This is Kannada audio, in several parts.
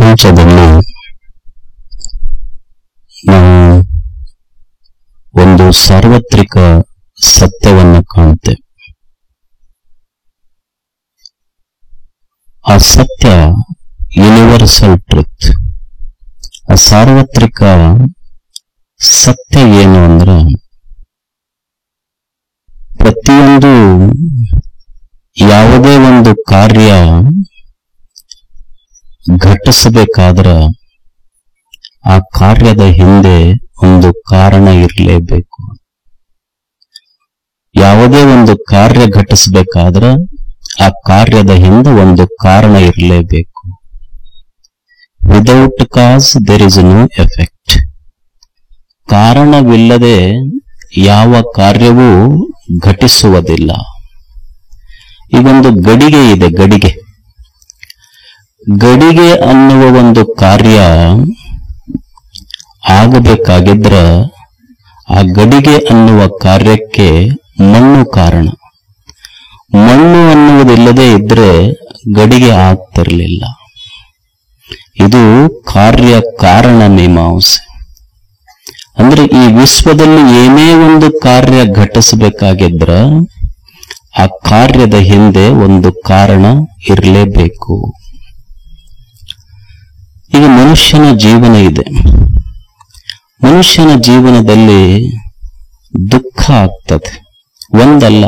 ಪ್ರಪಂಚದಲ್ಲಿ ನಾವು ಒಂದು ಸಾರ್ವತ್ರಿಕ ಸತ್ಯವನ್ನು ಕಾಣುತ್ತೇವೆ. ಆ ಸತ್ಯ ಯೂನಿವರ್ಸಲ್ ಟ್ರುತ್. ಆ ಸಾರ್ವತ್ರಿಕ ಸತ್ಯ ಏನು ಅಂದ್ರೆ, ಪ್ರತಿಯೊಂದು ಯಾವುದೇ ಒಂದು ಕಾರ್ಯ ಘಟಿಸಬೇಕಾದ್ರೆ ಆ ಕಾರ್ಯದ ಹಿಂದೆ ಒಂದು ಕಾರಣ ಇರಲೇಬೇಕು. ಯಾವುದೇ ಒಂದು ಕಾರ್ಯ ಘಟಿಸಬೇಕಾದ್ರೆ ಆ ಕಾರ್ಯದ ಹಿಂದೆ ಒಂದು ಕಾರಣ ಇರಲೇಬೇಕು. Without cause there is no effect. ಕಾರಣವಿಲ್ಲದೆ ಯಾವ ಕಾರ್ಯವೂ ಘಟಿಸುವುದಿಲ್ಲ. ಈಗೊಂದು ಗಡಿಗೆ ಇದೆ. ಗಡಿಗೆ ಅನ್ನುವ ಒಂದು ಕಾರ್ಯ ಆಗಬೇಕಾಗಿದ್ರೆ ಆ ಗಡಿಗೆ ಅನ್ನುವ ಕಾರ್ಯಕ್ಕೆ ಮಣ್ಣು ಕಾರಣ. ಮಣ್ಣು ಅನ್ನುವುದಿಲ್ಲದೆ ಇದ್ರೆ ಗಡಿಗೆ ಆಗ್ತಿರ್ಲಿಲ್ಲ. ಇದು ಕಾರ್ಯ ಕಾರಣ ಮೀಮಾಂಸೆ. ಅಂದ್ರೆ ಈ ವಿಶ್ವದಲ್ಲಿ ಏನೇ ಒಂದು ಕಾರ್ಯ ಘಟಿಸಬೇಕಾಗಿದ್ರ ಆ ಕಾರ್ಯದ ಹಿಂದೆ ಒಂದು ಕಾರಣ ಇರಲೇಬೇಕು. ಈಗ ಮನುಷ್ಯನ ಜೀವನ ಇದೆ. ಮನುಷ್ಯನ ಜೀವನದಲ್ಲಿ ದುಃಖ ಆಗ್ತದೆ. ಒಂದಲ್ಲ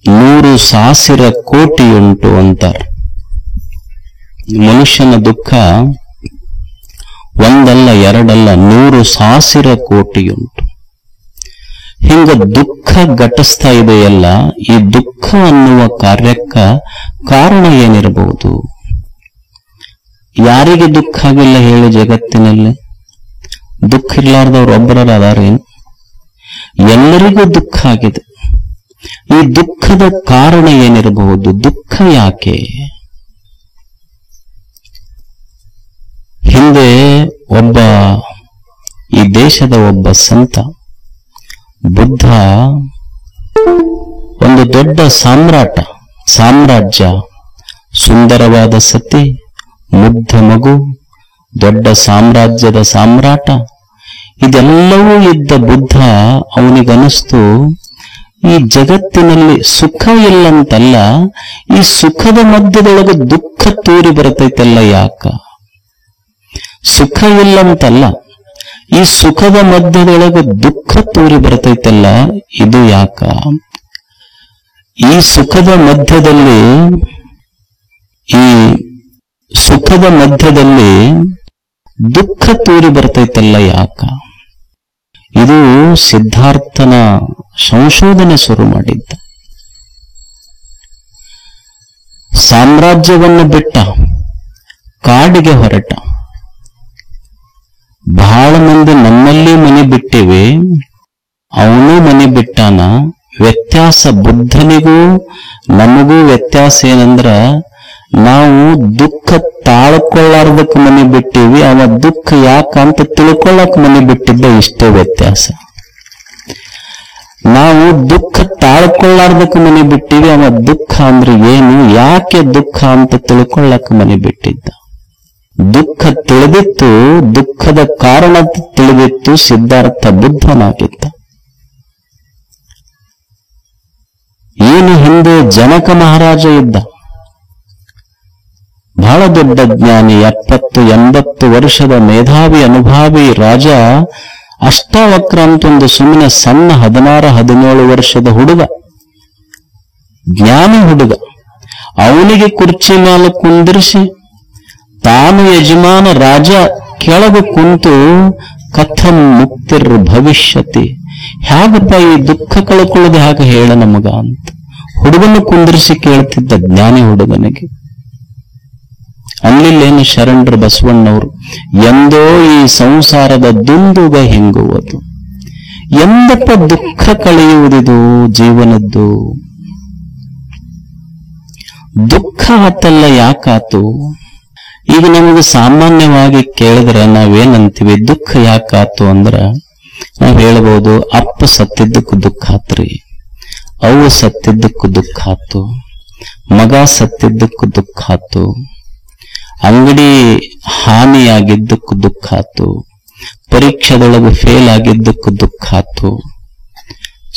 100,000 ಕೋಟಿ ಉಂಟು ಅಂತಾರೆ. ಮನುಷ್ಯನ ದುಃಖ ಒಂದಲ್ಲ ಎರಡಲ್ಲ 100,000 ಕೋಟಿ ಉಂಟು. ಹಿಂಗ ದುಃಖ ಘಟಿಸ್ತಾ ಇದೆಯಲ್ಲ, ಈ ದುಃಖ ಅನ್ನುವ ಕಾರ್ಯಕ್ಕ ಕಾರಣ ಏನಿರಬಹುದು? ಯಾರಿಗೆ ದುಃಖ ಆಗಿಲ್ಲ ಹೇಳಿ ಜಗತ್ತಿನಲ್ಲಿ? ದುಃಖ ಇರ್ಲಾರ್ದವ್ರು ಒಬ್ಬರಲ್ಲ ಅದಾರೇನು? ಎಲ್ಲರಿಗೂ ದುಃಖ ಆಗಿದೆ. ಈ ದುಃಖದ ಕಾರಣ ಏನಿರಬಹುದು? ದುಃಖ ಯಾಕೆ? ಹಿಂದೆ ಈ ದೇಶದ ಒಬ್ಬ ಸಂತ ಬುದ್ಧ ಒಂದು ದೊಡ್ಡ ಸಾಮ್ರಾಜ್ಯ, ಸುಂದರವಾದ ಸತಿ, ಮುಗ್ಧ ಮಗು, ದೊಡ್ಡ ಸಾಮ್ರಾಜ್ಯದ ಸಾಮ್ರಾಟ, ಇದೆಲ್ಲವೂ ಇದ್ದ ಬುದ್ಧ ಅವನಿಗನಿಸ್ತು, ಈ ಜಗತ್ತಿನಲ್ಲಿ ಸುಖ ಇಲ್ಲಂತಲ್ಲ, ಈ ಸುಖದ ಮಧ್ಯದೊಳಗೆ ದುಃಖ ತೂರಿ ಬರ್ತೈತಲ್ಲ ಯಾಕ? ಸುಖ ಇಲ್ಲಂತಲ್ಲ, ಈ ಸುಖದ ಮಧ್ಯದೊಳಗೆ ದುಃಖ ತೂರಿ ಬರ್ತೈತಲ್ಲ, ಇದು ಯಾಕ? ಈ ಸುಖದ ಮಧ್ಯದಲ್ಲಿ ದುಃಖ ತೂರಿ ಬರ್ತೈತಲ್ಲ ಯಾಕ? ಇದು ಸಿದ್ಧಾರ್ಥನ ಸಂಶೋಧನೆ ಶುರು ಮಾಡಿದ್ದ. ಸಾಮ್ರಾಜ್ಯವನ್ನು ಬಿಟ್ಟ, ಕಾಡಿಗೆ ಹೊರಟ. ಬಹಳ ಮಂದಿ ನಮ್ಮಲ್ಲಿ ಮನೆ ಬಿಟ್ಟಿವೆ, ಅವನು ಮನೆ ಬಿಟ್ಟಾನ. ವ್ಯತ್ಯಾಸ ಬುದ್ಧನಿಗೂ ನಮಗೂ ವ್ಯತ್ಯಾಸ ಏನಂದ್ರ, ನಾವು ದುಃಖ ತಾಳ್ಕೊಳ್ಳಾರ್ದಕ್ಕೆ ಮನೆ ಬಿಟ್ಟಿವಿ, ಅವ ದುಃಖ ಯಾಕಂತ ತಿಳ್ಕೊಳ್ಳಕ್ ಮನೆ ಬಿಟ್ಟಿದ್ದ. ಇಷ್ಟೇ ವ್ಯತ್ಯಾಸ. ನಾವು ದುಃಖ ತಾಳ್ಕೊಳ್ಳಾರ್ದಕ್ಕೆ ಮನೆ ಬಿಟ್ಟಿವಿ, ಅವ ದುಃಖ ಅಂದ್ರೆ ಏನು, ಯಾಕೆ ದುಃಖ ಅಂತ ತಿಳ್ಕೊಳ್ಳಕ್ ಮನೆ ಬಿಟ್ಟಿದ್ದ. ದುಃಖ ತಿಳಿದಿತ್ತು, ದುಃಖದ ಕಾರಣ ತಿಳಿದಿತ್ತು, ಸಿದ್ಧಾರ್ಥ ಬುದ್ಧನಾಗಿದ್ದ. ಏನು ಹಿಂದೆ ಜನಕ ಮಹಾರಾಜ ಇದ್ದ, ಬಹಳ ದೊಡ್ಡ ಜ್ಞಾನಿ, 70-80 ವರ್ಷದ ಮೇಧಾವಿ ಅನುಭಾವಿ ರಾಜ. ಅಷ್ಟಾವಕ್ರ ಅಂತೊಂದು ಸುಮ್ಮನೆ ಸಣ್ಣ 16-17 ವರ್ಷದ ಹುಡುಗ, ಜ್ಞಾನಿ ಹುಡುಗ. ಅವನಿಗೆ ಕುರ್ಚಿ ಮೇಲೆ ಕುಂದಿರಿಸಿ ತಾನು ಯಜಮಾನ ರಾಜ ಕೆಳಗೆ ಕುಂತು ಕಥಂ ಮುಕ್ತಿರ್ ಭವಿಷ್ಯತಿ, ಹೇಗಪ್ಪ ಈ ದುಃಖ ಕಳ್ಕೊಳ್ಳೋದು ಹೇಗೆ ಹೇಳ ನಮಗ ಅಂತ ಹುಡುಗನ ಕುಂದಿರಿಸಿ ಕೇಳ್ತಿದ್ದ ಜ್ಞಾನಿ ಹುಡುಗನಿಗೆ. ಅಲ್ಲಿಲ್ಲೇನು ಶರಣರು ಬಸವಣ್ಣವರು, ಎಂದೋ ಈ ಸಂಸಾರದ ದುಂದುಗ ಹಿಂಗುವುದು, ಎಂದಪ್ಪ ದುಃಖ ಕಳೆಯುವುದಿದು ಜೀವನದ್ದು? ದುಃಖ ಆತಲ್ಲ, ಯಾಕಾತು? ಈಗ ನಮಗೆ ಸಾಮಾನ್ಯವಾಗಿ ಕೇಳಿದ್ರೆ ನಾವೇನಂತೀವಿ, ದುಃಖ ಯಾಕಾತು ಅಂದ್ರ ನಾವ್ ಹೇಳ್ಬೋದು, ಅಪ್ಪ ಸತ್ತಿದ್ದಕ್ಕೂ ದುಃಖ ಆತ್ರಿ, ಅವ್ವ ಸತ್ತಿದ್ದಕ್ಕೂ ದುಃಖ ಆತು, ಮಗ ಸತ್ತಿದ್ದಕ್ಕೂ ದುಃಖ ಆತು, ಅಂಗಡಿ ಹಾನಿಯಾಗಿದ್ದಕ್ಕೂ ದುಃಖ ಆತು, ಪರೀಕ್ಷೆದೊಳಗೆ ಫೇಲ್ ಆಗಿದ್ದಕ್ಕೂ ದುಃಖ ಆತು.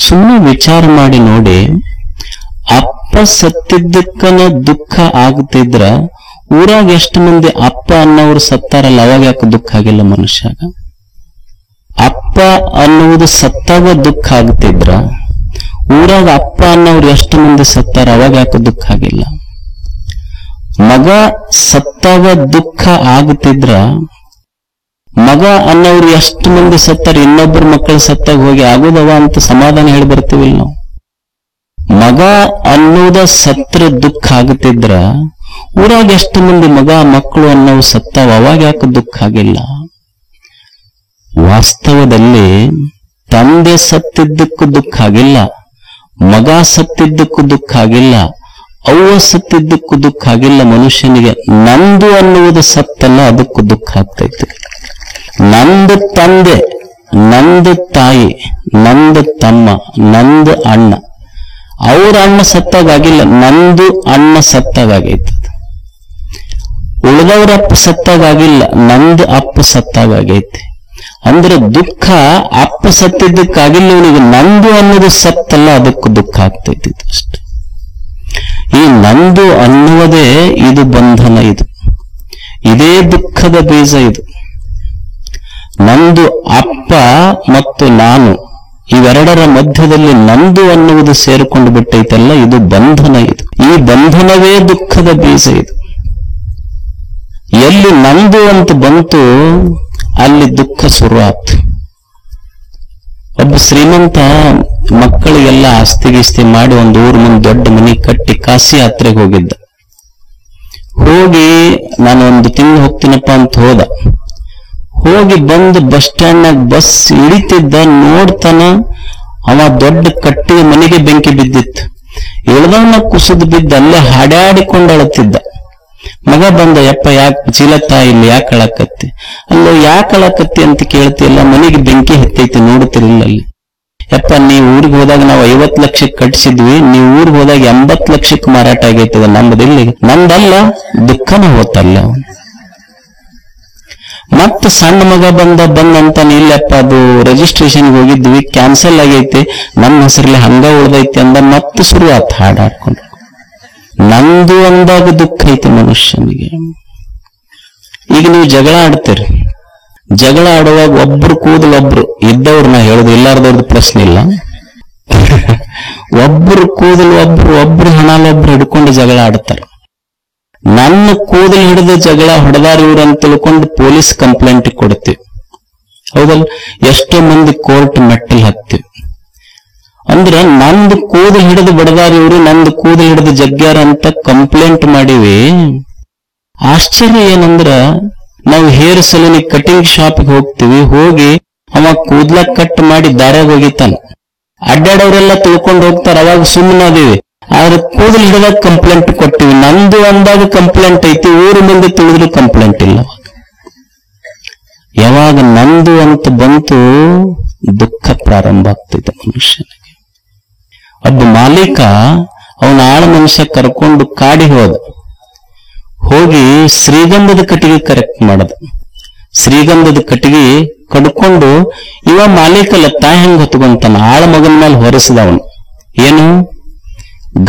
ಸುಮ್ಮನೆ ವಿಚಾರ ಮಾಡಿ ನೋಡಿ, ಅಪ್ಪ ಸತ್ತಿದ್ದಕ್ಕನ ದುಃಖ ಆಗ್ತಿದ್ರ ಊರಾಗ ಎಷ್ಟು ಮಂದಿ ಅಪ್ಪ ಅನ್ನೋರು ಸತ್ತಾರಲ್ಲ, ಅವಾಗ ಯಾಕೆ ದುಃಖ ಆಗಿಲ್ಲ ಮನುಷ್ಯಾಗ? ಅಪ್ಪ ಅನ್ನುವುದು ಸತ್ತಾಗ ದುಃಖ ಆಗ್ತಿದ್ರ ಊರಾಗ ಅಪ್ಪ ಅನ್ನೋರು ಎಷ್ಟು ಮಂದಿ ಸತ್ತಾರ, ಅವಾಗ ಯಾಕೆ ದುಃಖ ಆಗಿಲ್ಲ? ಮಗ ಸತ್ತಾಗ ದುಃಖ ಆಗ್ತಿದ್ರ ಮಗ ಅನ್ನೋರು ಎಷ್ಟು ಮಂದಿ ಸತ್ತಾರ, ಇನ್ನೊಬ್ಬರ ಮಕ್ಕಳು ಸತ್ತಾಗ ಹೋಗಿ ಆಗೋದವ ಅಂತ ಸಮಾಧಾನ ಹೇಳಿ ಬರ್ತೀವಿಲ್ಲ ನಾವು. ಮಗ ಅನ್ನೋದ ಸತ್ರ ದುಃಖ ಆಗ್ತಿದ್ರ ಊರಾಗ ಎಷ್ಟು ಮಂದಿ ಮಗ ಮಕ್ಕಳು ಅನ್ನೋವು ಸತ್ತಾವ, ಅವಾಗ ಯಾಕೆ ದುಃಖ ಆಗಿಲ್ಲ? ವಾಸ್ತವದಲ್ಲಿ ತಂದೆ ಸತ್ತಿದ್ದಕ್ಕೂ ದುಃಖ ಆಗಿಲ್ಲ, ಮಗ ಸತ್ತಿದ್ದಕ್ಕೂ ದುಃಖ ಆಗಿಲ್ಲ, ಅವ್ವ ಸತ್ತಿದ್ದಕ್ಕೂ ದುಃಖ ಆಗಿಲ್ಲ. ಮನುಷ್ಯನಿಗೆ ನಂದು ಅನ್ನುವುದು ಸತ್ತಲ್ಲ, ಅದಕ್ಕೂ ದುಃಖ ಆಗ್ತೈತಿ. ನಂದು ತಂದೆ, ನಂದು ತಾಯಿ, ನಂದು ತಮ್ಮ, ನಂದು ಅಣ್ಣ, ಅವ್ರ ಅಣ್ಣ ಸತ್ತಾಗಿಲ್ಲ, ನಂದು ಅಣ್ಣ ಸತ್ತಾಗೈತಿ. ಉಳಿದವ್ರ ಅಪ್ಪ ಸತ್ತಾಗಿಲ್ಲ, ನಂದು ಅಪ್ಪ ಸತ್ತಾಗೈತಿ. ಅಂದ್ರೆ ದುಃಖ ಅಪ್ಪ ಸತ್ತಿದ್ದಕ್ಕಾಗಿಲ್ಲ, ಇವನಿಗೆ ನಂದು ಅನ್ನೋದು ಸತ್ತಲ್ಲ, ಅದಕ್ಕೂ ದುಃಖ ಆಗ್ತೈತಿ ಅಷ್ಟೆ. ಈ ನಂದು ಅನ್ನುವುದೇ ಇದು ಬಂಧನ, ಇದೇ ದುಃಖದ ಬೀಜ. ಇದು ನಂದು ಅಪ್ಪ ಮತ್ತು ನಾನು ಇವೆರಡರ ಮಧ್ಯದಲ್ಲಿ ನಂದು ಅನ್ನುವುದು ಸೇರಿಕೊಂಡು ಬಿಟ್ಟೈತಲ್ಲ, ಇದು ಬಂಧನ. ಈ ಬಂಧನವೇ ದುಃಖದ ಬೀಜ. ಎಲ್ಲಿ ನಂದು ಅಂತ ಬಂತು ಅಲ್ಲಿ ದುಃಖ ಶುರುವಾತು. ಒಬ್ಬ ಶ್ರೀಮಂತ ಮಕ್ಕಳಿಗೆಲ್ಲ ಆಸ್ತಿ ಗೀಸ್ತಿ ಮಾಡಿ ಒಂದು ಊರ್ ಮುಂದೆ ದೊಡ್ಡ ಮನಿ ಕಟ್ಟಿ ಕಾಶಿ ಯಾತ್ರೆಗೆ ಹೋಗಿದ್ದ. ಹೋಗಿ ನಾನು ಒಂದು ತಿಂಗಳು ಹೋಗ್ತೀನಪ್ಪ ಅಂತ ಹೋದ. ಹೋಗಿ ಬಂದು ಬಸ್ ಸ್ಟ್ಯಾಂಡ್ನಾಗ ಬಸ್ ಇಳಿತಿದ್ದ, ನೋಡ್ತಾನ ಅವ ದೊಡ್ಡ ಕಟ್ಟಿಗೆ ಮನೆಗೆ ಬೆಂಕಿ ಬಿದ್ದಿತ್ತು. ಇಳ್ದವನ ಕುಸಿದು ಬಿದ್ದ ಅಲ್ಲೇ ಹಾಡಾಡಿಕೊಂಡು ಅಳತಿದ್ದ. ಮಗ ಬಂದ, ಯಪ್ಪ ಯಾಕೆ ಚೀಲತ್ತ ಇಲ್ಲಿ ಯಾಕೆ ಅಳಕತ್ತಿ? ಅಲ್ಲೋ ಯಾಕೆ ಅಳಕತ್ತಿ ಅಂತ ಕೇಳ್ತಿಲ್ಲ, ಮನೆಗೆ ಬೆಂಕಿ ಹತ್ತೈತಿ ನೋಡ್ತಿರ್ಲಿಲ್ಲ ಅಲ್ಲಿ. ಯಪ್ಪ ನೀವು ಊರಿಗೆ ಹೋದಾಗ ನಾವು 50 ಲಕ್ಷಕ್ಕೆ ಕಟ್ಸಿದ್ವಿ, ನೀವು ಊರಿಗೆ ಹೋದಾಗ 80 ಲಕ್ಷಕ್ಕೆ ಮಾರಾಟ ಆಗೈತದ, ನಮ್ಮದಿಲ್ಲಿ ನಂದಲ್ಲ, ದುಃಖನ ಹೋತಲ್ಲ. ಮತ್ತ ಸಣ್ಣ ಮಗ ಬಂದಂತಾನೆ, ಇಲ್ಲಪ್ಪ ಅದು ರಿಜಿಸ್ಟ್ರೇಷನ್ಗೆ ಹೋಗಿದ್ವಿ, ಕ್ಯಾನ್ಸಲ್ ಆಗೈತಿ, ನಮ್ಮ ಹೆಸರಲ್ಲಿ ಹಂಗ ಉಳ್ದೈತಿ ಅಂದ ಮತ್ತೆ ಶುರುವಾತ್ ಹಾಡಾಡ್ಕೊಂಡು. ನಂದು ಅಂದಾಗ ದುಃಖ ಐತಿ ಮನುಷ್ಯನಿಗೆ. ಈಗ ನೀವು ಜಗಳ ಆಡ್ತೀರಿ, ಜಗಳ ಆಡುವಾಗ ಒಬ್ರು ಕೂದಲು ಒಬ್ರು ಇದ್ದವ್ರು, ನಾ ಹೇಳುದು ಇಲ್ಲಾರ್ದವ್ರದ್ದು ಪ್ರಶ್ನೆ ಇಲ್ಲ, ಒಬ್ರು ಕೂದಲು ಒಬ್ರು ಹಣಲೊಬ್ರು ಹಿಡ್ಕೊಂಡು ಜಗಳ ಆಡ್ತಾರೆ. ನನ್ನ ಕೂದಲು ಹಿಡಿದು ಜಗಳ ಹೊಡೆದಾರ ಇವ್ರು ಅಂತ ತಿಳ್ಕೊಂಡು ಪೊಲೀಸ್ ಕಂಪ್ಲೇಂಟ್ ಕೊಡ್ತೀವಿ, ಹೌದಲ್ಲ? ಎಷ್ಟೋ ಮಂದಿ ಕೋರ್ಟ್ ಮೆಟ್ಟಲ್ ಹತ್ತೀವಿ. ಅಂದ್ರೆ ನಂದು ಕೂದಲು ಹಿಡಿದು ಬಡದಾರ ಇವ್ರು, ನಂದು ಕೂದಲು ಹಿಡಿದು ಜಗ್ಗ್ಯಾರ ಅಂತ ಕಂಪ್ಲೇಂಟ್ ಮಾಡಿವಿ. ಆಶ್ಚರ್ಯ ಏನಂದ್ರ, ನಾವು ಹೇರ್ ಸಲೂನಿಗೆ ಕಟಿಂಗ್ ಶಾಪ್ಗೆ ಹೋಗ್ತೀವಿ, ಹೋಗಿ ಅವ ಕೂದ್ಲ ಕಟ್ ಮಾಡಿ ದಾರ್ಯಾಗ ಹೋಗಿತಾನ, ಅಡ್ಡಾಡೋರೆಲ್ಲ ತಿಳ್ಕೊಂಡು ಹೋಗ್ತಾರ, ಅವಾಗ ಸುಮ್ಮನೆ ಅದೀವಿ. ಆದ್ರೆ ಕೂದಲು ಹಿಡಿದಾಗ ಕಂಪ್ಲೇಂಟ್ ಕೊಟ್ಟಿವಿ, ನಂದು ಅಂದಾಗ ಕಂಪ್ಲೇಂಟ್ ಐತಿ, ಊರು ಮಂದಿ ತಿಳಿದ್ರು ಕಂಪ್ಲೇಂಟ್ ಇಲ್ಲ. ಯಾವಾಗ ನಂದು ಅಂತ ಬಂತು ದುಃಖ ಪ್ರಾರಂಭ ಆಗ್ತೈತೆ ಮನುಷ್ಯನಿಗೆ. ಒಬ್ಬ ಮಾಲೀಕ ಅವನ ಆಳ ಮನುಷ್ಯ ಕರ್ಕೊಂಡು ಕಾಡಿಗೆ ಹೋಗಿ ಶ್ರೀಗಂಧದ ಕಟ್ಟಿಗೆ ಕರೆಕ್ಟ್ ಮಾಡದ. ಶ್ರೀಗಂಧದ ಕಟ್ಟಿಗೆ ಕಡ್ಕೊಂಡು ಇವ ಮಾಲೀಕಲ್ಲ ತಾ ಹೆಂಗ್ ಹೊತ್ಕೊಂತಾನ, ಆಳ ಮಗನ ಮೇಲೆ ಹೊರಿಸಿದವನು. ಏನು?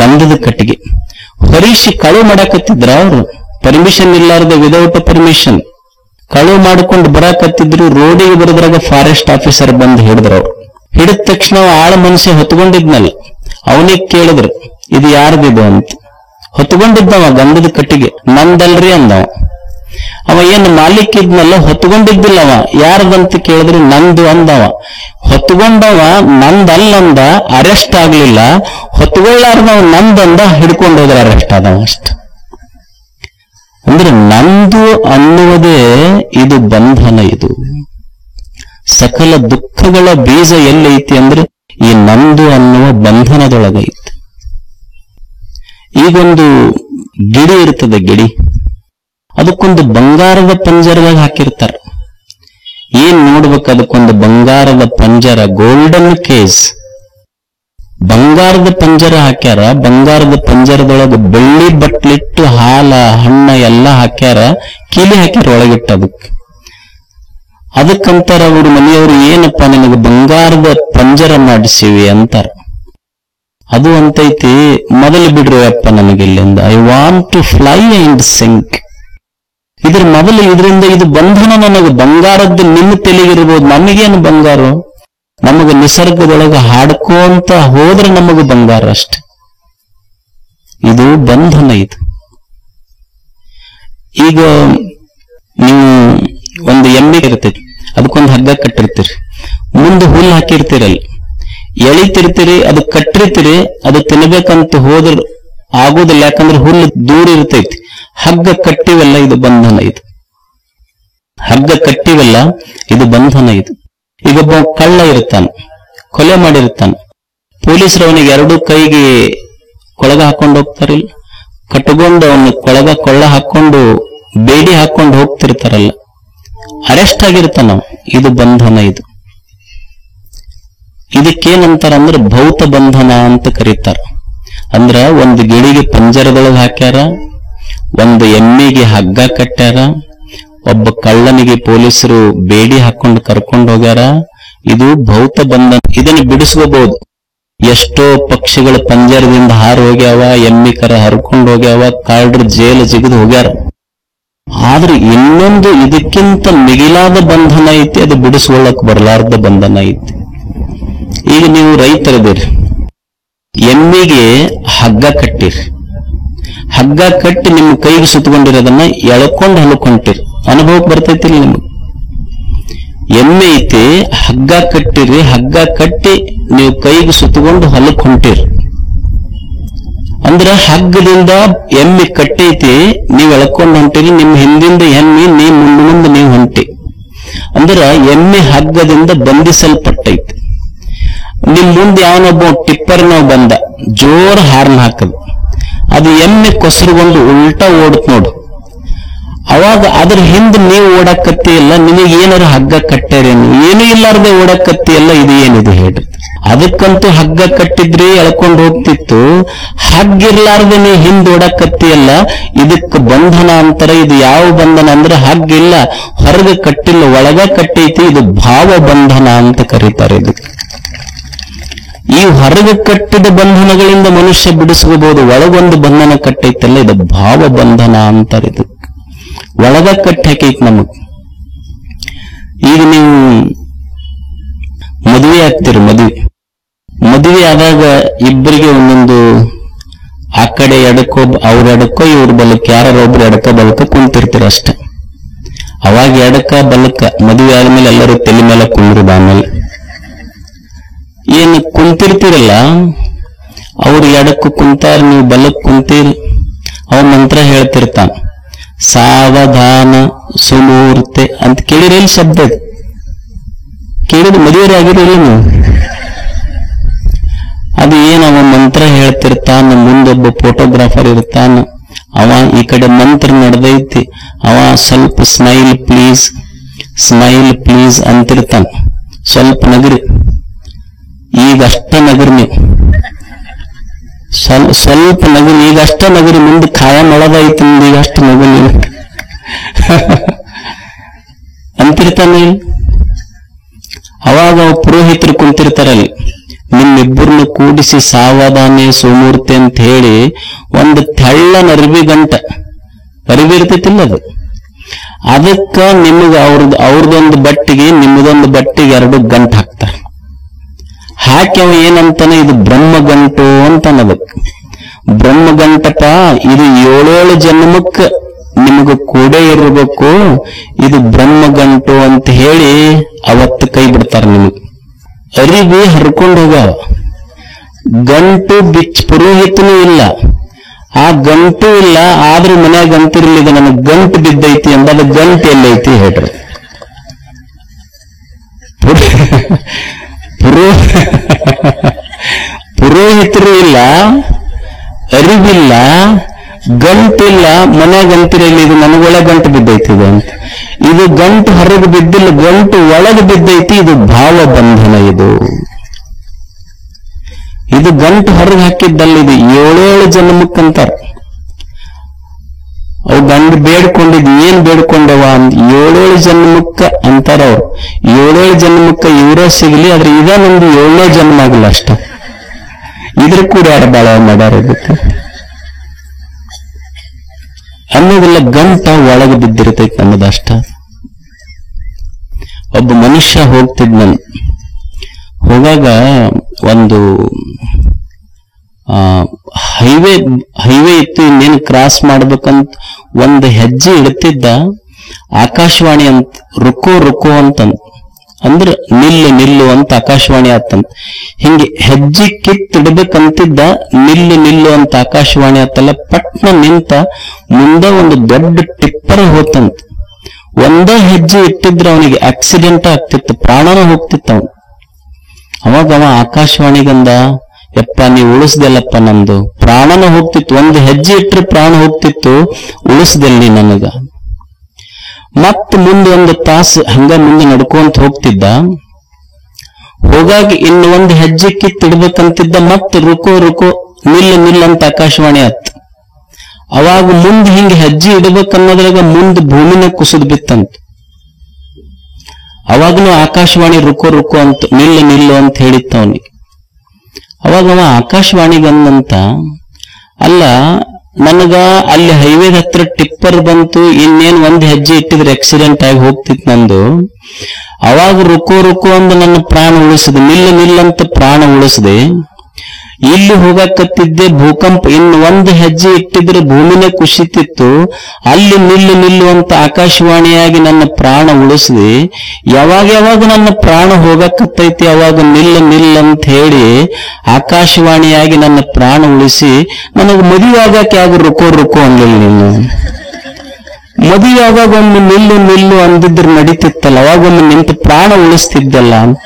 ಗಂಧದ ಕಟ್ಟಿಗೆ ಹೊರಿಸಿ ಕಳು ಮಾಡಕತ್ತಿದ್ರ ಅವ್ರು, ಪರ್ಮಿಷನ್ ಇಲ್ಲಾರ್ದ, ವಿದೌಟ್ ಪರ್ಮಿಷನ್ ಕಳು ಮಾಡ್ಕೊಂಡು ಬರಾಕತ್ತಿದ್ರು. ರೋಡಿಗೆ ಬರೋದ್ರಾಗ ಫಾರೆಸ್ಟ್ ಆಫೀಸರ್ ಬಂದು ಹಿಡಿದ್ರು. ಅವ್ರು ಹಿಡಿದ ತಕ್ಷಣ ಆಳ ಮನುಷ್ಯ ಹೊತ್ಕೊಂಡಿದ್ನಲ್ಲ, ಅವನಿಗೆ ಕೇಳಿದ್ರು ಇದು ಯಾರ್ದಿದು ಅಂತ. ಹೊತ್ಕೊಂಡಿದ್ದವ ಗಂಧದ ಕಟ್ಟಿಗೆ, ನಂದಲ್ರಿ ಅಂದವ. ಅವ ಏನು ಮಾಲೀಕ ಇದ್ನಲ್ಲ, ಹೊತ್ಕೊಂಡಿದ್ದಿಲ್ಲವ, ಯಾರ್ದಂತ ಕೇಳಿದ್ರು ನಂದು ಅಂದವ. ಹೊತ್ಕೊಂಡವ ನಂದಲ್ಲಂದ, ಅರೆಸ್ಟ್ ಆಗ್ಲಿಲ್ಲ. ಹೊತ್ಕೊಳ್ಳಾರ್ದವ ನಂದಂದ, ಹಿಡ್ಕೊಂಡು ಹೋದ್ರೆ ಅರೆಸ್ಟ್ ಆದವ ಅಷ್ಟ. ಅಂದ್ರೆ ನಂದು ಅನ್ನುವುದೇ ಇದು ಬಂಧನ. ಇದು ಸಕಲ ದುಃಖಗಳ ಬೀಜ ಎಲ್ಲೈತಿ ಅಂದ್ರೆ ಈ ನಂದು ಅನ್ನುವ ಬಂಧನದೊಳಗೈತಿ. ಈಗೊಂದು ಗಿಡಿ ಇರ್ತದೆ, ಗಿಡಿ ಅದಕ್ಕೊಂದು ಬಂಗಾರದ ಪಂಜರದಾಗ ಹಾಕಿರ್ತಾರ. ಏನ್ ನೋಡ್ಬೇಕು, ಅದಕ್ಕೊಂದು ಬಂಗಾರದ ಪಂಜರ, ಗೋಲ್ಡನ್ ಕೇಸ್. ಬಂಗಾರದ ಪಂಜರ ಹಾಕ್ಯಾರ, ಬಂಗಾರದ ಪಂಜರದೊಳಗೆ ಬೆಳ್ಳಿ ಬಟ್ಲಿಟ್ಟು ಹಾಲ ಹಣ್ಣ ಎಲ್ಲ ಹಾಕ್ಯಾರ, ಕೀಲಿ ಹಾಕ್ಯಾರ ಒಳಗಿಟ್ಟು ಅದಕ್ಕಂತಾರ ಅವ್ರ ಮನೆಯವರು, ಏನಪ್ಪಾ ನಿನಗೆ ಬಂಗಾರದ ಪಂಜರ ಮಾಡಿಸಿವಿ ಅಂತಾರ. ಅದು ಅಂತೈತಿ, ಮೊದಲು ಬಿಡ್ರಿ ಅಪ್ಪ ನನಗೆ ಇಲ್ಲಿಂದ, I want to fly and sink. ಇದ್ರ ಮೊದಲು ಇದರಿಂದ ಇದು ಬಂಧನ ನನಗೆ. ಬಂಗಾರದ್ದು ನಿಮ್ಮ ತೆಲಿಗಿರ್ಬೋದು, ನಮಗೇನು ಬಂಗಾರ? ನಮಗೆ ನಿಸರ್ಗದೊಳಗೆ ಹಾಡ್ಕೋಂತ ಹೋದ್ರೆ ನಮಗೆ ಬಂಗಾರ ಅಷ್ಟೆ. ಇದು ಬಂಧನ. ಇದು ಈಗ ನೀವು ಒಂದು ಎಮ್ಮೆ ಇರ್ತೈತಿ, ಅದಕ್ಕೊಂದು ಹಗ್ಗ ಕಟ್ಟಿರ್ತೀರಿ, ಮುಂದೆ ಹುಲ್ಲು ಹಾಕಿರ್ತೀರಲ್ಲಿ, ಎಳಿತಿರ್ತೀರಿ, ಅದು ಕಟ್ಟಿರ್ತೀರಿ, ಅದು ತಿನ್ಬೇಕಂತ ಹೋದ್ರ ಆಗೋದಿಲ್ಲ, ಯಾಕಂದ್ರೆ ಹುಲ್ಲು ದೂರ ಇರ್ತೈತಿ. ಹಗ್ಗ ಕಟ್ಟಿವೆಲ್ಲ, ಇದು ಬಂಧನ. ಇದು ಹಗ್ಗ ಕಟ್ಟಿವೆಲ್ಲ, ಇದು ಬಂಧನ. ಇದು ಈಗ ಒಬ್ಬ ಕಳ್ಳ ಇರ್ತಾನ, ಕೊಲೆ ಮಾಡಿರ್ತಾನ, ಪೊಲೀಸರು ಅವನಿಗೆ ಎರಡು ಕೈಗೆ ಕೊಳಗ ಹಾಕೊಂಡು ಹೋಗ್ತಾರಿಲ್ಲ, ಕಟ್ಕೊಂಡು ಅವನು ಕೊಳ್ಳ ಹಾಕೊಂಡು ಬೇಡಿ ಹಾಕೊಂಡು ಹೋಗ್ತಿರ್ತಾರಲ್ಲ, ಅರೆಸ್ಟ್ ಆಗಿರ್ತಾನ. ಇದು ಬಂಧನ. ಇದು ಇದಕ್ಕೇನಂತಾರ ಅಂದ್ರೆ ಭೌತ ಬಂಧನ ಅಂತ ಕರೀತಾರ. ಅಂದ್ರ ಒಂದು ಗಿಳಿಗೆ ಪಂಜರದೊಳಗೆ ಹಾಕ್ಯಾರ, ಒಂದು ಎಮ್ಮೆಗೆ ಹಗ್ಗ ಕಟ್ಟ್ಯಾರ, ಒಬ್ಬ ಕಳ್ಳನಿಗೆ ಪೊಲೀಸರು ಬೇಡಿ ಹಾಕೊಂಡು ಕರ್ಕೊಂಡು ಹೋಗ್ಯಾರ. ಇದು ಭೌತ ಬಂಧನ. ಇದನ್ನು ಬಿಡಿಸ್ಕೋಬಹುದು. ಎಷ್ಟೋ ಪಕ್ಷಿಗಳ ಪಂಜರದಿಂದ ಹಾರು ಹೋಗ್ಯಾವ, ಎಮ್ಮಿ ಕರ ಹರ್ಕೊಂಡು ಹೋಗ್ಯಾವ, ಕಳ್ಳರು ಜೈಲು ಜಿಗಿದು ಹೋಗ್ಯಾರ. ಆದ್ರೆ ಇನ್ನೊಂದು ಇದಕ್ಕಿಂತ ಮಿಗಿಲಾದ ಬಂಧನ ಐತಿ, ಅದು ಬಿಡಿಸ್ಕೊಳ್ಳಕ್ ಬರಲಾರ್ದ ಬಂಧನ ಐತಿ. ಈಗ ನೀವು ರೈತರದಿರಿ, ಎಮ್ಮಿಗೆ ಹಗ್ಗ ಕಟ್ಟಿರಿ, ಹಗ್ಗ ಕಟ್ಟಿ ನಿಮ್ಮ ಕೈಗೆ ಸುತ್ತಕೊಂಡಿರೋದನ್ನ ಎಳ್ಕೊಂಡು ಹಲ್ಕೊಂಟಿರಿ, ಅನುಭವಕ್ಕೆ ಬರ್ತೈತಿಲ್ಲ ನಿಮ್ಗೆ. ಎಮ್ಮೆ ಐತಿ, ಹಗ್ಗ ಕಟ್ಟಿರಿ, ಹಗ್ಗ ಕಟ್ಟಿ ನೀವು ಕೈಗೆ ಸುತ್ತಕೊಂಡು ಹೊಲಕ್ಕೆ ಹೊಂಟಿರಿ. ಅಂದ್ರೆ ಹಗ್ಗದಿಂದ ಎಮ್ಮೆ ಕಟ್ಟೈತಿ, ನೀವು ಎಳ್ಕೊಂಡು ಹೊಂಟಿರಿ, ನಿಮ್ಮ ಹಿಂದಿಂದ ಎಮ್ಮೆ, ನೀವು ಮುಂದೆ ನೀವು ಹೊಂಟಿ. ಅಂದ್ರೆ ಎಮ್ಮೆ ಹಗ್ಗದಿಂದ ಬಂಧಿಸಲ್ಪಟ್ಟೈತಿ. ನಿಮ್ ಮುಂದೆ ಯಾವನೊಬ್ಬ ಟಿಪ್ಪರ್ ನಾವು ಬಂದ, ಜೋರ್ ಹಾರ್ನ್ ಹಾಕದು, ಅದು ಎಮ್ಮೆ ಕೊಸರುಗೊಂಡು ಉಲ್ಟಾ ಓಡತ್ ನೋಡು. ಅವಾಗ ಅದ್ರ ಹಿಂದೆ ನೀವು ಓಡಕತ್ತಿ ಇಲ್ಲ, ನಿಮಗೆ ಏನಾರು ಹಗ್ಗ ಕಟ್ಟಾರೇನು? ಏನೂ ಇಲ್ಲಾರ್ದೆ ಓಡಕತ್ತಿ ಎಲ್ಲ, ಇದು ಏನಿದೆ ಹೇಳ್ರಿ? ಅದಕ್ಕಂತೂ ಹಗ್ಗ ಕಟ್ಟಿದ್ರಿ ಎಳ್ಕೊಂಡು ಹೋಗ್ತಿತ್ತು, ಹಗ್ಗಿರ್ಲಾರ್ದೆ ನೀವು ಹಿಂದೆ ಓಡಕತ್ತಿ ಅಲ್ಲ, ಇದಕ್ಕೆ ಬಂಧನ ಅಂತಾರ. ಇದು ಯಾವ ಬಂಧನ ಅಂದ್ರೆ ಹಗ್ಗಿಲ್ಲ, ಹೊರಗೆ ಕಟ್ಟಿಲ್ಲ, ಒಳಗ ಕಟ್ಟೈತಿ. ಇದು ಭಾವ ಬಂಧನ ಅಂತ ಕರೀತಾರೆ. ಇದಕ್ಕೆ ಈ ಹೊರಗೆ ಕಟ್ಟಿದ ಬಂಧನಗಳಿಂದ ಮನುಷ್ಯ ಬಿಡಿಸ್ಕೋಬಹುದು, ಒಳಗೊಂದು ಬಂಧನ ಕಟ್ಟೈತಲ್ಲ, ಇದು ಭಾವ ಬಂಧನ ಅಂತಾರೆ. ಇದು ಒಳಗ ಕಟ್ಟಿ ಹಾಕೈತಿ ನಮಗ್. ಈಗ ನೀವು ಮದುವೆ ಆಗ್ತೀರಿ, ಮದುವೆ ಆದಾಗ ಇಬ್ಬರಿಗೆ ಒಂದೊಂದು, ಆ ಕಡೆ ಎಡಕ್ಕೋ ಅವ್ರ ಎಡಕ್ಕೋ ಇವ್ರ ಬಲಕ್ಕೆ, ಯಾರೊಬ್ರು ಎಡಕ ಬಲಕ ಕುಂತಿರ್ತೀರ ಅಷ್ಟೆ. ಅವಾಗ ಎಡಕ ಬಲಕ, ಮದುವೆ ಆದ್ಮೇಲೆ ಎಲ್ಲರೂ ತಲೆ ಮೇಲೆ ಕುಂದ್ರದ. ಆಮೇಲೆ ಏನು ಕುಂತಿರ್ತೀರಲ್ಲ, ಅವ್ರು ಎಡಕ್ಕೂ ಕುಂತಾರ, ನೀವು ಬಲಕ್ ಕುಂತೀರಿ. ಅವ್ರ ಮಂತ್ರ ಹೇಳ್ತಿರ್ತಾನ, ಸಾವಧಾನ ಸುಮೂರ್ತೆ ಅಂತ. ಕೇಳಿರೇನು ಶಬ್ದ? ಕೇಳಿದ ಮದುವೆ ಆಗಿರಲಿಲ್ಲ ನೀವು? ಅದು ಏನವ ಮಂತ್ರ ಹೇಳ್ತಿರ್ತಾನ, ಮುಂದೊಬ್ಬ ಫೋಟೋಗ್ರಾಫರ್ ಇರ್ತಾನ, ಅವ ಈ ಕಡೆ ಮಂತ್ರ ನಡೆದೈತಿ, ಅವ ಸ್ವಲ್ಪ ಸ್ಮೈಲ್ ಪ್ಲೀಸ್ ಅಂತಿರ್ತಾನ. ಸ್ವಲ್ಪ ನಗರಿ, ಈಗಷ್ಟ ನಗರಿ, ನೀವು ಸ್ವಲ್ಪ ನಗರಿ, ಈಗಷ್ಟ ನಗರಿ, ಮುಂದೆ ಖಾಯಂ ಒಳದೈತಿ, ಈಗಷ್ಟ ನಗರಿ ನೀವು ಅಂತಿರ್ತಾನೆ. ಅವಾಗ ಪುರೋಹಿತರು ಕುಂತಿರ್ತಾರಲ್ಲಿ, ನಿಮ್ಮಿಬ್ಬರನ್ನು ಕೂಡಿಸಿ ಸಾವಧಾನೆ ಸೋಮೂರ್ತಿ ಅಂತ ಹೇಳಿ ಒಂದು ತೆಳ್ಳನ ಅರಿವಿ ಇರ್ತೈತಿಲ್ಲ, ಅದಕ್ಕ ನಿಮಗ ಅವ್ರದೊಂದು ಬಟ್ಟಿಗೆ ನಿಮ್ಮದೊಂದು ಬಟ್ಟಿಗೆ 2 ಗಂಟು ಹಾಕ್ತಾರೆ. ಹಾಕಿ ಅವ ಏನಂತಾನೆ, ಇದು ಬ್ರಹ್ಮಗಂಟು ಅಂತಾನದಕ್ಕೆ. ಬ್ರಹ್ಮಗಂಟಪ್ಪ, ಇದು 7 ಜನ್ಮಕ್ಕ ನಿಮಗ ಕೂಡೇ ಇರಬೇಕು, ಇದು ಬ್ರಹ್ಮಗಂಟು ಅಂತ ಹೇಳಿ ಅವತ್ತು ಕೈ ಬಿಡ್ತಾರ. ನಿಮಗೆ ಅರಿವಿ ಹರ್ಕೊಂಡು ಹೋಗ್ಯಾವ, ಗಂಟು ಪುರೋಹಿತನೂ ಇಲ್ಲ, ಆ ಗಂಟು ಇಲ್ಲ, ಆದ್ರೂ ಮನ್ಯಾಗ ಗಂಟಿರ್ಲಿದ, ನನಗೆ ಗಂಟು ಬಿದ್ದೈತಿ ಅಂದ. ಅದು ಗಂಟು ಎಲ್ಲೈತಿ ಹೇಳ್ರಿ? ಪುರೋಹಿತರು ಇಲ್ಲ, ಅರಿವಿಲ್ಲ, ಗಂಟಿಲ್ಲ, ಮನ್ಯಾಗ ಗಂಟಿರಲ್ಲಿ, ಇದು ನನಗೊಳಗೆ ಗಂಟು ಬಿದ್ದೈತಿ ಇದು ಅಂತ. ಇದು ಗಂಟು ಹೊರಗೆ ಬಿದ್ದಿಲ್ಲ, ಗಂಟು ಒಳಗೆ ಬಿದ್ದೈತಿ. ಇದು ಭಾವ ಬಂಧನ. ಇದು ಗಂಟು ಹೊರಗೆ ಹಾಕಿದ್ದಲ್ಲ, ಇದು 7 ಜನ್ಮಕ್ಕಂತಾರ. ಅವು ಗಂಡು ಬೇಡ್ಕೊಂಡಿದ್ ಏನ್ ಬೇಡ್ಕೊಂಡವ ಅಂತ 7 ಜನ್ಮಕ್ಕ ಅಂತಾರ ಅವ್ರು. 7 ಜನ್ಮಕ್ಕ ಇವರೇ ಸಿಗಲಿ, ಆದ್ರೆ ಇದ ನಮ್ದು 7ನೇ ಜನ್ಮ ಆಗಲ್ಲ ಅಷ್ಟ. ಇದ್ರ ಕೂಡ ಯಾರು ಬಾಳ ಮಾಡ್ಯಾರ ಇದಕ್ಕೆ ಅನ್ನೋದೆಲ್ಲ ಗಂಟ ಒಳಗೆ ಬಿದ್ದಿರ್ತೈತಿ ಅನ್ನೋದಷ್ಟ. ಒಬ್ಬ ಮನುಷ್ಯ ಹೋಗ್ತಿದ್ನನ್, ಹೋಗಾಗ ಒಂದು ಹೈವೇ ಇತ್ತು, ಇನ್ನೇನು ಕ್ರಾಸ್ ಮಾಡ್ಬೇಕಂತ ಒಂದು ಹೆಜ್ಜೆ ಇಡ್ತಿದ್ದ. ಆಕಾಶವಾಣಿ ಅಂತ ರುಕೋ ರುಕೋ ಅಂತಂದ, ಅಂದ್ರ ನಿಲ್ಲು ನಿಲ್ಲು ಅಂತ ಆಕಾಶವಾಣಿ ಆತಂತ. ಹಿಂಗೆ ಹೆಜ್ಜೆ ಕಿತ್ತಿಡ್ಬೇಕಂತಿದ್ದ, ನಿಲ್ಲು ನಿಲ್ಲು ಅಂತ ಆಕಾಶವಾಣಿ ಆತಲ್ಲ. ಪಟ್ನ ನಿಂತ ಮುಂದೆ ಒಂದು ದೊಡ್ಡ ಟಿಪ್ಪರ್ ಹೋತಂತ. ಒಂದೇ ಹೆಜ್ಜೆ ಇಟ್ಟಿದ್ರೆ ಅವನಿಗೆ ಆಕ್ಸಿಡೆಂಟ್ ಆಗ್ತಿತ್ತು, ಪ್ರಾಣನ ಹೋಗ್ತಿತ್ತು ಅವನು. ಅವಾಗ ಅವ ಆಕಾಶವಾಣಿಗಂದ, ಯಪ್ಪ ನೀ ಉಳಿಸ್ದೆಲ್ಲಪ್ಪ, ನಂದು ಪ್ರಾಣನ ಹೋಗ್ತಿತ್ತು, ಒಂದು ಹೆಜ್ಜೆ ಇಟ್ಟರೆ ಪ್ರಾಣ ಹೋಗ್ತಿತ್ತು, ಉಳಿಸ್ದೆಲ್ಲಿ ನನಗ. ಮತ್ ಮುಂದೆ 1 ತಾಸು ಹಂಗ ಮುಂದೆ ನಡ್ಕೊಂತ ಹೋಗ್ತಿದ್ದ. ಹೋಗಾಗ ಇನ್ನು ಒಂದು ಹೆಜ್ಜೆ ಕಿತ್ತಿಡ್ಬೇಕಂತಿದ್ದ, ಮತ್ ರುಕೋ ರುಕೋ ನಿಲ್ಲು ನಿಲ್ಲು ಅಂತ ಆಕಾಶವಾಣಿ ಆತ್. ಅವಾಗ ಮುಂದೆ ಹಿಂಗೆ ಹೆಜ್ಜೆ ಇಡ್ಬೇಕನ್ನೋದ್ರಾಗ ಮುಂದೆ ಭೂಮಿನ ಕುಸಿದ್ ಬಿತ್ತಂತ. ಅವಾಗನು ಆಕಾಶವಾಣಿ ರುಕೋ ರುಕೋ ಅಂತ ನಿಲ್ಲು ನಿಲ್ಲು ಅಂತ ಹೇಳಿತ್ತ ಅವನಿಗೆ. ಅವಾಗ ಅವ ಆಕಾಶವಾಣಿಗಂದಂತ, ಅಲ್ಲ ನನಗ ಅಲ್ಲಿ ಹೈವೇದ ಹತ್ರ ಟಿಪ್ಪರ್ ಬಂತು, ಇನ್ನೇನ್ ಒಂದು ಹೆಜ್ಜೆ ಇಟ್ಟಿದ್ರೆ ಆಕ್ಸಿಡೆಂಟ್ ಆಗಿ ಹೋಗ್ತಿತ್ತು ನಂದು. ಅವಾಗ ರುಕೋ ರುಕೋ ಅಂದ ನನ್ನ ಪ್ರಾಣ ಉಳಿಸಿದೆ, ನಿಲ್ಲು ನಿಲ್ಲಂತ ಪ್ರಾಣ ಉಳಿಸಿದೆ. ಇಲ್ಲಿ ಹೋಗಕತ್ತಿದ್ದೆ ಭೂಕಂಪ, ಇನ್ನು ಒಂದು ಹೆಜ್ಜೆ ಇಟ್ಟಿದ್ರೆ ಭೂಮಿನೇ ಕುಸಿತಿತ್ತು, ಅಲ್ಲಿ ನಿಲ್ಲು ನಿಲ್ಲು ಅಂತ ಆಕಾಶವಾಣಿಯಾಗಿ ನನ್ನ ಪ್ರಾಣ ಉಳಿಸಿದೆ. ಯಾವಾಗ ನನ್ನ ಪ್ರಾಣ ಹೋಗಕತ್ತೈತಿ ಅವಾಗ ನಿಲ್ಲು ನಿಲ್ಲು ಅಂತ ಹೇಳಿ ಆಕಾಶವಾಣಿಯಾಗಿ ನನ್ನ ಪ್ರಾಣ ಉಳಿಸಿ, ನನಗೆ ಮದುವೆ ಆಗಕ್ಕೆ ಯಾವಾಗ ರುಕೋ ರುಕೋ ಅನ್ಲಿಲ್ಲ ನೀನು. ಮದುವೆ ಆವಾಗ ಒಮ್ಮೆ ನಿಲ್ಲು ನಿಲ್ಲು ಅಂದಿದ್ರೆ ನಡೀತಿತ್ತಲ್ಲ, ಅವಾಗೊಮ್ಮೆ ನಿಂತು ಪ್ರಾಣ ಉಳಿಸ್ತಿದ್ದಲ್ಲ ಅಂತ.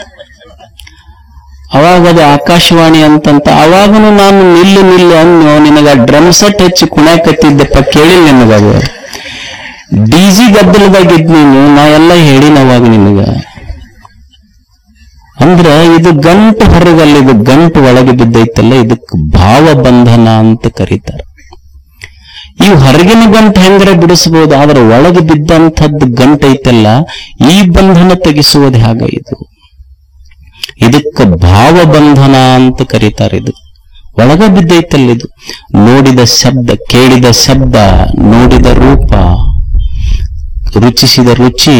ಅವಾಗ ಅದು ಆಕಾಶವಾಣಿ ಅಂತಂತ. ಅವಾಗನು ನಾನು ನಿಲ್ಲು ನಿಲ್ಲು ಅನ್ನೋ ನಿನಗ ಡ್ರಮ್ ಸೆಟ್ ಹಚ್ಚಿ ಕುಣ್ಯಾಕತ್ತಿದ್ದಪ್ಪ, ಕೇಳಿಲ್ಲ ನಿನಗದು. ಡಿಜಿ ಗದ್ದಲದಾಗಿದ್ ನೀನು, ನಾ ಎಲ್ಲ ಹೇಳಿನ ಅವಾಗ ನಿನಗ. ಅಂದ್ರ ಇದು ಗಂಟು ಹೊರಗಲ್ಲ, ಇದು ಗಂಟು ಒಳಗೆ ಬಿದ್ದೈತಲ್ಲ, ಇದಕ್ಕೆ ಭಾವಬಂಧನ ಅಂತ ಕರೀತಾರೆ. ಈ ಹೊರಗಿನ ಗಂಟು ಹೆಂಗರ ಬಿಡಿಸಬಹುದು, ಆದ್ರೆ ಒಳಗೆ ಬಿದ್ದಂಥದ್ದು ಗಂಟು ಐತಲ್ಲ, ಈ ಬಂಧನ ತೆಗೆಸುವುದು ಹೇಗ? ಇದಕ್ಕೆ ಭಾವಬಂಧನ ಅಂತ ಕರೀತಾರೆ. ಇದು ಒಳಗ ಬಿದ್ದೈತಲ್ಲ, ಇದು ನೋಡಿದ ಶಬ್ದ, ಕೇಳಿದ ಶಬ್ದ, ನೋಡಿದ ರೂಪ, ರುಚಿಸಿದ ರುಚಿ,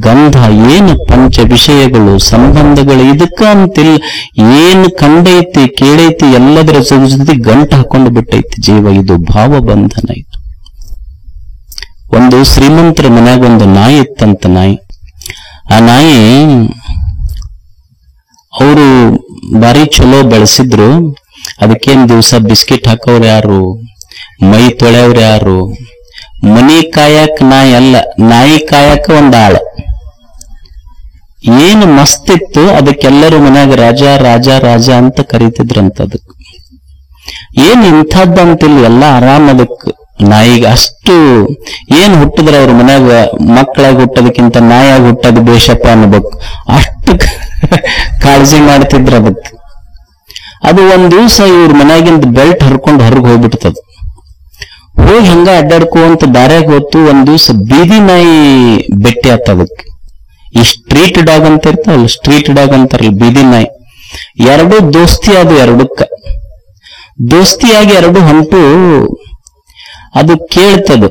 ಗಂಧ, ಏನು ಪಂಚ ವಿಷಯಗಳು, ಸಂಬಂಧಗಳು, ಇದಕ್ಕ ಅಂತಿಲ್ಲ. ಏನು ಕಂಡೈತಿ ಕೇಳೈತಿ ಎಲ್ಲದರ ಜೊತೆ ಗಂಟು ಹಾಕೊಂಡು ಬಿಟ್ಟೈತಿ ಜೀವ. ಇದು ಭಾವಬಂಧನ. ಇದು ಒಂದು ಶ್ರೀಮಂತರ ಮನ್ಯಾಗ ಒಂದು ನಾಯಿ ಇತ್ತಂತ. ನಾಯಿ, ಆ ನಾಯಿ ಅವರು ಬಾರಿ ಚಲೋ ಬೆಳೆಸಿದ್ರು. ಅದಕ್ಕೇನ್ ದಿವಸ ಬಿಸ್ಕಿಟ್ ಹಾಕೋರು ಯಾರು, ಮೈ ತೊಳೆಯವ್ರು ಯಾರು, ಮನಿ ಕಾಯಕ್ ನಾಯಿ ಅಲ್ಲ, ನಾಯಿ ಕಾಯಕ ಒಂದ್ ಆಳ. ಏನು ಮಸ್ತ್ ಇತ್ತು, ಅದಕ್ಕೆಲ್ಲರೂ ಮನ್ಯಾಗ ರಾಜ ರಾಜ ರಾಜ ಅಂತ ಕರೀತಿದ್ರಂತ. ಅದಕ್ಕೆ ಏನ್ ಇಂಥದ್ದಂತಿಲ್ಲ, ಎಲ್ಲ ಆರಾಮ್. ಅದಕ್ಕೆ ನಾಯಿಗೆ ಅಷ್ಟು ಏನ್ ಹುಟ್ಟಿದ್ರ ಅವ್ರ ಮನ್ಯಾಗ ಮಕ್ಕಳಾಗಿ ಹುಟ್ಟೋದಕ್ಕಿಂತ ನಾಯಾಗಿ ಹುಟ್ಟೋದು ಬೇಷಪ್ಪ ಅನ್ಬೇಕು, ಅಷ್ಟು ಕಾಳಜಿ ಮಾಡ್ತಿದ್ರ ಅದಕ್ಕೆ. ಅದು ಒಂದ್ ದಿವ್ಸ ಇವ್ರ ಮನ್ಯಾಗಿಂದ ಬೆಲ್ಟ್ ಹರ್ಕೊಂಡು ಹೊರಗೆ ಹೋಗ್ಬಿಡ್ತದ. ಹೋಗಿ ಹಂಗ ಅಡ್ಡಾಡ್ಕೊಂತ ದಾರ್ಯಾಗ ಹೊತ್ತು ಒಂದ್ ದಿವ್ಸ ಬೀದಿ ನಾಯಿ ಬೆಟ್ಟಿ ಆತ ಅದಕ್ಕೆ. ಈ ಸ್ಟ್ರೀಟ್ ಡಾಗ್ ಅಂತ ಇರ್ತಾವಲ್ಲ, ಸ್ಟ್ರೀಟ್ ಡಾಗ್ ಅಂತಾರಲ್ಲ, ಬೀದಿ ನಾಯಿ. ಎರಡು ದೋಸ್ತಿ, ಅದು ಎರಡಕ್ಕ ದೋಸ್ತಿಯಾಗಿ ಎರಡು ಹೊಂಟು. ಅದು ಕೇಳ್ತದ,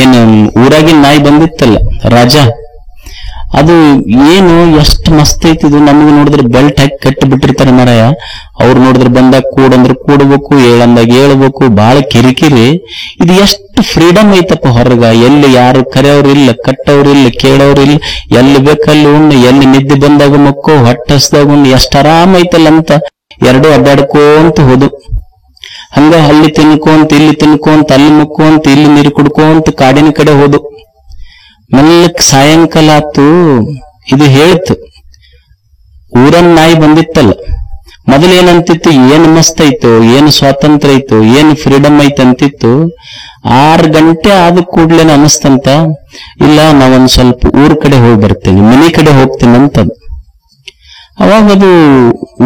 ಏನು ಊರಾಗಿನ ನಾಯಿ ಬಂದಿತ್ತಲ್ಲ ರಾಜ, ಅದು ಏನು ಎಷ್ಟು ಮಸ್ತ್ ಐತಿದು, ನಮಗ್ ನೋಡಿದ್ರೆ ಬೆಲ್ಟ್ ಹಾಕಿ ಕಟ್ಟಿ ಬಿಟ್ಟಿರ್ತಾರೆ ಮರಾಯ. ಅವ್ರು ನೋಡಿದ್ರೆ ಬಂದಾಗ ಕೂಡಂದ್ರೆ ಕೂಡ್ಬೇಕು, ಏಳಂದಾಗ ಏಳ್ಬೇಕು, ಬಹಳ ಕಿರಿಕಿರಿ. ಇದು ಎಷ್ಟು ಫ್ರೀಡಮ್ ಐತಪ್ಪ ಹೊರಗ. ಎಲ್ಲಿ ಯಾರು ಕರೆಯವ್ರಿಲ್ಲ, ಕಟ್ಟವ್ರಿಲ್ಲ, ಕೇಳವ್ರಿಲ್ಲ, ಎಲ್ಲಿ ಬೇಕಲ್ಲಿ ಉಣ್ಣು, ಎಲ್ಲಿ ನಿದ್ದೆ ಬಂದಾಗ ಮಕ್ಕೋ, ಹೊಟ್ಟಸ್ದಾಗ ಉಣ್ಣು, ಎಷ್ಟು ಆರಾಮ ಐತಲ್ಲ ಅಂತ ಎರಡು ಅಡ್ಡಾಡ್ಕೋಂತ ಹೋದು. ಹಂಗ ಅಲ್ಲಿ ತಿನ್ಕೊಂತ, ಇಲ್ಲಿ ತಿನ್ಕೊಂತ, ಅಲ್ಲಿ ಮುಕ್ಕೊಂತ, ಇಲ್ಲಿ ನೀರು ಕುಡ್ಕೊಂತ ಕಾಡಿನ ಕಡೆ ಹೋದು. ಮೆಲ್ಲಕ್ ಸಾಯಂಕಾಲ ಆತು. ಇದು ಹೇಳ್ತು, ಊರನ್ ನಾಯಿ ಬಂದಿತ್ತಲ್ಲ, ಮೊದಲೇನಂತಿತ್ತು, ಏನು ಮಸ್ತ್ ಐತೋ, ಏನು ಸ್ವಾತಂತ್ರ್ಯ ಐತೋ, ಏನು ಫ್ರೀಡಮ್ ಐತೆ ಅಂತಿತ್ತು. 6 ಗಂಟೆ ಆದ ಕೂಡ್ಲೇನ ಅನಿಸ್ತಂತ, ಇಲ್ಲ ನಾವೊಂದ್ ಸ್ವಲ್ಪ ಊರ್ ಕಡೆ ಹೋಗಿ ಬರ್ತೇನೆ, ಮನಿ ಕಡೆ ಹೋಗ್ತೀನಿ ಅಂತದ್. ಅವಾಗ ಅದು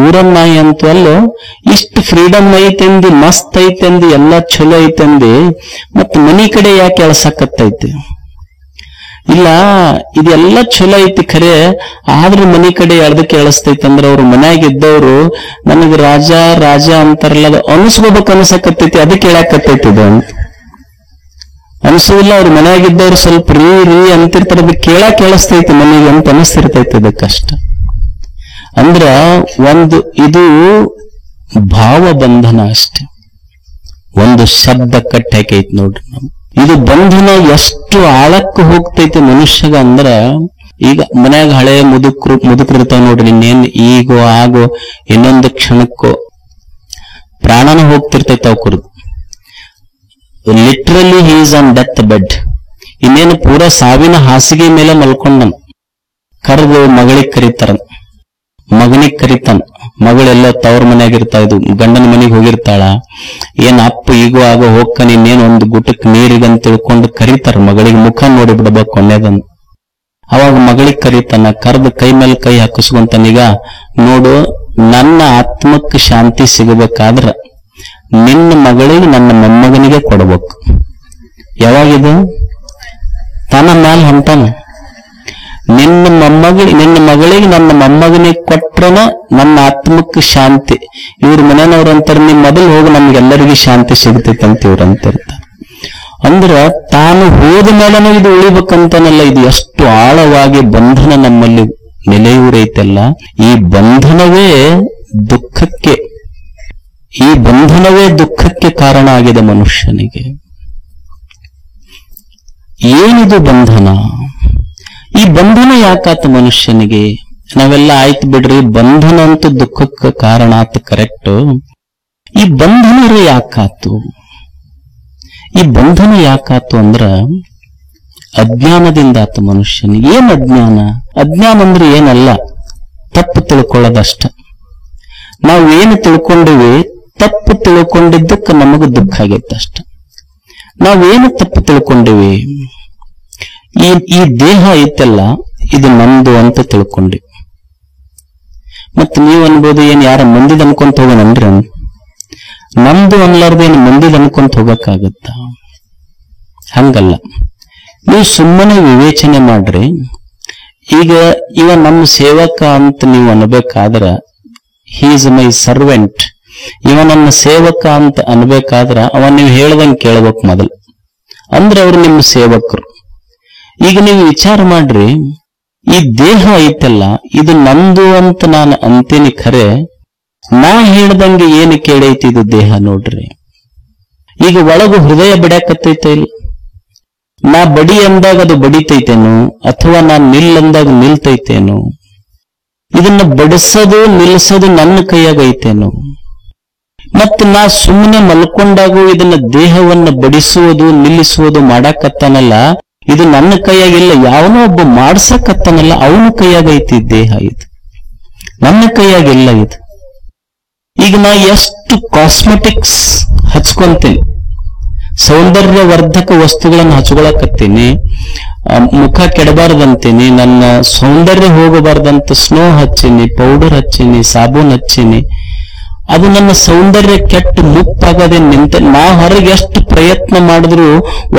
ಊರನ್ ನಾಯಿ ಅಂತೂ ಅಲ್ಲೋ, ಇಷ್ಟು ಫ್ರೀಡಮ್ ಐತೆಂದಿ, ಮಸ್ತ್ ಐತೆಂದಿ, ಎಲ್ಲ ಚಲೋ ಐತೆಂದಿ, ಮತ್ ಮನಿ ಕಡೆ ಯಾಕೆ ಎಳ್ಸಕತ್ತೈತಿ? ಇಲ್ಲ, ಇದೆಲ್ಲ ಚಲೋ ಐತಿ ಖರೆ, ಆದ್ರೂ ಮನಿ ಕಡೆ ಎಳ್ದಕ್ಕೆ ಎಳಸ್ತೈತಿ ಅಂದ್ರೆ ಅವ್ರು ಮನ್ಯಾಗಿದ್ದವ್ರು ನನಗ್ ರಾಜ ರಾಜ ಅಂತಾರಲ್ಲ, ಅದು ಅನಿಸ್ಕೋಬೇಕು ಅನ್ಸಕತ್ತೈತಿ, ಅದಕ್ಕೆ ಹೇಳಕತ್ತೈತಿ ಇದು ಅಂತ ಅನ್ಸುದಿಲ್ಲ. ಅವ್ರು ಮನ್ಯಾಗಿದ್ದವ್ರು ಸ್ವಲ್ಪ ರೀ ರೀ ಅಂತಿರ್ತಾರ, ಅದಕ್ಕೆ ಕೇಳಿಸ್ತೈತಿ ಮನೆಗೆ ಅಂತ ಅನಿಸ್ತಿರ್ತೈತಿ. ಅದಕ್ಕಷ್ಟ ಅಂದ್ರ ಒಂದು ಇದು ಭಾವಬಂಧನ ಅಷ್ಟೆ, ಒಂದು ಶಬ್ದ ಕಟ್ಟಿ ಹಾಕೈತಿ ನೋಡ್ರಿ. ಇದು ಬಂಧನ ಎಷ್ಟು ಆಳಕ್ಕೆ ಹೋಗ್ತೈತಿ ಮನುಷ್ಯಗ ಅಂದ್ರ, ಈಗ ಮನ್ಯಾಗ ಹಳೆ ಮುದುಕರು ಇರ್ತಾವ ನೋಡ್ರಿ, ಇನ್ನೇನ್ ಈಗೋ ಆಗೋ ಇನ್ನೊಂದು ಕ್ಷಣಕ್ಕೋ ಪ್ರಾಣನ ಹೋಗ್ತಿರ್ತೈತಿ ಅವ್ ಕುರಿತು. Literally he is on death bed, ಇನ್ನೇನು ಪೂರಾ ಸಾವಿನ ಹಾಸಿಗೆ ಮೇಲೆ ಮಲ್ಕೊಂಡನ್. ಕರೆದು ಮಗಳಿಗೆ ಕರೀತಾರ, ಮಗನಿಗೆ ಕರೀತಾನ. ಮಗಳೆಲ್ಲ ತವ್ರ ಮನ್ಯಾಗಿರ್ತಾ, ಇದು ಗಂಡನ ಮನೆಗೆ ಹೋಗಿರ್ತಾಳ. ಏನ್ ಅಪ್ಪ ಈಗೋ ಆಗೋ ಹೋಗ್ಕ, ಇನ್ನೇನ್ ಒಂದು ಗುಟಕ್ ನೀರಿಗಂತ ತಿಳ್ಕೊಂಡು ಕರೀತಾರ. ಮಗಳಿಗೆ ಮುಖ ನೋಡಿ ಬಿಡ್ಬೇಕು ಕೊನೆದನ್. ಅವಾಗ ಮಗಳಿಗೆ ಕರೀತಾನ, ಕರೆದು ಕೈ ಮೇಲೆ ಕೈ ಹಾಕಿಸ್ಕೊಂತಾನೀಗ ನೋಡು, ನನ್ನ ಆತ್ಮಕ್ಕೆ ಶಾಂತಿ ಸಿಗಬೇಕಾದ್ರ ನಿನ್ನ ಮಗಳಿಗೆ ನನ್ನ ಮೊಮ್ಮಗನಿಗೆ ಕೊಡ್ಬೇಕು. ಯಾವಾಗಿದು ತನ್ನ ಮ್ಯಾಲ ಹೊಂಟಾನ. ನಿನ್ನ ಮಗಳಿಗೆ ನನ್ನ ಮೊಮ್ಮಗನಿಗೆ ಕೊಟ್ರನ ನನ್ನ ಆತ್ಮಕ್ಕೆ ಶಾಂತಿ. ಇವ್ರ ಮನೆಯವ್ರ ಅಂತಾರೆ, ನಿಮ್ ಮೊದಲು ಹೋಗಿ ನಮ್ಗೆಲ್ಲರಿಗೂ ಶಾಂತಿ ಸಿಗ್ತೈತೆ ಅಂತ ಇವ್ರು ಅಂತಿರ್ತಾರೆ. ಅಂದ್ರ ತಾನು ಹೋದ ಮೇಲನೂ ಇದು ಉಳಿಬೇಕಂತಾನಲ್ಲ. ಇದು ಎಷ್ಟು ಆಳವಾಗಿ ಬಂಧನ ನಮ್ಮಲ್ಲಿ ನೆಲೆಯೂರೈತೆಲ್ಲ. ಈ ಬಂಧನವೇ ದುಃಖಕ್ಕೆ ಕಾರಣ ಆಗಿದೆ ಮನುಷ್ಯನಿಗೆ. ಏನಿದು ಬಂಧನ? ಈ ಬಂಧನ ಯಾಕಾತ ಮನುಷ್ಯನಿಗೆ? ನಾವೆಲ್ಲ ಆಯ್ತು ಬಿಡ್ರಿ, ಬಂಧನ ಅಂತೂ ದುಃಖಕ್ಕೆ ಕಾರಣ ಆತ, ಕರೆಕ್ಟ್. ಈ ಬಂಧನ ಯಾಕಾತು? ಈ ಬಂಧನ ಯಾಕಾತು ಅಂದ್ರ ಅಜ್ಞಾನದಿಂದ ಆತ ಮನುಷ್ಯನಿಗೆ. ಏನ್ ಅಜ್ಞಾನ? ಅಜ್ಞಾನ ಅಂದ್ರೆ ಏನಲ್ಲ, ತಪ್ಪು ತಿಳ್ಕೊಳ್ಳೋದಷ್ಟ. ನಾವು ಏನು ತಿಳ್ಕೊಂಡಿವಿ, ತಪ್ಪು ತಿಳ್ಕೊಂಡಿದ್ದಕ್ಕೆ ನಮಗ ದುಃಖ ಆಗೈತೆ ಅಷ್ಟ. ನಾವೇನು ತಪ್ಪು ತಿಳ್ಕೊಂಡಿವಿ? ಈ ದೇಹ ಐತಲ್ಲ, ಇದು ನಮ್ದು ಅಂತ ತಿಳ್ಕೊಂಡಿ. ಮತ್ ನೀವ್ ಅನ್ಬೋದು, ಏನ್ ಯಾರ ಮಂದಿದ್ ಅನ್ಕೊಂತ ಹೋಗೋಣನ್ರಿ? ನಮ್ದು ಅನ್ಲಾರ್ದೇನು ಮಂದಿದ್ ಅನ್ಕೊಂತ ಹೋಗಕ್ಕಾಗತ್ತ? ಹಂಗಲ್ಲ. ನೀವು ಸುಮ್ಮನೆ ವಿವೇಚನೆ ಮಾಡ್ರಿ. ಈಗ ಇವ ನಮ್ಮ ಸೇವಕ ಅಂತ ನೀವು ಅನ್ಬೇಕಾದ್ರ, ಹಿ ಈಸ್ ಮೈ ಸರ್ವೆಂಟ್, ಇವ ನನ್ನ ಸೇವಕ ಅಂತ ಅನ್ಬೇಕಾದ್ರ ಅವ ನೀವು ಹೇಳ್ದಂಗೆ ಕೇಳ್ಬೇಕು ಮೊದಲು, ಅಂದ್ರೆ ಅವ್ರು ನಿಮ್ಮ ಸೇವಕರು. ಈಗ ನೀವು ವಿಚಾರ ಮಾಡ್ರಿ, ಈ ದೇಹ ಐತಲ್ಲ, ಇದು ನಂದು ಅಂತ ನಾನು ಅಂತೀನಿ ಖರೆ, ನಾ ಹೇಳ್ದಂಗೆ ಏನು ಕೇಳೈತಿ ಇದು ದೇಹ ನೋಡ್ರಿ. ಈಗ ಒಳಗು ಹೃದಯ ಬಡಿಯಾಕತ್ತೈತೆ ಇಲ್ಲ? ನಾ ಬಡಿ ಅಂದಾಗ ಅದು ಬಡಿತೈತೇನು, ಅಥವಾ ನಾ ನಿಲ್ ಅಂದಾಗ ನಿಲ್ತೈತೇನು? ಇದನ್ನ ಬಡಿಸೋದು ನಿಲ್ಲಿಸೋದು ನನ್ನ ಕೈಯಾಗೈತೇನು? ಮತ್ತು ನಾ ಸುಮ್ಮನೆ ಮಲ್ಕೊಂಡಾಗೂ ಇದನ್ನ ದೇಹವನ್ನ ಬಡಿಸುವುದು ನಿಲ್ಲಿಸುವುದು ಮಾಡಾಕತ್ತಾನಲ್ಲ, ಇದು ನನ್ನ ಕೈಯಾಗಿಲ್ಲ, ಯಾವನೋ ಒಬ್ಬ ಮಾಡ್ಸಕತ್ತಾನಲ್ಲ ಅವನ ಕೈಯಾಗೈತಿ ದೇಹ. ಇದು ನನ್ನ ಕೈಯಾಗಿಲ್ಲ. ಇದು ಈಗ ನಾ ಎಷ್ಟು ಕಾಸ್ಮೆಟಿಕ್ಸ್ ಹಚ್ಕೊಂತೀನಿ, ಸೌಂದರ್ಯವರ್ಧಕ ವಸ್ತುಗಳನ್ನು ಹಚ್ಕೊಳಕತ್ತೀನಿ, ಮುಖ ಕೆಡಬಾರ್ದಂತೀನಿ, ನನ್ನ ಸೌಂದರ್ಯ ಹೋಗಬಾರ್ದಂತ ಸ್ನೋ ಹಚ್ಚಿನಿ, ಪೌಡರ್ ಹಚ್ಚಿನಿ, ಸಾಬೂನ್ ಹಚ್ಚಿನಿ, ಅದು ನನ್ನ ಸೌಂದರ್ಯ ಕೆಟ್ಟು ಮುಪ್ಪಾಗದೆ ನಿಂತ. ನಾ ಹೊರಗೆ ಎಷ್ಟು ಪ್ರಯತ್ನ ಮಾಡಿದ್ರು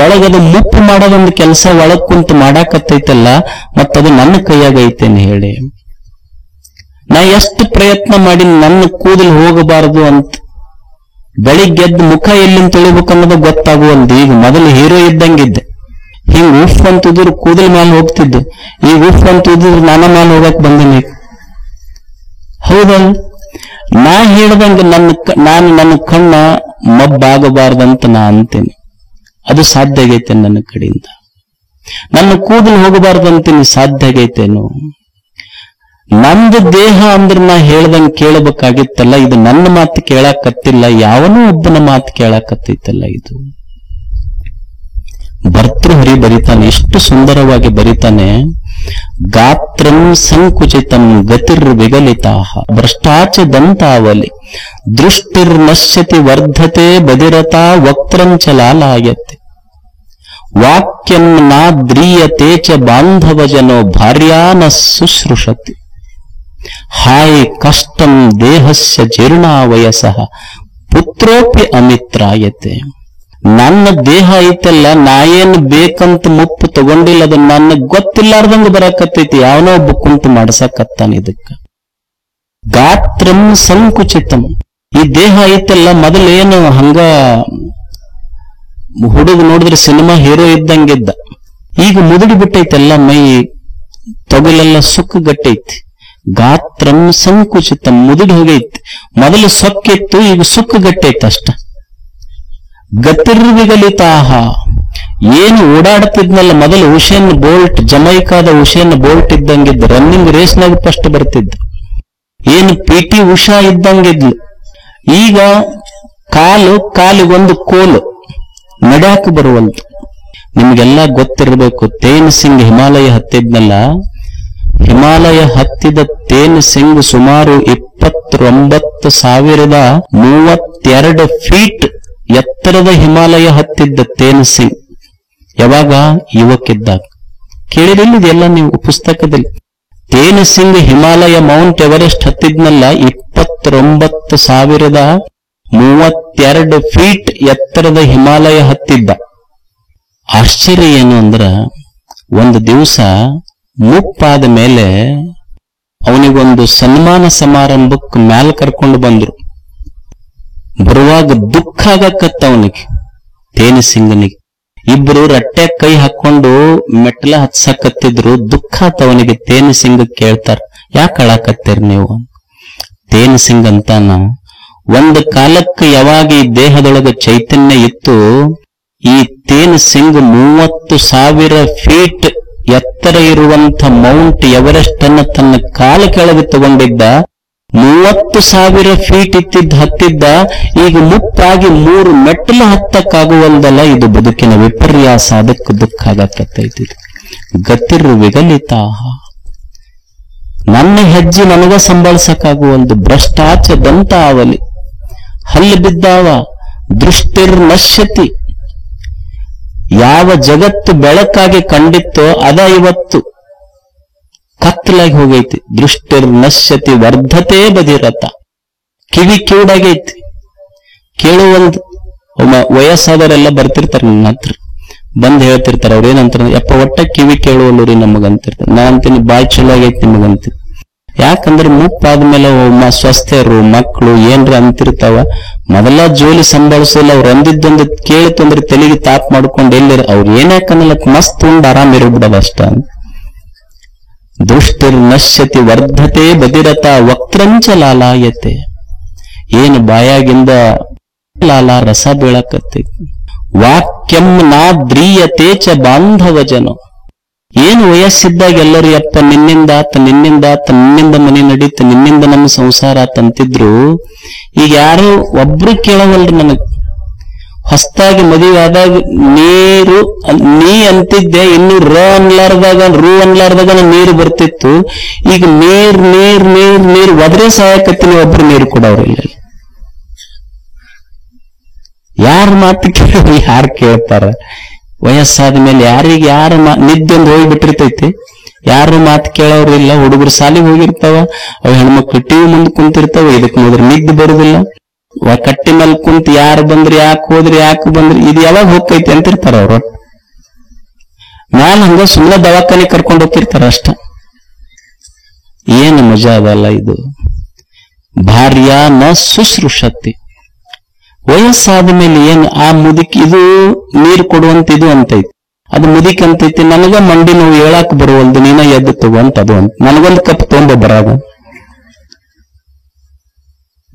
ಒಳಗದು ಮುಪ್ಪು ಮಾಡೋದೊಂದು ಕೆಲಸ ಒಳಗ್ ಕುಂತು ಮಾಡಾಕತ್ತೈತಲ್ಲ, ಮತ್ತದು ನನ್ನ ಕೈಯಾಗೈತೇನೆ ಹೇಳಿ. ನಾ ಎಷ್ಟು ಪ್ರಯತ್ನ ಮಾಡಿ ನನ್ನ ಕೂದಲು ಹೋಗಬಾರದು ಅಂತ, ಬೆಳಿಗ್ಗೆದ್ದು ಮುಖ ಎಲ್ಲಿಂದ ತೊಳಿಬೇಕು ಅನ್ನೋದು ಗೊತ್ತಾಗುವಂತ. ಈಗ ಮೊದಲು ಹೀರೋ ಇದ್ದಂಗಿದ್ದೆ, ಹಿಂಗ್ ಉಫ್ ಅಂತಿದ್ರು ಕೂದಲ್ ಮ್ಯಾಲ ಹೋಗ್ತಿದ್ದೆ, ಈಗ ಉಫ್ ಅಂತಿದ್ರು ನನ್ನ ಮ್ಯಾಲ ಹೋಗಕ್ ಬಂದಿನಿ. ಹೌದಲ್ಲ? ನಾ ಹೇಳ್ದಂಗ ನನ್ನ ಕಣ್ಣ ಮಬ್ಬಾಗಬಾರ್ದಂತ ನಾ ಅಂತೇನೆ, ಅದು ಸಾಧ್ಯ ಆಗೈತೆ ನನ್ನ ಕಡೆಯಿಂದ. ನನ್ನ ಕೂದಲು ಹೋಗಬಾರ್ದಂತೀನಿ, ಸಾಧ್ಯ ಆಗೈತೇನು? ನಂದು ದೇಹ ಅಂದ್ರೆ ನಾ ಹೇಳ್ದಂಗ ಕೇಳಬೇಕಾಗಿತ್ತಲ್ಲ, ಇದು ನನ್ನ ಮಾತು ಕೇಳಾಕತ್ತಿಲ್ಲ, ಯಾವನೋ ಒಬ್ಬನ ಮಾತು ಕೇಳಾಕತ್ತೈತಲ್ಲ. ಇದು ಭರ್ತೃಹರಿ ಬರಿತಾನೆ, ಎಷ್ಟು ಸುಂದರವಾಗಿ ಬರಿತಾನೆ. ಗಾತ್ರಂ ಸಂಕುಚಿತಂ ಗತಿರ್ ವಿಗಲಿತಾಹ ಭ್ರಷ್ಟಾಚ ದಂತಾವಲಿ ದೃಷ್ಟಿರ್ನಶ್ಯತಿ ವರ್ಧತೆ ಬದಿರತಾ ವಕ್ತ್ರಂಚ ಲಾಲಾಯತೆ ವಾಕ್ಯಂ ನಾದ್ರೀಯತೆ ಚ ಬಾಂಧವಜನೋ ಭಾರ್ಯಾನ ಶುಶ್ರೂಷತಿ. ಹಾಯ್ ಕಷ್ಟಂ ದೇಹಸ್ಯ ಜೀರ್ಣಾವಯಸಃ ಪುತ್ರೋಪಿ ಅಮಿತ್ರಾಯತೆ. ನನ್ನ ದೇಹ ಐತಲ್ಲ, ನಾ ಏನ್ ಬೇಕಂತ ಮುಪ್ಪು ತಗೊಂಡಿಲ್ಲ, ಅದು ನನಗ್ ಗೊತ್ತಿಲ್ಲಾರ್ದಂಗ ಬರಕತ್ತೈತಿ, ಯಾವನೋ ಒಬ್ಬ ಕುಂತು ಮಾಡ್ಸಕತ್ತಾನ. ಇದಕ್ಕ ಗಾತ್ರಂ ಸಂಕುಚಿತಂ. ಈ ದೇಹ ಐತಲ್ಲ, ಮೊದಲೇನು ಹಂಗ ಹುಡುಗ ನೋಡಿದ್ರೆ ಸಿನಿಮಾ ಹೀರೋ ಇದ್ದಂಗಿದ್ದ, ಈಗ ಮುದುಡಿ ಬಿಟ್ಟೈತೆಲ್ಲ, ಮೈ ತೊಗಲೆಲ್ಲ ಸುಕ್ಕ ಗಟ್ಟೈತಿ. ಗಾತ್ರಂ ಸಂಕುಚಿತಂ, ಮುದುಡಿ ಹೋಗೈತಿ. ಮೊದಲು ಸೊಕ್ಕಿತ್ತು, ಈಗ ಸುಕ್ಕ ಗಟ್ಟೈತಿ ಅಷ್ಟ. ಗತಿರ್ವಿಗಲಿತಾಹ, ಏನು ಓಡಾಡ್ತಿದ್ನಲ್ಲ ಮೊದಲು ಉಸೇನ್ ಬೋಲ್ಟ್, ಜಮೈಕಾದ ಉಸೇನ್ ಬೋಲ್ಟ್ ಇದ್ದಂಗಿದ್ದ, ರನ್ನಿಂಗ್ ರೇಸ್ನಾಗ ಫಸ್ಟ್ ಬರ್ತಿದ್ದ. ಏನು PT ಉಷಾ ಇದ್ದಂಗಿದ್ಲು. ಈಗ ಕಾಲಿಗೊಂದು ಕೋಲು, ನಡ್ಯಾಕ ಬರುವಂತ. ನಿಮ್ಗೆಲ್ಲ ಗೊತ್ತಿರಬೇಕು, ತೇನ್ ಸಿಂಗ್ ಹಿಮಾಲಯ ಹತ್ತಿದ್ನಲ್ಲ, ಹಿಮಾಲಯ ಹತ್ತಿದ ತೇನ್ ಸಿಂಗ್ ಸುಮಾರು 29,032 ಫೀಟ್ ಎತ್ತರದ ಹಿಮಾಲಯ ಹತ್ತಿದ್ದ ತೇನ್ ಸಿಂಗ್. ಯಾವಾಗ? ಯುವಕಿದ್ದಾಗ. ಕೇಳಿರಲಿಲ್ಲ ಇದೆಲ್ಲ ನೀವು ಪುಸ್ತಕದಲ್ಲಿ. Tenzing Himalaya Mount Everest ಹತ್ತಿದ್ನಲ್ಲ 29,032 ಫೀಟ್ ಎತ್ತರದ ಹಿಮಾಲಯ ಹತ್ತಿದ್ದ. ಆಶ್ಚರ್ಯ ಏನು ಅಂದ್ರ, ಒಂದು ದಿವಸ ಮುಪ್ಪಾದ ಮೇಲೆ ಅವನಿಗೊಂದು ಸನ್ಮಾನ ಸಮಾರಂಭಕ್ಕೆ ಮ್ಯಾಲ ಕರ್ಕೊಂಡು ಬಂದ್ರು. ಬರುವಾಗ ದುಃಖ ಆಗಕತ್ತ ಅವನಿಗೆ, ತೇನ್ ಸಿಂಗನಿಗೆ. ಇಬ್ರು ರಟ್ಟೆ ಕೈ ಹಾಕೊಂಡು ಮೆಟ್ಲ ಹತ್ಸಕತ್ತಿದ್ರು. ದುಃಖ ಆತವನಿಗೆ. ತೇನ್ ಸಿಂಗ್ ಕೇಳ್ತಾರ, ಯಾಕೆ ಅಳಾಕತ್ತೀರಿ ನೀವು? ತೇನ್ ಸಿಂಗ್ ಅಂತಾನ, ಒಂದು ಕಾಲಕ್ಕೆ ಯಾವಾಗ ಈ ದೇಹದೊಳಗ ಚೈತನ್ಯ ಇತ್ತು, ಈ ತೇನ್ ಸಿಂಗ್ 30,000 ಫೀಟ್ ಎತ್ತರ ಇರುವಂತ ಮೌಂಟ್ ಎವರೆಸ್ಟ್ ಅನ್ನ ತನ್ನ ಕಾಲ ಕೆಳಗೆ ತಗೊಂಡಿದ್ದ. 30,000 ಫೀಟ್ ಹತ್ತಿದ್ದ. ಈಗ ಮುಪ್ಪಾಗಿ 3 ಮೆಟ್ಟಲು ಹತ್ತಕ್ಕಾಗುವಲ್ದಲ್ಲ. ಇದು ಬದುಕಿನ ವಿಪರ್ಯಾಸ. ಅದಕ್ಕೆ ದುಃಖ ಆಗತ್ತೈತಿ. ಗತಿರ್ ವಿಗಲಿತಾಹ, ನನ್ನ ಹೆಜ್ಜೆ ನನಗ ಸಂಭಾಳಿಸಕ್ಕಾಗುವಲ್ದು. ಭ್ರಷ್ಟಾಚ ದಂತಾವಲಿ, ಹಲ್ಲು ಬಿದ್ದಾವ. ದೃಷ್ಟಿರ್ ನಶ್ಯತಿ, ಯಾವ ಜಗತ್ತು ಬೆಳಕಾಗಿ ಕಂಡಿತ್ತೋ ಅದ ಇವತ್ತು ಕತ್ತಲಾಗಿ ಹೋಗೈತಿ. ದೃಷ್ಟಿರ್ ನಶ್ಯತಿ ವರ್ಧತೆ ಬದಿರತ, ಕಿವಿ ಕಿವುಡಾಗೈತಿ. ಕೇಳುವಂದು ವಯಸ್ಸಾದವರೆಲ್ಲ ಬರ್ತಿರ್ತಾರೆ ನನ್ನ ಹತ್ರ, ಬಂದ್ ಹೇಳ್ತಿರ್ತಾರೆ. ಅವ್ರ ಏನಂತಾರ, ಯಪ್ಪ ಒಟ್ಟ ಕಿವಿ ಕೇಳುವಲ್ಲೂರಿ ನಮಗಂತಿರ್ತಾರೆ. ನಾ ಅಂತೀನಿ ಬಾಯಿ ಚಲೋ ಆಗೈತಿ ನಿಮಗಂತೀನಿ. ಯಾಕಂದ್ರೆ ಮುಪ್ಪಾದ್ಮೇಲೆ ಸ್ವಸ್ಥರು ಮಕ್ಕಳು ಏನ್ರ ಅಂತಿರ್ತಾವ. ಮೊದಲ ಜೋಲಿ ಸಂಭಾಳಿಸೋಲ್ಲ. ಅವ್ರು ಅಂದಿದ್ದೊಂದು ಕೇಳಿತು ಅಂದ್ರೆ ತೆಲಿಗೆ ತಾಪ್ ಮಾಡ್ಕೊಂಡು ಎಲ್ಲಿರ ಅವ್ರು ಏನ್ಯಾಕನ್ನಲ್ಲ, ಮಸ್ತ್ ಉಂಡು ಆರಾಮ್ ಇರ್ಬಿಡೋದು ಅಷ್ಟ. ದೃಷ್ಟಿರ್ ನಶ್ಯತಿ ವರ್ಧತೆ ಬದಿರತ ವಕ್ರಂಚ ಲಾಲಾಯತೆ, ಏನು ಬಾಯಾಗಿಂದ ಲಾಲ ರಸ ಬೀಳಕತ್ತೈತಿ. ವಾಕ್ಯಂ ನಾ ದ್ರೀಯತೆ ಚ ಬಾಂಧವ ಜನ, ಏನು ವಯಸ್ಸಿದ್ದಾಗ ಎಲ್ಲರೂ ಯಪ್ಪ ನಿನ್ನಿಂದಾತ ನಿನ್ನಿಂದ ಮನೆ ನಡೀತ, ನಿನ್ನಿಂದ ನಮ್ಮ ಸಂಸಾರ ತಂತಿದ್ರು. ಈಗ ಯಾರು ಒಬ್ರು ಕೇಳವಲ್ರಿ ನನಗ್. ಹೊಸದಾಗಿ ಮದುವೆ ಆದಾಗ ನೀ ಅಂತಿದ್ದೆ, ಇನ್ನು ರೂ ಅನ್ಲಾರ್ದಾಗ ನೀರು ಬರ್ತಿತ್ತು. ಈಗ ನೀರ್ ಒದ್ರೆ ಸಾಯಕತ್ತೀನಿ, ಒಬ್ರು ನೀರು ಕೊಡೋರಿಲ್ಲ. ಯಾರ ಮಾತು ಕೇಳಿ ಯಾರು ಕೇಳ್ತಾರ? ವಯಸ್ಸಾದ ಮೇಲೆ ಯಾರ ನಿದ್ದೆಂದು ಹೋಗ್ಬಿಟ್ಟಿರ್ತೈತಿ. ಯಾರು ಮಾತು ಕೇಳೋರಿಲ್ಲ. ಹುಡುಗರು ಸಾಲಿಗೆ ಹೋಗಿರ್ತಾವ, ಅವ್ ಹೆಣ್ಮಕ್ಳು ಟಿವಿ ಮುಂದೆ ಕುಂತಿರ್ತಾವ. ಇದಕ್ ನೋಡ್ರಿ ನಿದ್ದೆ ಬರುದಿಲ್ಲ. ಕಟ್ಟಿ ಮೇಲೆ ಕುಂತ ಯಾರು ಬಂದ್ರಿ, ಯಾಕೆ ಹೋದ್ರಿ, ಯಾಕೆ ಬಂದ್ರಿ, ಇದು ಯಾವಾಗ ಹೋಗ್ತೈತಿ ಅಂತಿರ್ತಾರ ಅವ್ರು. ಮ್ಯಾಲ ಹಂಗ ಸುಮ್ಮನೆ ದವಾಖಾನೆ ಕರ್ಕೊಂಡು ಹೋಗ್ತಿರ್ತಾರ ಅಷ್ಟ. ಏನು ಮಜಾ ಅದಲ್ಲ ಇದು. ಭಾರ್ಯ ನ ಶುಶ್ರೂಷತಿ, ವಯಸ್ಸಾದ ಮೇಲೆ ಏನು ಆ ಮುದುಕಿ ಇದು ನೀರು ಕೊಡುವಂತ ಇದು ಅಂತೈತಿ. ಅದು ಮುದುಕಿ ಅಂತೈತಿ, ನನಗ ಮಂಡಿ ನೋವು ಹೇಳಾಕ ಬರುವಲ್ದು, ನೀನ ಎದ್ದು ತಗೊಂತ ಅದು ಅಂತ. ನನಗೊಂದು ಕಪ್ ತೊಂಬ ಬರಾಗ.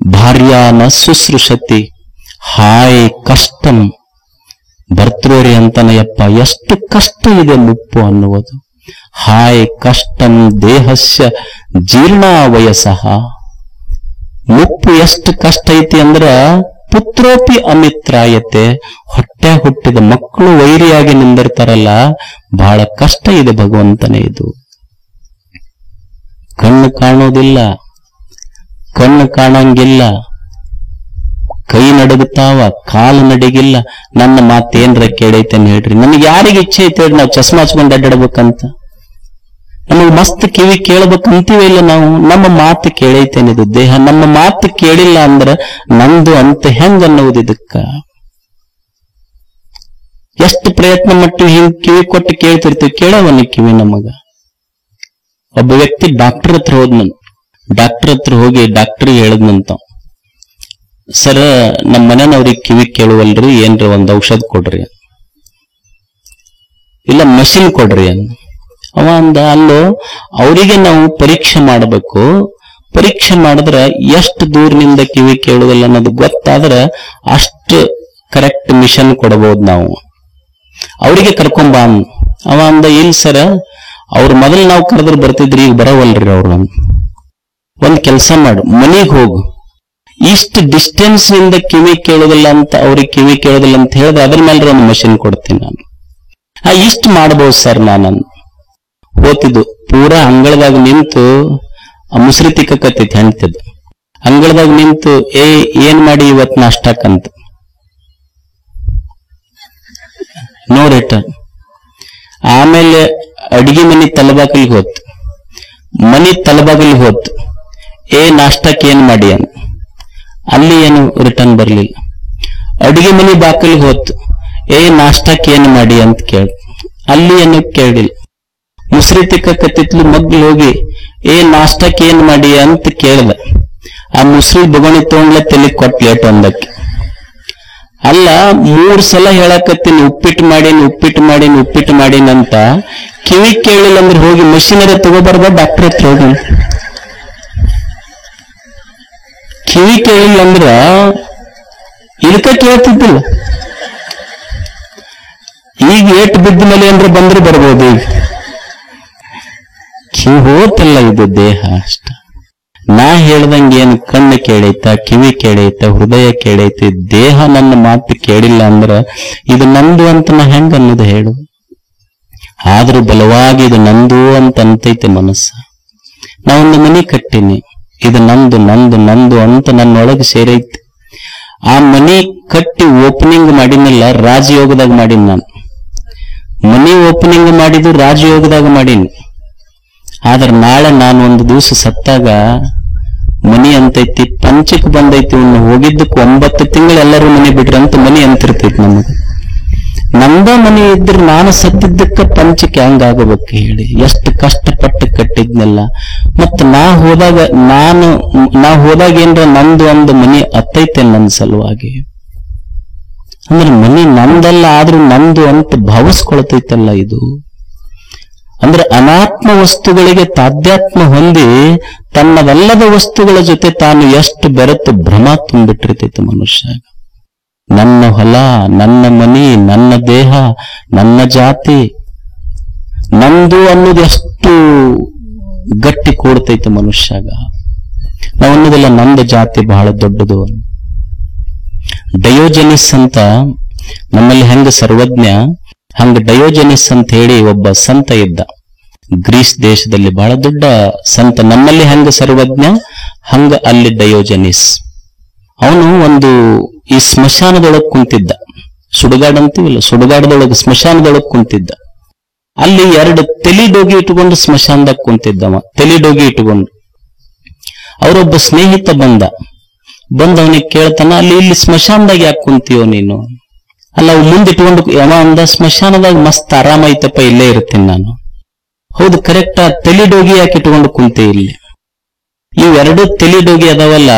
ಭಾರ್ಯಾನ ಶುಶ್ರೂಷತಿ ಹಾಯ್ ಕಷ್ಟಂ, ಭರ್ತೃರಿ ಅಂತಾನಯಪ್ಪ. ಎಷ್ಟು ಕಷ್ಟ ಇದೆ ಮುಪ್ಪು ಅನ್ನುವುದು. ಹಾಯ್ ಕಷ್ಟಂ ದೇಹಸ್ಯ ಜೀರ್ಣಾವಯಸಃ, ಮುಪ್ಪು ಎಷ್ಟು ಕಷ್ಟ ಐತಿ ಅಂದ್ರ ಪುತ್ರೋಪಿ ಅಮಿತ್ರಾಯತೆ, ಹೊಟ್ಟೆ ಹುಟ್ಟಿದ ಮಕ್ಕಳು ವೈರಿಯಾಗಿ ನಿಂದಿರ್ತಾರಲ್ಲ, ಬಹಳ ಕಷ್ಟ ಇದೆ ಭಗವಂತನೇ. ಇದು ಕಣ್ಣು ಕಾಣೋದಿಲ್ಲ, ಕಣ್ಣು ಕಾಣಂಗಿಲ್ಲ, ಕೈ ನಡಗುತ್ತಾವ, ಕಾಲು ನಡಿಗಿಲ್ಲ. ನನ್ನ ಮಾತೇನ್ರ ಕೇಳೈತೆ ಹೇಳ್ರಿ. ನನಗೆ ಯಾರಿಗೆ ಇಚ್ಛೆ ಐತೆ ಹೇಳಿ ನಾವು ಚಸ್ಮಾ ಹಚ್ಕೊಂಡು ಅಡ್ಡಾಡ್ಬೇಕಂತ? ನಮಗೆ ಮಸ್ತ್ ಕಿವಿ ಕೇಳಬೇಕಂತೀವಿ ಇಲ್ಲ ನಾವು. ನಮ್ಮ ಮಾತು ಕೇಳೈತೇನಿದು ದೇಹ. ನಮ್ಮ ಮಾತು ಕೇಳಿಲ್ಲ ಅಂದ್ರೆ ನಂದು ಅಂತ ಹೆಂಗ ಅನ್ನೋದು ಇದಕ್ಕ. ಎಷ್ಟು ಪ್ರಯತ್ನ ಮಟ್ಟು ಹಿಂಗ್ ಕಿವಿ ಕೊಟ್ಟು ಕೇಳ್ತಿರ್ತೀವಿ, ಕೇಳವನಿ ಕಿವಿ ನಮಗ. ಒಬ್ಬ ವ್ಯಕ್ತಿ ಡಾಕ್ಟರ್ ಹತ್ರ ಹೋದ್ನಂತ. ಡಾಕ್ಟರ್ ಹತ್ರ ಹೋಗಿ ಡಾಕ್ಟರ್ಗೆ ಹೇಳದ್ನಂತ, ಸರ್ ನಮ್ಮ ಮನೆಯವ್ರಿಗೆ ಕಿವಿ ಕೇಳುವಲ್ರಿ, ಏನ್ರಿ ಒಂದ್ ಔಷಧ ಕೊಡ್ರಿ, ಇಲ್ಲ ಮಷಿನ್ ಕೊಡ್ರಿ ಅಂದ. ಅವ ಅಂದ, ಅಲ್ಲೋ ಅವರಿಗೆ ನಾವು ಪರೀಕ್ಷೆ ಮಾಡಬೇಕು, ಪರೀಕ್ಷೆ ಮಾಡಿದ್ರೆ ಎಷ್ಟು ದೂರನಿಂದ ಕಿವಿ ಕೇಳುವುದಿಲ್ಲ ಅನ್ನೋದು ಗೊತ್ತಾದ್ರೆ ಅಷ್ಟು ಕರೆಕ್ಟ್ ಮಿಷನ್ ಕೊಡಬಹುದು ನಾವು, ಅವರಿಗೆ ಕರ್ಕೊಂಬ ಅಂದ. ಅವ ಅಂದ, ಇಲ್ಲ ಸರ್ ಅವ್ರು ಮೊದಲು ನಾವು ಕರೆದ್ರೆ ಬರ್ತಿದ್ರಿ, ಈಗ ಬರವಲ್ರಿ ಅವ್ರು. ಒಂದ್ ಕೆಲಸ ಮಾಡು, ಮನೆಗೆ ಹೋಗು, ಇಷ್ಟು ಡಿಸ್ಟೆನ್ಸ್ ನಿಂದ ಕಿವಿ ಕೇಳೋದಿಲ್ಲ ಅಂತ, ಅವ್ರಿಗೆ ಕಿವಿ ಕೇಳೋದಿಲ್ಲ ಅಂತ ಹೇಳಿದ್ರೆ ಅದ್ರ ಮೇಲೆ ಒಂದು ಮಷಿನ್ ಕೊಡ್ತೀನಿ ನಾನು. ಇಷ್ಟು ಮಾಡ್ಬೋದು ಸರ್ ನಾನು. ಹೋತಿದ್ದು ಪೂರಾ ಅಂಗಳದಾಗ ನಿಂತು ಮುಸ್ರಿ ತಿಕ್ಕಕತ್ತೈತಿ ಹೆಣ್ತಿದ್ದು. ಅಂಗಳದಾಗ ನಿಂತು ಏನ್ ಮಾಡಿ ಇವತ್ ನಾಷ್ಟಕ್ಕಂತ ನೋ ರಿಟರ್ನ್. ಆಮೇಲೆ ಅಡಿಗೆ ಮನಿ ತಲಬಾಗಿಲಿಗೆ ಹೋತು, ಮನಿ ತಲಬಾಗಿಲಿಗೆ ಹೋತು, ನಾಷ್ಟಕ್ಕೆ ಏನ್ ಮಾಡಿ ಅನ್. ಅಲ್ಲಿ ಏನು ರಿಟರ್ನ್ ಬರ್ಲಿಲ್ಲ. ಅಡಿಗೆ ಮನಿ ಬಾಕಲಿಗೆ ಹೋತು, ನಾಷ್ಟಕ್ಕೆ ಏನ್ ಮಾಡಿ ಅಂತ ಕೇಳ, ಅಲ್ಲಿ ಏನು ಕೇಳಿಲ್ಲ. ಮುಸ್ರಿ ತಿಕ್ಕತ್ತಿತ್ಲು ಮಗ್ಳು ಹೋಗಿ ನಾಷ್ಟಕ್ಕೆ ಏನ್ ಮಾಡಿ ಅಂತ ಕೇಳ್ದ. ಆ ಮುಸ್ರಿ ಬೊಗಣಿ ತಗೊಂಡ್ಲೆ ತಲೆ ಕೊಟ್ಲೇಟ್ ಒಂದಕ್ಕೆ. ಅಲ್ಲ 3 ಸಲ ಹೇಳಕತ್ತೀನಿ ಉಪ್ಪಿಟ್ಟು ಮಾಡೀನಿ ಉಪ್ಪಿಟ್ಟು ಮಾಡೀನಿ ಉಪ್ಪಿಟ್ಟು ಮಾಡೀನಿ ಅಂತ, ಕಿವಿ ಕೇಳಿಲ್ಲ ಅಂದ್ರೆ ಹೋಗಿ ಮಷಿನರಿ ತಗೋಬಾರ್ದ ಡಾಕ್ಟರ್ ಹತ್ರ ಹೋಗಿ. ಕಿವಿ ಕೇಳಿಲ್ಲ ಅಂದ್ರ ಇದಕ್ಕ ಕೇಳ್ತಿದ್ದಿಲ್ಲ. ಈಗ ಏಟ್ ಬಿದ್ದ ಮೇಲೆ ಅಂದ್ರೆ ಬಂದ್ರೆ ಬರ್ಬೋದು. ಈಗ ಕಿವಿ ಹೋತಲ್ಲ, ಇದು ದೇಹ ಅಷ್ಟ. ನಾ ಹೇಳ್ದಂಗೆ ಏನು ಕಣ್ಣು ಕೇಳೈತ, ಕಿವಿ ಕೇಳೈತ, ಹೃದಯ ಕೇಳೈತಿ, ದೇಹ ನನ್ನ ಮಾತು ಕೇಳಿಲ್ಲ ಅಂದ್ರ ಇದು ನಂದು ಅಂತ ನಾ ಹೆಂಗ ಅನ್ನೋದು ಹೇಳು. ಆದ್ರೂ ಬಲವಾಗಿ ಇದು ನಂದು ಅಂತ ಅಂತೈತೆ ಮನಸ್ಸ. ನಾವೊಂದು ಮನಿ ಕಟ್ಟಿನಿ, ಇದು ನಂದು ನಂದು ನಂದು ಅಂತ ನನ್ನೊಳಗೆ ಸೇರೈತಿ. ಆ ಮನಿ ಕಟ್ಟಿ ಓಪನಿಂಗ್ ಮಾಡಿನಿಲ್ಲ, ರಾಜಯೋಗದಾಗ ಮಾಡೀನಿ ನಾನು. ಮನಿ ಓಪನಿಂಗ್ ಮಾಡಿದ್ದು ರಾಜಯೋಗದಾಗ ಮಾಡೀನಿ. ಆದ್ರೆ ನಾಳೆ ನಾನು ಒಂದು ದಿವಸ ಸತ್ತಾಗ ಮನಿ ಅಂತೈತಿ, ಪಂಚಕ್ ಬಂದೈತಿ, ಹೋಗಿದ್ದಕ್ಕೆ 9 ತಿಂಗಳು ಎಲ್ಲರೂ ಮನಿ ಬಿಡ್ರಿ ಅಂತ ಮನಿ ಅಂತಿರ್ತೈತಿ ನಮಗೆ. ನಂದ ಮನಿ ಇದ್ರೆ ನಾನು ಸತ್ತಿದ್ದಕ್ಕ ಪಂಚಕ್ಕೆ ಹೆಂಗಾಗಬೇಕು ಹೇಳಿ. ಎಷ್ಟು ಕಷ್ಟಪಟ್ಟು ಕಟ್ಟಿದ್ನೆಲ್ಲ. ಮತ್ ನಾ ಹೋದಾಗ ಏನ್ರ ನಂದು ಒಂದು ಮನಿ ಹತ್ತೈತೆ ನನ್ನ ಸಲುವಾಗಿ. ಅಂದ್ರೆ ಮನಿ ನಂದಲ್ಲ, ಆದ್ರೂ ನಂದು ಅಂತ ಭಾವಿಸ್ಕೊಳ್ತೈತಲ್ಲ ಇದು. ಅಂದ್ರೆ ಅನಾತ್ಮ ವಸ್ತುಗಳಿಗೆ ತಾಧ್ಯಾತ್ಮ ಹೊಂದಿ ತನ್ನದಲ್ಲದ ವಸ್ತುಗಳ ಜೊತೆ ತಾನು ಎಷ್ಟು ಬೆರೆತು ಭ್ರಮ ತುಂಬಿಟ್ಟಿರ್ತೈತೆ ಮನುಷ್ಯ. ನನ್ನ ಹೊಲ, ನನ್ನ ಮನಿ, ನನ್ನ ದೇಹ, ನನ್ನ ಜಾತಿ, ನಂದು ಅನ್ನೋದು ಎಷ್ಟು ಗಟ್ಟಿ ಕೂಡ್ತೈತೆ ಮನುಷ್ಯಾಗ. ನಾವು ಅನ್ನೋದಿಲ್ಲ ನಂದು ಜಾತಿ ಬಹಳ ದೊಡ್ಡದು. ಡಯೋಜನಿಸ್ ಅಂತ ನಮ್ಮಲ್ಲಿ ಹೆಂಗ ಸರ್ವಜ್ಞ, ಹಂಗ ಡಯೋಜನಿಸ್ ಅಂತ ಹೇಳಿ ಒಬ್ಬ ಸಂತ ಇದ್ದ ಗ್ರೀಸ್ ದೇಶದಲ್ಲಿ, ಬಹಳ ದೊಡ್ಡ ಸಂತ. ನಮ್ಮಲ್ಲಿ ಹೆಂಗ ಸರ್ವಜ್ಞ ಹಂಗ ಅಲ್ಲಿ ಡಯೋಜನಿಸ್. ಅವನು ಒಂದು ಈ ಸ್ಮಶಾನದೊಳಗ್ ಕುಂತಿದ್ದ, ಸುಡುಗಾಡ್ ಅಂತೀವಿಲ್ಲ, ಸುಡುಗಾಡದೊಳಗೆ ಸ್ಮಶಾನದೊಳಗ್ ಕುಂತಿದ್ದ. ಅಲ್ಲಿ 2 ತಲಿಡೋಗಿ ಇಟ್ಕೊಂಡು ಸ್ಮಶಾನದಾಗ ಕುಂತಿದ್ದವ, ತಲಿಡೋಗಿ ಇಟ್ಕೊಂಡು. ಅವರೊಬ್ಬ ಸ್ನೇಹಿತ ಬಂದ ಅವನಿಗೆ ಕೇಳ್ತಾನ, ಇಲ್ಲಿ ಸ್ಮಶಾನದಾಗ ಯಾಕೆ ಕುಂತೀಯೋ ನೀನು? ಅಲ್ಲ ಅವು ಮುಂದಿಟ್ಕೊಂಡು ಯಾವ ಅಂದ, ಸ್ಮಶಾನದಾಗ ಮಸ್ತ್ ಆರಾಮ ಐತಪ್ಪ, ಇಲ್ಲೇ ಇರ್ತೀನಿ ನಾನು. ಹೌದು ಕರೆಕ್ಟ್. ಆ ತಲಿಡೋಗಿ ಯಾಕೆ ಇಟ್ಕೊಂಡು ಕುಂತೆ ಇಲ್ಲಿ? ಇವೆರಡು ತಲಿಡೋಗಿ ಅದಾವಲ್ಲ,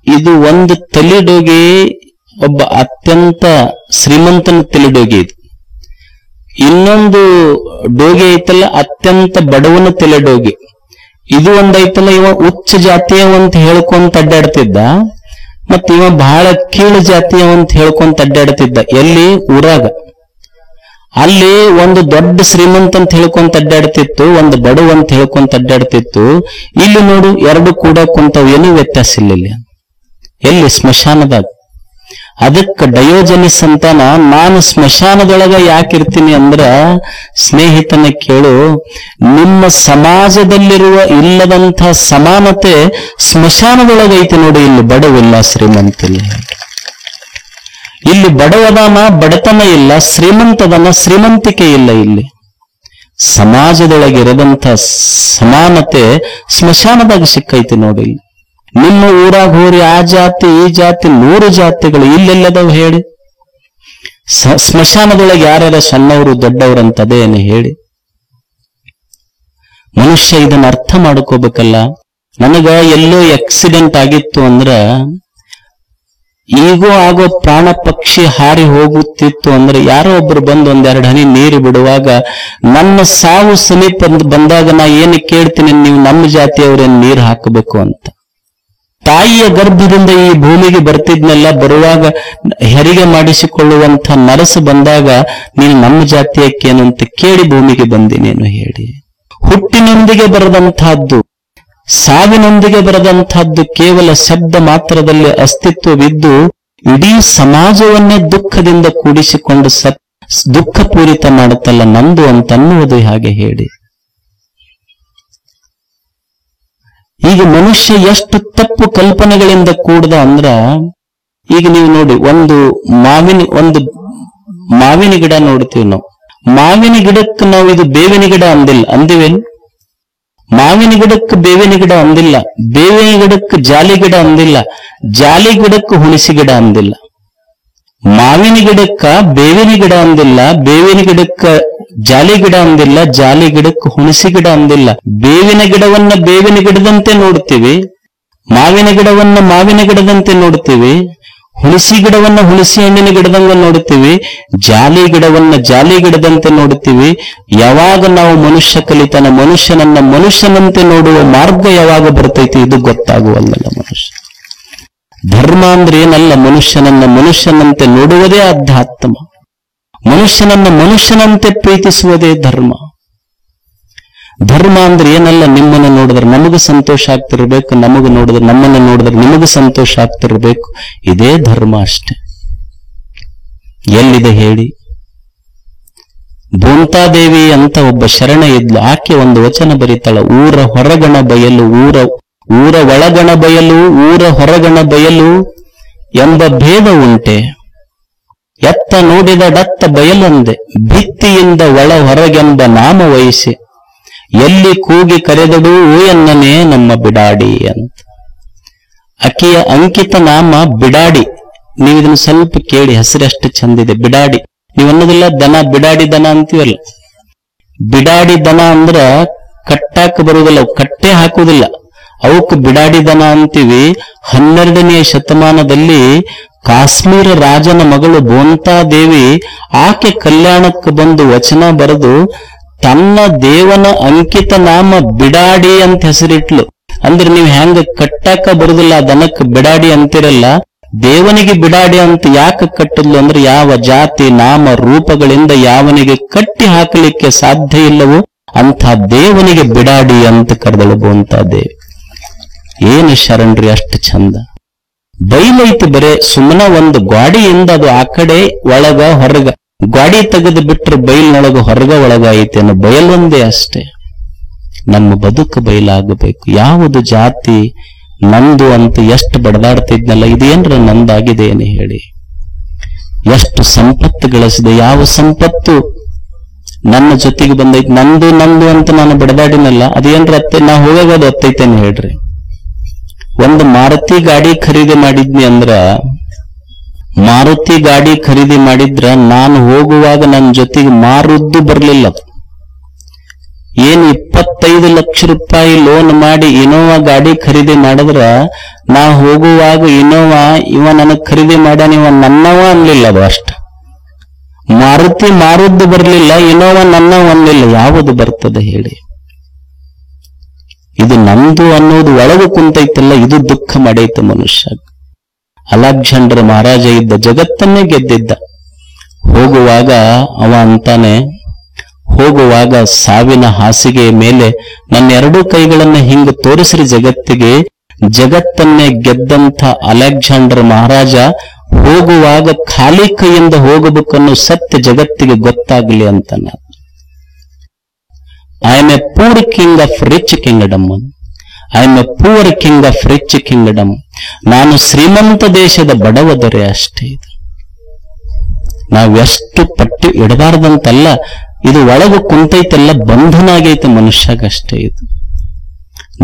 ಇದು ಒಂದು ತಲಿಡೋಗಿ ಒಬ್ಬ ಅತ್ಯಂತ ಶ್ರೀಮಂತನ ತಲಿಡೋಗಿ ಇದು. ಇನ್ನೊಂದು ಡೋಗಿ ಐತಲ್ಲ ಅತ್ಯಂತ ಬಡವನ ತಲಿಡೋಗಿ. ಇದು ಒಂದೈತಲ್ಲ, ಇವ ಉಚ್ಚ ಜಾತಿಯವಂತ ಹೇಳ್ಕೊಂತ ಅಡ್ಡಾಡ್ತಿದ್ದ, ಮತ್ತ ಇವ ಬಹಳ ಕೀಳು ಜಾತಿಯವಂತ ಹೇಳ್ಕೊಂತ ಅಡ್ಡಾಡ್ತಿದ್ದ. ಎಲ್ಲಿ? ಊರಾಗ. ಅಲ್ಲಿ ಒಂದು ದೊಡ್ಡ ಶ್ರೀಮಂತ ಅಂತ ಹೇಳ್ಕೊಂತ ಅಡ್ಡಾಡ್ತಿತ್ತು, ಒಂದು ಬಡವ ಅಂತ ಹೇಳ್ಕೊಂತ ಅಡ್ಡಾಡ್ತಿತ್ತು. ಇಲ್ಲಿ ನೋಡು, ಎರಡು ಕೂಡ ಕುಂತವ್, ಏನೂ ವ್ಯತ್ಯಾಸ ಇಲ್ಲ ಇಲ್ಲಿ. ಎಲ್ಲಿ? ಸ್ಮಶಾನದಾಗ. ಅದಕ್ಕೆ ಡಯೋಜನಿಸ್ ಅಂತಾನ, ನಾನು ಸ್ಮಶಾನದೊಳಗ ಯಾಕಿರ್ತೀನಿ ಅಂದ್ರ, ಸ್ನೇಹಿತನ ಕೇಳು, ನಿಮ್ಮ ಸಮಾಜದಲ್ಲಿರುವ ಇಲ್ಲದಂಥ ಸಮಾನತೆ ಸ್ಮಶಾನದೊಳಗೈತಿ ನೋಡಿ. ಇಲ್ಲಿ ಬಡವಿಲ್ಲ, ಶ್ರೀಮಂತಿಲ್ಲ. ಇಲ್ಲಿ ಬಡವದಾನ, ಬಡತನ ಇಲ್ಲ. ಶ್ರೀಮಂತದನ, ಶ್ರೀಮಂತಿಕೆ ಇಲ್ಲ. ಇಲ್ಲಿ ಸಮಾಜದೊಳಗಿರದಂಥ ಸಮಾನತೆ ಸ್ಮಶಾನದಾಗ ಸಿಕ್ಕೈತಿ ನೋಡಿ. ನಿಮ್ಮ ಊರಾಗ ಹೋರಿ ಆ ಜಾತಿ ಈ ಜಾತಿ 100 ಜಾತಿಗಳು ಇಲ್ಲೆಲ್ಲದವು ಹೇಳಿ. ಸ್ಮಶಾನದೊಳಗೆ ಯಾರ್ಯಾರ ಸಣ್ಣವರು ದೊಡ್ಡವರು ಅಂತದೇನು ಹೇಳಿ. ಮನುಷ್ಯ ಇದನ್ನ ಅರ್ಥ ಮಾಡ್ಕೋಬೇಕಲ್ಲ. ನನಗ ಎಲ್ಲೋ ಆಕ್ಸಿಡೆಂಟ್ ಆಗಿತ್ತು ಅಂದ್ರ, ಈಗೋ ಆಗೋ ಪ್ರಾಣ ಪಕ್ಷಿ ಹಾರಿ ಹೋಗುತ್ತಿತ್ತು ಅಂದ್ರೆ ಯಾರೋ ಒಬ್ರು ಬಂದು 1-2 ಹನಿ ನೀರು ಬಿಡುವಾಗ ನನ್ನ ಸಾವು ಸಮೀಪ ಬಂದಾಗ ನಾ ಏನು ಕೇಳ್ತೀನಿ, ನೀವು ನಮ್ಮ ಜಾತಿಯವರೇನು ನೀರು ಹಾಕಬೇಕು ಅಂತ. ತಾಯಿಯ ಗರ್ಭದಿಂದ ಈ ಭೂಮಿಗೆ ಬರ್ತಿದ್ನೆಲ್ಲ, ಬರುವಾಗ ಹೆರಿಗೆ ಮಾಡಿಸಿಕೊಳ್ಳುವಂತ ನರಸು ಬಂದಾಗ ನೀನು ನಮ್ಮ ಜಾತಿಯಕ್ಕೇನು ಅಂತ ಕೇಳಿ ಭೂಮಿಗೆ ಬಂದಿನೇನು ಹೇಳಿ. ಹುಟ್ಟಿನೊಂದಿಗೆ ಬರದಂತಹದ್ದು, ಸಾವಿನೊಂದಿಗೆ ಬರದಂತಹದ್ದು ಕೇವಲ ಶಬ್ದ ಮಾತ್ರದಲ್ಲಿ ಅಸ್ತಿತ್ವವಿದ್ದು ಇಡೀ ಸಮಾಜವನ್ನೇ ದುಃಖದಿಂದ ಕೂಡಿಸಿಕೊಂಡು ದುಃಖಪೂರಿತ ಮಾಡುತ್ತಲ್ಲ ನಂದು ಅಂತನ್ನುವುದು ಹಾಗೆ ಹೇಳಿ. ಈಗ ಮನುಷ್ಯ ಎಷ್ಟು ತಪ್ಪು ಕಲ್ಪನೆಗಳಿಂದ ಕೂಡ್ದ ಅಂದ್ರ, ಈಗ ನೀವು ನೋಡಿ, ಒಂದು ಮಾವಿನ ಗಿಡ ನೋಡ್ತೀವಿ ನಾವು. ಮಾವಿನ ಗಿಡಕ್ಕೆ ನಾವು ಇದು ಬೇವಿನ ಗಿಡ ಅಂದಿವೇನು? ಮಾವಿನ ಗಿಡಕ್ಕೆ ಬೇವಿನ ಗಿಡ ಅಂದಿಲ್ಲ. ಬೇವಿನ ಗಿಡಕ್ಕೆ ಜಾಲಿ ಗಿಡ ಅಂದಿಲ್ಲ. ಜಾಲಿ ಗಿಡಕ್ಕೆ ಹುಣಸಿ ಗಿಡ ಅಂದಿಲ್ಲ. ಮಾವಿನ ಗಿಡಕ್ಕ ಬೇವಿನ ಗಿಡ ಅಂದಿಲ್ಲ. ಬೇವಿನ ಗಿಡಕ್ಕ ಜಾಲಿ ಗಿಡ ಅಂದಿಲ್ಲ. ಜಾಲಿ ಗಿಡಕ್ಕೆ ಹುಣಸಿ ಗಿಡ ಅಂದಿಲ್ಲ. ಬೇವಿನ ಗಿಡವನ್ನ ಬೇವಿನ ಗಿಡದಂತೆ ನೋಡ್ತೀವಿ, ಮಾವಿನ ಗಿಡವನ್ನ ಮಾವಿನ ಗಿಡದಂತೆ ನೋಡ್ತೀವಿ, ಹುಣಸಿ ಗಿಡವನ್ನ ಹುಣಸಿ ಹಣ್ಣಿನ ಗಿಡದಂಗ ನೋಡ್ತೀವಿ, ಜಾಲಿ ಗಿಡವನ್ನ ಜಾಲಿ ಗಿಡದಂತೆ ನೋಡ್ತೀವಿ. ಯಾವಾಗ ನಾವು ಮನುಷ್ಯ ಕಲಿತಾನ ಮನುಷ್ಯನನ್ನ ಮನುಷ್ಯನಂತೆ ನೋಡುವ ಮಾರ್ಗ ಯಾವಾಗ ಬರ್ತೈತಿ ಇದು ಗೊತ್ತಾಗುವಲ್ಲ ಮನುಷ್ಯ. ಧರ್ಮ ಅಂದ್ರೆ ಏನಲ್ಲ, ಮನುಷ್ಯನನ್ನ ಮನುಷ್ಯನಂತೆ ನೋಡುವುದೇ ಅಧ್ಯಾತ್ಮ. ಮನುಷ್ಯನನ್ನ ಮನುಷ್ಯನಂತೆ ಪ್ರೀತಿಸುವುದೇ ಧರ್ಮ. ಧರ್ಮ ಅಂದ್ರೆ ಏನಲ್ಲ, ನಿಮ್ಮನ್ನು ನೋಡಿದ್ರೆ ನಮಗೂ ಸಂತೋಷ ಆಗ್ತಿರ್ಬೇಕು, ನಮ್ಮನ್ನು ನೋಡಿದ್ರೆ ನಿಮಗೂ ಸಂತೋಷ ಆಗ್ತಿರ್ಬೇಕು. ಇದೇ ಧರ್ಮ ಅಷ್ಟೆ. ಎಲ್ಲಿದೆ ಹೇಳಿ? ಬೋಂತಾದೇವಿ ಅಂತ ಒಬ್ಬ ಶರಣ ಇದ್ಲು. ಆಕೆ ಒಂದು ವಚನ ಬರೀತಾಳ, ಊರ ಹೊರಗಣ ಬಯಲು, ಊರ ಒಳಗಣ ಬಯಲು, ಊರ ಹೊರಗಣ ಬಯಲು ಎಂಬ ಭೇದ ಉಂಟೆ. ಎತ್ತ ನೋಡಿದ ಡತ್ತ ಬಯಲೊಂದೆ, ಭಿತ್ತಿಯಿಂದ ಒಳ ಹೊರಗೆಂಬ ನಾಮ ವಹಿಸಿ, ಎಲ್ಲಿ ಕೂಗಿ ಕರೆದಡು ಎನ್ನನೇ ನಮ್ಮ ಬಿಡಾಡಿ ಅಂತ. ಆಕೆಯ ಅಂಕಿತ ನಾಮ ಬಿಡಾಡಿ. ನೀವು ಇದನ್ನು ಸ್ವಲ್ಪ ಕೇಳಿ, ಹೆಸರಷ್ಟು ಚಂದಿದೆ, ಬಿಡಾಡಿ. ನೀವು ಅನ್ನೋದಿಲ್ಲ ದನ, ಬಿಡಾಡಿ ದನ ಅಂತೀವಲ್ಲ. ಬಿಡಾಡಿ ದನ ಅಂದ್ರ ಕಟ್ಟಾಕ ಬರುವುದಿಲ್ಲ, ಕಟ್ಟೆ ಹಾಕುವುದಿಲ್ಲ, ಅವಕ್ಕೆ ಬಿಡಾಡಿ ದನ ಅಂತೀವಿ. 12ನೇ ಶತಮಾನದಲ್ಲಿ ಕಾಶ್ಮೀರ ರಾಜನ ಮಗಳು ಬೋಂತಾದೇವಿ ಆಕೆ ಕಲ್ಯಾಣಕ್ಕೆ ಬಂದು ವಚನ ಬರೆದು ತನ್ನ ದೇವನ ಅಂಕಿತ ನಾಮ ಬಿಡಾಡಿ ಅಂತ ಹೆಸರಿಟ್ಲು. ಅಂದ್ರೆ ನೀವು ಹೆಂಗ ಕಟ್ಟಾಕ ಬರುದಿಲ್ಲ ದನಕ್ಕೆ ಬಿಡಾಡಿ ಅಂತಿರಲ್ಲ, ದೇವನಿಗೆ ಬಿಡಾಡಿ ಅಂತ ಯಾಕೆ ಕಟ್ಟಿದ್ಲು ಅಂದ್ರೆ ಯಾವ ಜಾತಿ ನಾಮ ರೂಪಗಳಿಂದ ಯಾವನಿಗೆ ಕಟ್ಟಿ ಹಾಕಲಿಕ್ಕೆ ಸಾಧ್ಯ ಇಲ್ಲವೋ ಅಂಥ ದೇವನಿಗೆ ಬಿಡಾಡಿ ಅಂತ ಕರೆದಳು ಬೋಂತಾದೇವಿ. ಏನು ಶರಣ್ರಿ ಅಷ್ಟು ಚಂದ. ಬೈಲೈತಿ ಬರೇ ಸುಮ್ಮನ ಒಂದು ಗಾಡಿಯಿಂದ ಅದು ಆ ಕಡೆ ಒಳಗ ಹೊರಗ, ಗಾಡಿ ತೆಗೆದು ಬಿಟ್ರೆ ಬೈಲ್ನೊಳಗ ಹೊರಗ ಒಳಗ ಐತೇನು, ಬಯಲೊಂದೇ ಅಷ್ಟೇ. ನಮ್ಮ ಬದುಕು ಬಯಲಾಗಬೇಕು. ಯಾವುದು ಜಾತಿ ನಂದು ಅಂತ ಎಷ್ಟು ಬಡದಾಡ್ತಿದ್ನಲ್ಲ, ಇದೇನ್ರ ನಂದಾಗಿದೆ ಏನು ಹೇಳಿ. ಎಷ್ಟು ಸಂಪತ್ತು ಗಳಿಸಿದೆ, ಯಾವ ಸಂಪತ್ತು ನನ್ನ ಜೊತೆಗೆ ಬಂದೈತಿ, ನಂದು ಅಂತ ನಾನು ಬಡದಾಡಿನಲ್ಲ, ಅದೇನ್ರ ನಾ ಹೋಗೋದು ಹೊತ್ತೈತೇನು ಹೇಳ್ರಿ. ಒಂದು ಮಾರುತಿ ಗಾಡಿ ಖರೀದಿ ಮಾಡಿದ್ನಿ ಅಂದ್ರ, ಮಾರುತಿ ಗಾಡಿ ಖರೀದಿ ಮಾಡಿದ್ರ ನಾನು ಹೋಗುವಾಗ ನನ್ನ ಜೊತೆಗೆ ಮಾರುದ್ದು ಬರ್ಲಿಲ್ಲ. ಏನು 25 ಲಕ್ಷ ರೂಪಾಯಿ ಲೋನ್ ಮಾಡಿ ಇನೋವಾ ಗಾಡಿ ಖರೀದಿ ಮಾಡಿದ್ರ ನಾ ಹೋಗುವಾಗ ಇನೋವಾ ಇವ ನನಗ್ ಖರೀದಿ ಮಾಡ್ಯಾನ, ಇವ ನನ್ನವ ಅನ್ಲಿಲ್ಲ. ಅದು ಅಷ್ಟ. ಮಾರುತಿ ಮಾರುದ್ದು ಬರ್ಲಿಲ್ಲ, ಇನೋವಾ ನನ್ನವ ಅನ್ಲಿಲ್ಲ. ಯಾವುದು ಬರ್ತದೆ ಹೇಳಿ? ಇದು ನಂದು ಅನ್ನೋದು ಒಳಗೆ ಕುಂತೈತಲ್ಲ, ಇದು ದುಃಖ ಮಾಡೈತೆ ಮನುಷ್ಯ. ಅಲೆಕ್ಸಾಂಡರ್ ಮಹಾರಾಜ ಇದ್ದ, ಜಗತ್ತನ್ನೇ ಗೆದ್ದಿದ್ದ. ಹೋಗುವಾಗ ಅವ ಅಂತಾನೆ, ಹೋಗುವಾಗ ಸಾವಿನ ಹಾಸಿಗೆಯ ಮೇಲೆ ನನ್ನ 2 ಕೈಗಳನ್ನ ಹಿಂಗ ತೋರಿಸ್ರಿ ಜಗತ್ತಿಗೆ. ಜಗತ್ತನ್ನೇ ಗೆದ್ದಂಥ ಅಲೆಕ್ಸಾಂಡರ್ ಮಹಾರಾಜ ಹೋಗುವಾಗ ಖಾಲಿ ಕೈಯಿಂದ ಹೋಗಬೇಕನ್ನೋ ಸತ್ಯ ಜಗತ್ತಿಗೆ ಗೊತ್ತಾಗ್ಲಿ ಅಂತ. I am a poor king of rich kingdom. I am a poor king of rich kingdom. ನಾನು ಶ್ರೀಮಂತ ದೇಶದ ಬಡವ ದೊರೆ ಅಷ್ಟೇ. ಇದು ನಾವೆಷ್ಟು ಪಟ್ಟಿ ಇಡಬಾರ್ದಂತಲ್ಲ, ಇದು ಒಳಗೆ ಕುಂತೈತೆಲ್ಲ ಬಂಧನ ಆಗೈತೆ ಮನುಷ್ಯಗಷ್ಟೇ. ಇದು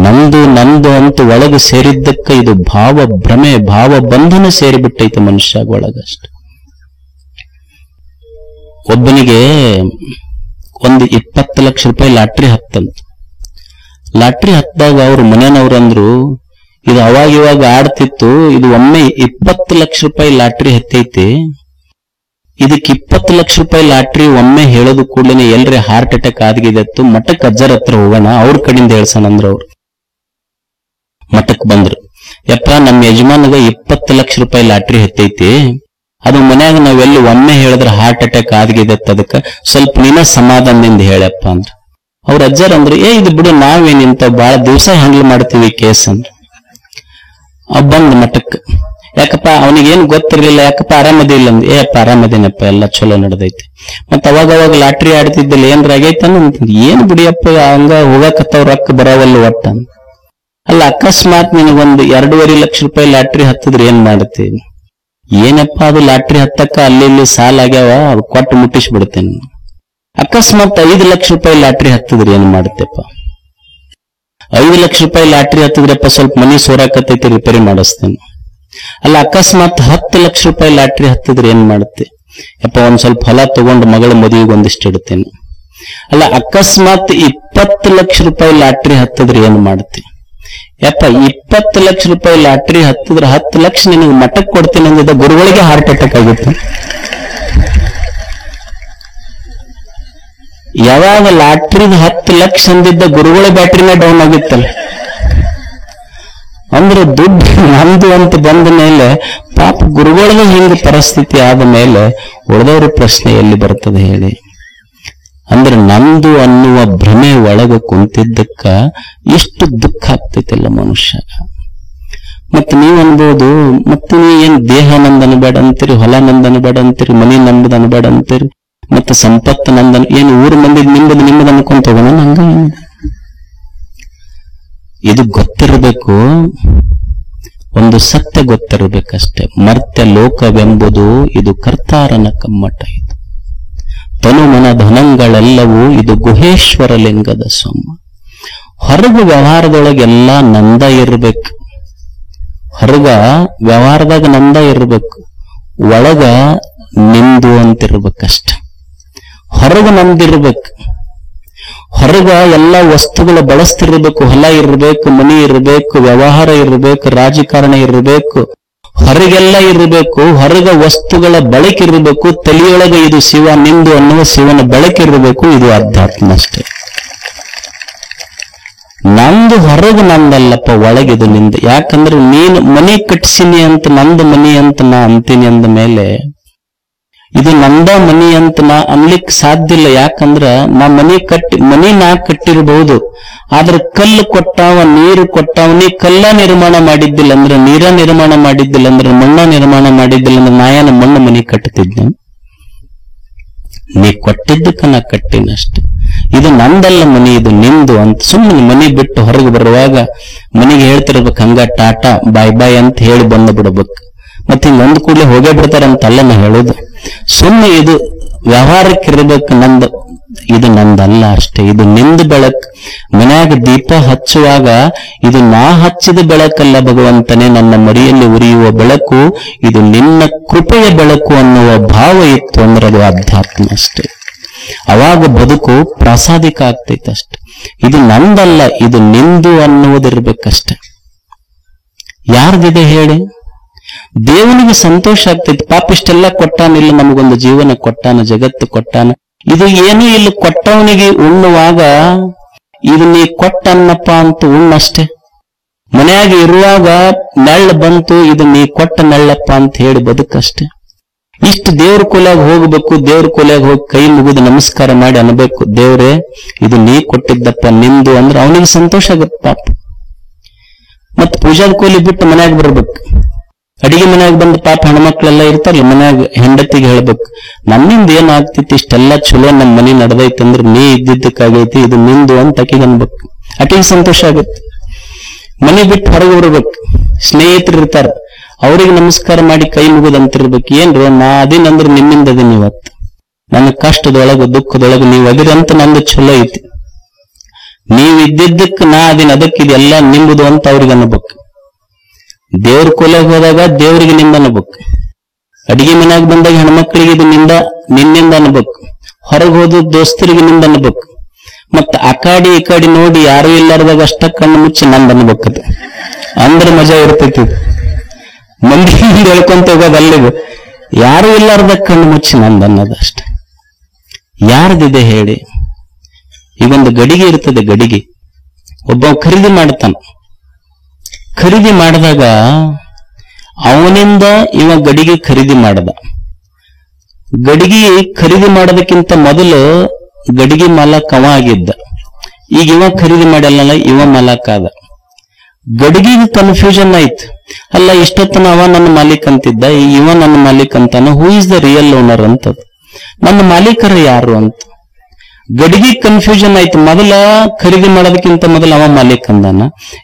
ನಂದು ನಂದು ಅಂತ ಒಳಗೆ ಸೇರಿದ್ದಕ್ಕ ಇದು ಭಾವ ಭ್ರಮೆ, ಭಾವ ಬಂಧನ ಸೇರಿಬಿಟ್ಟೈತೆ ಮನುಷ್ಯಾಗ ಒಳಗಷ್ಟೆ. ಒಬ್ಬನಿಗೆ ಒಂದು 20 ಲಕ್ಷ ರೂಪಾಯಿ ಲಾಟ್ರಿ ಹತ್ತಂತ. ಲಾಟ್ರಿ ಹತ್ತಾಗ ಅವ್ರ ಮನೆಯವ್ರಂದ್ರು, ಇದು ಅವಾಗ ಇವಾಗ ಆಡ್ತಿತ್ತು, ಇದು ಒಮ್ಮೆ 20 ಲಕ್ಷ ರೂಪಾಯಿ ಲಾಟ್ರಿ ಹತ್ತೈತಿ, ಇದಕ್ಕೆ 20 ಲಕ್ಷ ರೂಪಾಯಿ ಲಾಟ್ರಿ ಒಮ್ಮೆ ಹೇಳೋದು ಕೂಡಲೇ ಎಲ್ರಿ ಹಾರ್ಟ್ ಅಟ್ಯಾಕ್ ಆಗಿದತ್ತು, ಮಠಕ್ಕೆ ಅಜ್ಜರ ಹತ್ರ ಹೋಗೋಣ, ಅವ್ರ ಕಡೆಯಿಂದ ಹೇಳ್ಸನಂದ್ರ ಅವ್ರು ಮಠಕ್ಕೆ ಬಂದ್ರು. ಯಪ್ಪ ನಮ್ಮ ಯಜಮಾನಗ 20 ಲಕ್ಷ ರೂಪಾಯಿ ಲಾಟ್ರಿ ಹತ್ತೈತಿ, ಅದು ಮನ್ಯಾಗ ನಾವೆಲ್ಲಿ ಒಮ್ಮೆ ಹೇಳಿದ್ರೆ ಹಾರ್ಟ್ ಅಟ್ಯಾಕ್ ಆಗಿದತ್ತ, ಅದಕ್ಕೆ ಸ್ವಲ್ಪ ನೀನ ಸಮಾಧಾನದಿಂದ ಹೇಳಪ್ಪ ಅಂದ್ರ. ಅವ್ರ ಅಜ್ಜರ್ ಅಂದ್ರು, ಇದು ಬಿಡು, ನಾವೇನಿಂತ ಬಾಳ ದಿವಸ ಹ್ಯಾಂಡಲ್ ಮಾಡ್ತೀವಿ ಕೇಸ್ ಅಂದ್ರ. ಬಂದ್ ಮಠಕ್ಕೆ. ಯಾಕಪ್ಪ ಅವನಿಗೇನು ಗೊತ್ತಿರ್ಲಿಲ್ಲ, ಯಾಕಪ್ಪ ಆರಾಮದಿಲ್ಲ ಅಂದ್. ಅಪ್ಪ ಆರಾಮದೇನಪ್ಪ, ಎಲ್ಲ ಚಲೋ ನಡೆದೈತಿ. ಮತ್ ಅವಾಗ ಲಾಟ್ರಿ ಆಡ್ತಿದ್ದಿಲ್ಲ, ಏನ್ರ ಆಗೈತನ ಅಂತ. ಏನ್ ಬಿಡಿಯಪ್ಪ, ಹಂಗ ಹೋಗಕತ್ತವ್ ರೊಕ್ಕ ಬರಾವಲ್ಲ ಒಟ್ಟ. ಅಲ್ಲ ಅಕಸ್ಮಾತ್ ನಿನಗೊಂದು 2.5 ಲಕ್ಷ ರೂಪಾಯಿ ಲಾಟ್ರಿ ಹತ್ತಿದ್ರೆ ಏನ್ ಮಾಡ್ತೀನಿ? ಏನಪ್ಪಾ ಅದು ಲಾಟ್ರಿ ಹತ್ತಕ್ಕ ಅಲ್ಲಿ ಇಲ್ಲಿ ಸಾಲ ಆಗ್ಯಾವ, ಅದು ಕೊಟ್ಟು ಮುಟ್ಟಿಸ್ಬಿಡ್ತೇನೆ. ಅಕಸ್ಮಾತ್ 5 ಲಕ್ಷ ರೂಪಾಯಿ ಲಾಟ್ರಿ ಹತ್ತಿದ್ರೆ ಏನ್ ಮಾಡ್ತೇಪ್ಪ? 5 ಲಕ್ಷ ರೂಪಾಯಿ ಲಾಟ್ರಿ ಹತ್ತಿದ್ರಪ್ಪ ಸ್ವಲ್ಪ ಮನಿ ಸೋರಾಕತ್ತೈತಿ, ರಿಪೇರಿ ಮಾಡಿಸ್ತೇನೆ. ಅಲ್ಲ ಅಕಸ್ಮಾತ್ 10 ಲಕ್ಷ ರೂಪಾಯಿ ಲಾಟ್ರಿ ಹತ್ತಿದ್ರೆ ಏನ್ ಮಾಡುತ್ತೆ? ಯಪ್ಪ ಒಂದ್ ಸ್ವಲ್ಪ ಹೊಲ ತಗೊಂಡು ಮಗಳ ಮದುವೆಗೆ ಒಂದಿಷ್ಟು ಇಡ್ತೇನೆ. ಅಲ್ಲ ಅಕಸ್ಮಾತ್ 20 ಲಕ್ಷ ರೂಪಾಯಿ ಲಾಟ್ರಿ ಹತ್ತಿದ್ರೆ ಏನ್ ಮಾಡುತ್ತೆ? ಯಪ್ಪ 20 ಲಕ್ಷ ರೂಪಾಯಿ ಲಾಟ್ರಿ ಹತ್ತಿದ್ರೆ 10 ಲಕ್ಷ ನಿನಗೆ ಮಠಕ್ಕೆ ಕೊಡ್ತೀನಿ ಅಂದಿದ್ದ ಗುರುಗಳಿಗೆ ಹಾರ್ಟ್ ಅಟ್ಯಾಕ್ ಆಗಿತ್ತು. ಯಾವಾಗ ಲಾಟ್ರಿದ 10 ಲಕ್ಷ ಅಂದಿದ್ದ ಗುರುಗಳ ಬ್ಯಾಟ್ರಿನ ಡೌನ್ ಆಗಿತ್ತಲ್ಲ. ಅಂದ್ರೆ ದುಡ್ಡು ನಮ್ದು ಅಂತ ಬಂದ ಮೇಲೆ ಪಾಪ ಗುರುಗಳಿಗೆ ಹಿಂಗ ಪರಿಸ್ಥಿತಿ ಆದ ಮೇಲೆ ಉಳಿದವ್ರ ಪ್ರಶ್ನೆ ಎಲ್ಲಿ ಬರ್ತದೆ ಹೇಳಿ? ಅಂದ್ರೆ ನಮ್ದು ಅನ್ನುವ ಭ್ರಮೆ ಒಳಗ ಕುಂತಿದ್ದಕ್ಕ ಎಷ್ಟು ದುಃಖ ಆಗ್ತೈತಿಲ್ಲ ಮನುಷ್ಯ. ಮತ್ತೆ ನೀವ್ ಅನ್ಬೋದು, ಮತ್ತೆ ನೀ ಏನ್ ದೇಹ ನಂದನ ಬೇಡ ಅಂತೀರಿ, ಹೊಲ ನಂದನ ಬೇಡ ಅಂತೀರಿ, ಮನಿ ನಂಬದನ ಬೇಡ ಅಂತೀರಿ, ಮತ್ತೆ ಸಂಪತ್ತು ನಂದನ, ಏನು ಊರು ಮಂದಿ ನಿಮ್ಮದು ಅನ್ಕೊಂತ ಹೋಗೋಣ. ಹಂಗ ಇದು ಗೊತ್ತಿರಬೇಕು, ಒಂದು ಸತ್ಯ ಗೊತ್ತಿರಬೇಕಷ್ಟೆ. ಮರ್ತ್ಯ ಲೋಕವೆಂಬುದು ಇದು ಕರ್ತಾರನ ಕಮ್ಮಟ. ಇದು ತನು ಮನ ಧನಗಳೆಲ್ಲವೂ ಇದು ಗುಹೇಶ್ವರ ಲಿಂಗದ ಸೊಮ್ಮ. ಹೊರಗ ವ್ಯವಹಾರದೊಳಗೆಲ್ಲ ನಂದ ಇರ್ಬೇಕು, ಹೊರಗ ವ್ಯವಹಾರದಾಗ ನಂದ ಇರ್ಬೇಕು, ಒಳಗ ನಿಂದು ಅಂತಿರ್ಬೇಕಷ್ಟ. ಹೊರಗ ನಮ್ದಿರ್ಬೇಕು, ಹೊರಗ ಎಲ್ಲ ವಸ್ತುಗಳ ಬಳಸ್ತಿರ್ಬೇಕು, ಹೊಲ ಇರ್ಬೇಕು, ಮನಿ ಇರ್ಬೇಕು, ವ್ಯವಹಾರ ಇರ್ಬೇಕು, ರಾಜಕಾರಣ ಇರ್ಬೇಕು, ಹೊರಗೆಲ್ಲ ಇರಬೇಕು. ಹೊರಗ ವಸ್ತುಗಳ ಬಳಕೆ ಇರಬೇಕು, ತಲೆಯೊಳಗ ಇದು ಶಿವ ನಿಂದು ಅನ್ನುವ ಶಿವನ ಬಳಕೆ ಇರಬೇಕು. ಇದು ಅಧ್ಯಾತ್ಮ ಅಷ್ಟೇ. ನಂದು ಹೊರಗ ನಂದಲ್ಲಪ್ಪ, ಒಳಗಿದು ನಿಂದು. ಯಾಕಂದ್ರೆ ನೀನು ಮನಿ ಕಟ್ಸಿನಿ ಅಂತ ನಂದು ಮನಿ ಅಂತ ನಾ ಅಂತೀನಿ ಅಂದ ಮೇಲೆ ಇದು ನಂದ ಮನಿ ಅಂತ ನಾ ಅನ್ಲಿಕ್ಕೆ ಸಾಧ್ಯ ಇಲ್ಲ. ಯಾಕಂದ್ರ ನಾ ಮನಿ ನಾ ಕಟ್ಟಿರಬಹುದು, ಆದ್ರೆ ಕಲ್ಲು ಕೊಟ್ಟಾವ, ನೀರು ಕೊಟ್ಟಾವ. ನೀ ಕಲ್ಲ ನಿರ್ಮಾಣ ಮಾಡಿದ್ದಿಲ್ಲ ಅಂದ್ರೆ, ನೀರ ನಿರ್ಮಾಣ ಮಾಡಿದ್ದಿಲ್ಲ ಅಂದ್ರೆ, ಮಣ್ಣ ನಿರ್ಮಾಣ ಮಾಡಿದ್ದಿಲ್ಲ ಅಂದ್ರೆ ನಾಯನ ಮಣ್ಣು ಮನಿ ಕಟ್ಟುತ್ತಿದ್ದೆ. ನೀ ಕೊಟ್ಟಿದ್ದಕ್ಕ ನಾ ಕಟ್ಟಿನಷ್ಟೆ. ಇದು ನಂದಲ್ಲ ಮನಿ, ಇದು ನಿಂದು ಅಂತ ಸುಮ್ಮನೆ ಮನಿ ಬಿಟ್ಟು ಹೊರಗೆ ಬರುವಾಗ ಮನಿಗೆ ಹೇಳ್ತಿರ್ಬೇಕು, ಹಂಗ ಟಾಟಾ ಬಾಯ್ ಬಾಯ್ ಅಂತ ಹೇಳಿ ಬಂದು ಬಿಡ್ಬೇಕು. ಮತ್ತೆ ಹಿಂಗ ಒಂದ್ ಕೂಡಲೇ ಹೋಗೇ ಬಿಡ್ತಾರಂತಲ್ಲ ನಾ ಹೇಳುದು. ಸುಮ್ಮನೆ ಇದು ವ್ಯವಹಾರಕ್ಕಿರ್ಬೇಕು. ಇದು ನಂದಲ್ಲ ಅಷ್ಟೇ, ಇದು ನಿಂದು ಬೆಳಕು. ಮನ್ಯಾಗ ದೀಪ ಹಚ್ಚುವಾಗ ಇದು ನಾ ಹಚ್ಚಿದ ಬೆಳಕಲ್ಲ ಭಗವಂತನೇ, ನನ್ನ ಮರಿಯಲ್ಲಿ ಉರಿಯುವ ಬೆಳಕು, ಇದು ನಿನ್ನ ಕೃಪೆಯ ಬೆಳಕು ಅನ್ನುವ ಭಾವ ಇತ್ತು ಅಂದ್ರೆ ಅದು ಅಧ್ಯಾತ್ಮ ಅಷ್ಟೇ. ಅವಾಗ ಬದುಕು ಪ್ರಾಸಾದಿಕ ಆಗ್ತೈತಷ್ಟೆ. ಇದು ನಂದಲ್ಲ, ಇದು ನಿಂದು ಅನ್ನುವುದಿರ್ಬೇಕಷ್ಟೆ. ಯಾರ್ದಿದೆ ಹೇಳಿ? ದೇವನಿಗೆ ಸಂತೋಷ ಆಗ್ತೈತಿ. ಪಾಪ ಇಷ್ಟೆಲ್ಲ ಕೊಟ್ಟಾನಿಲ್ಲ, ನಮಗೊಂದು ಜೀವನ ಕೊಟ್ಟಾನ, ಜಗತ್ತು ಕೊಟ್ಟಾನ. ಇದು ಏನೂ ಇಲ್ಲ, ಕೊಟ್ಟವನಿಗೆ ಉಣ್ಣುವಾಗ ಇದು ನೀ ಕೊಟ್ಟನ್ನಪ್ಪ ಅಂತ ಉಣ್ಣಷ್ಟೆ. ಮನೆಯಾಗ ಇರುವಾಗ ನೆಳ್ಳ ಬಂತು, ಇದು ನೀ ಕೊಟ್ಟ ನೆಳ್ಳಪ್ಪ ಅಂತ ಹೇಳಿ ಬದುಕಷ್ಟೆ. ಇಷ್ಟು ದೇವ್ರ ಕೊಲೆಯಾಗ ಹೋಗ್ಬೇಕು, ದೇವ್ರ ಕೊಲೆಯಾಗ ಹೋಗಿ ಕೈ ಮುಗಿದು ನಮಸ್ಕಾರ ಮಾಡಿ ಅನ್ಬೇಕು, ದೇವ್ರೇ ಇದು ನೀ ಕೊಟ್ಟಿದ್ದಪ್ಪ, ನಿಂದು ಅಂದ್ರೆ ಅವನಿಗೆ ಸಂತೋಷ ಆಗತ್ತೆ ಪಾಪ. ಮತ್ ಪೂಜಾದ ಕೋಲಿ ಬಿಟ್ಟು ಮನ್ಯಾಗ ಬರ್ಬೇಕು. ಅಡಿಗೆ ಮನ್ಯಾಗ ಬಂದು ಪಾಪ ಹೆಣ್ಮಕ್ಳೆಲ್ಲ ಇರ್ತಾರಲ್ಲ, ಮನ್ಯಾಗ ಹೆಂಡತಿಗೆ ಹೇಳ್ಬೇಕು, ನಮ್ಮಿಂದ ಏನ್ ಆಗ್ತೈತಿ, ಇಷ್ಟೆಲ್ಲ ಚಲೋ ನಮ್ ಮನಿ ನಡೆದೈತಿ ಅಂದ್ರೆ ನೀ ಇದ್ದಿದ್ದಕ್ಕಾಗೈತಿ, ಇದು ನಿಂದು ಅಂತ ಅಕ್ಕಿಗೆ ಅನ್ಬೇಕು. ಅಕ್ಕಿಗೆ ಸಂತೋಷ ಆಗತ್ತೆ. ಮನಿ ಬಿಟ್ಟು ಹೊರಗೆ ಬರ್ಬೇಕು, ಸ್ನೇಹಿತರು ಇರ್ತಾರ, ಅವ್ರಿಗೆ ನಮಸ್ಕಾರ ಮಾಡಿ ಕೈ ಮುಗಿದಂತಿರ್ಬೇಕು. ಏನ್ರಿ ನಾ ಅದೇನಂದ್ರೆ ನಿಮ್ಮಿಂದ ಅದೀನಿ ಇವತ್ತು, ನನ್ನ ಕಷ್ಟದೊಳಗ ದುಃಖದೊಳಗ ನೀವು ಅದಿರಿ ಅಂತ ನಂದು ಚಲೋ ಐತಿ, ನೀವ್ ಇದ್ದಿದ್ದಕ್ಕೆ ನಾ ಅದಿನ ಅದಕ್ಕೆ ಇದೆಲ್ಲ ನಿಂಬುದು ಅಂತ ಅವ್ರಿಗೆ ಅನ್ಬೇಕು. ದೇವ್ರ ಕೊಲೆಗೆ ಹೋದಾಗ ದೇವ್ರಿಗೆ ನಿಂದ ಅನ್ಬೇಕು, ಅಡಿಗೆ ಮನ್ಯಾಗ ಬಂದಾಗ ಹೆಣ್ಮಕ್ಳಿಗೆ ಇದು ನಿನ್ನಿಂದ ಅನ್ಬೇಕು, ಹೊರಗೆ ಹೋದ ದೋಸ್ತರಿಗೆ ನಿಂದ ಅನ್ಬೇಕು, ಮತ್ತ ಆ ಈ ಕಡೆ ನೋಡಿ ಯಾರು ಇಲ್ಲಾರ್ದಾಗ ಅಷ್ಟ ಕಣ್ಣು ಮುಚ್ಚಿ ನಂದು ಅನ್ಬೇಕದು, ಅಂದ್ರೆ ಮಜಾ ಇರ್ತೈತಿ. ಮಂದಿ ಹೇಳ್ಕೊಂತ ಹೋಗೋದಲ್ಲಿದು ಯಾರು ಇಲ್ಲಾರ್ದಾಗ ಕಣ್ಣು ಮುಚ್ಚಿ ನಂದು ಅನ್ನೋದು ಅಷ್ಟೆ. ಯಾರ್ದಿದೆ ಹೇಳಿ? ಈಗೊಂದು ಗಡಿಗೆ ಇರ್ತದೆ, ಗಡಿಗೆ ಒಬ್ಬ ಖರೀದಿ ಮಾಡ್ತಾನ. ಖರೀದಿ ಮಾಡಿದಾಗ ಅವನಿಂದ ಇವ ಗಡಿಗೆ ಖರೀದಿ ಮಾಡದ. ಗಡಿಗೆ ಖರೀದಿ ಮಾಡೋದಕ್ಕಿಂತ ಮೊದಲು ಗಡಿಗೆ ಮಾಲಕ್ ಅವ ಆಗಿದ್ದ. ಈಗ ಇವ ಖರೀದಿ ಮಾಡಲ್ಲ, ಇವ ಮಾಲಕ್ ಆದ. ಗಡಿಗೆಗೆ ಕನ್ಫ್ಯೂಷನ್ ಆಯ್ತು. ಅಲ್ಲ, ಇಷ್ಟೊತ್ತನ ಅವ ನನ್ನ ಮಾಲೀಕ್ ಅಂತಿದ್ದ, ಇವ ನನ್ನ ಮಾಲೀಕ್ ಅಂತಾನ. Who is the real owner ಅಂತದ್, ನನ್ನ ಮಾಲೀಕರ ಯಾರು ಅಂತ ಗಡಿಗೆ ಕನ್ಫ್ಯೂಷನ್ ಆಯ್ತು. ಮೊದಲ ಖರೀದಿ ಮಾಡೋದಕ್ಕಿಂತ ಮೊದಲು ಅವ ಮಾಲೀಕ್ ಅಂದಾನ,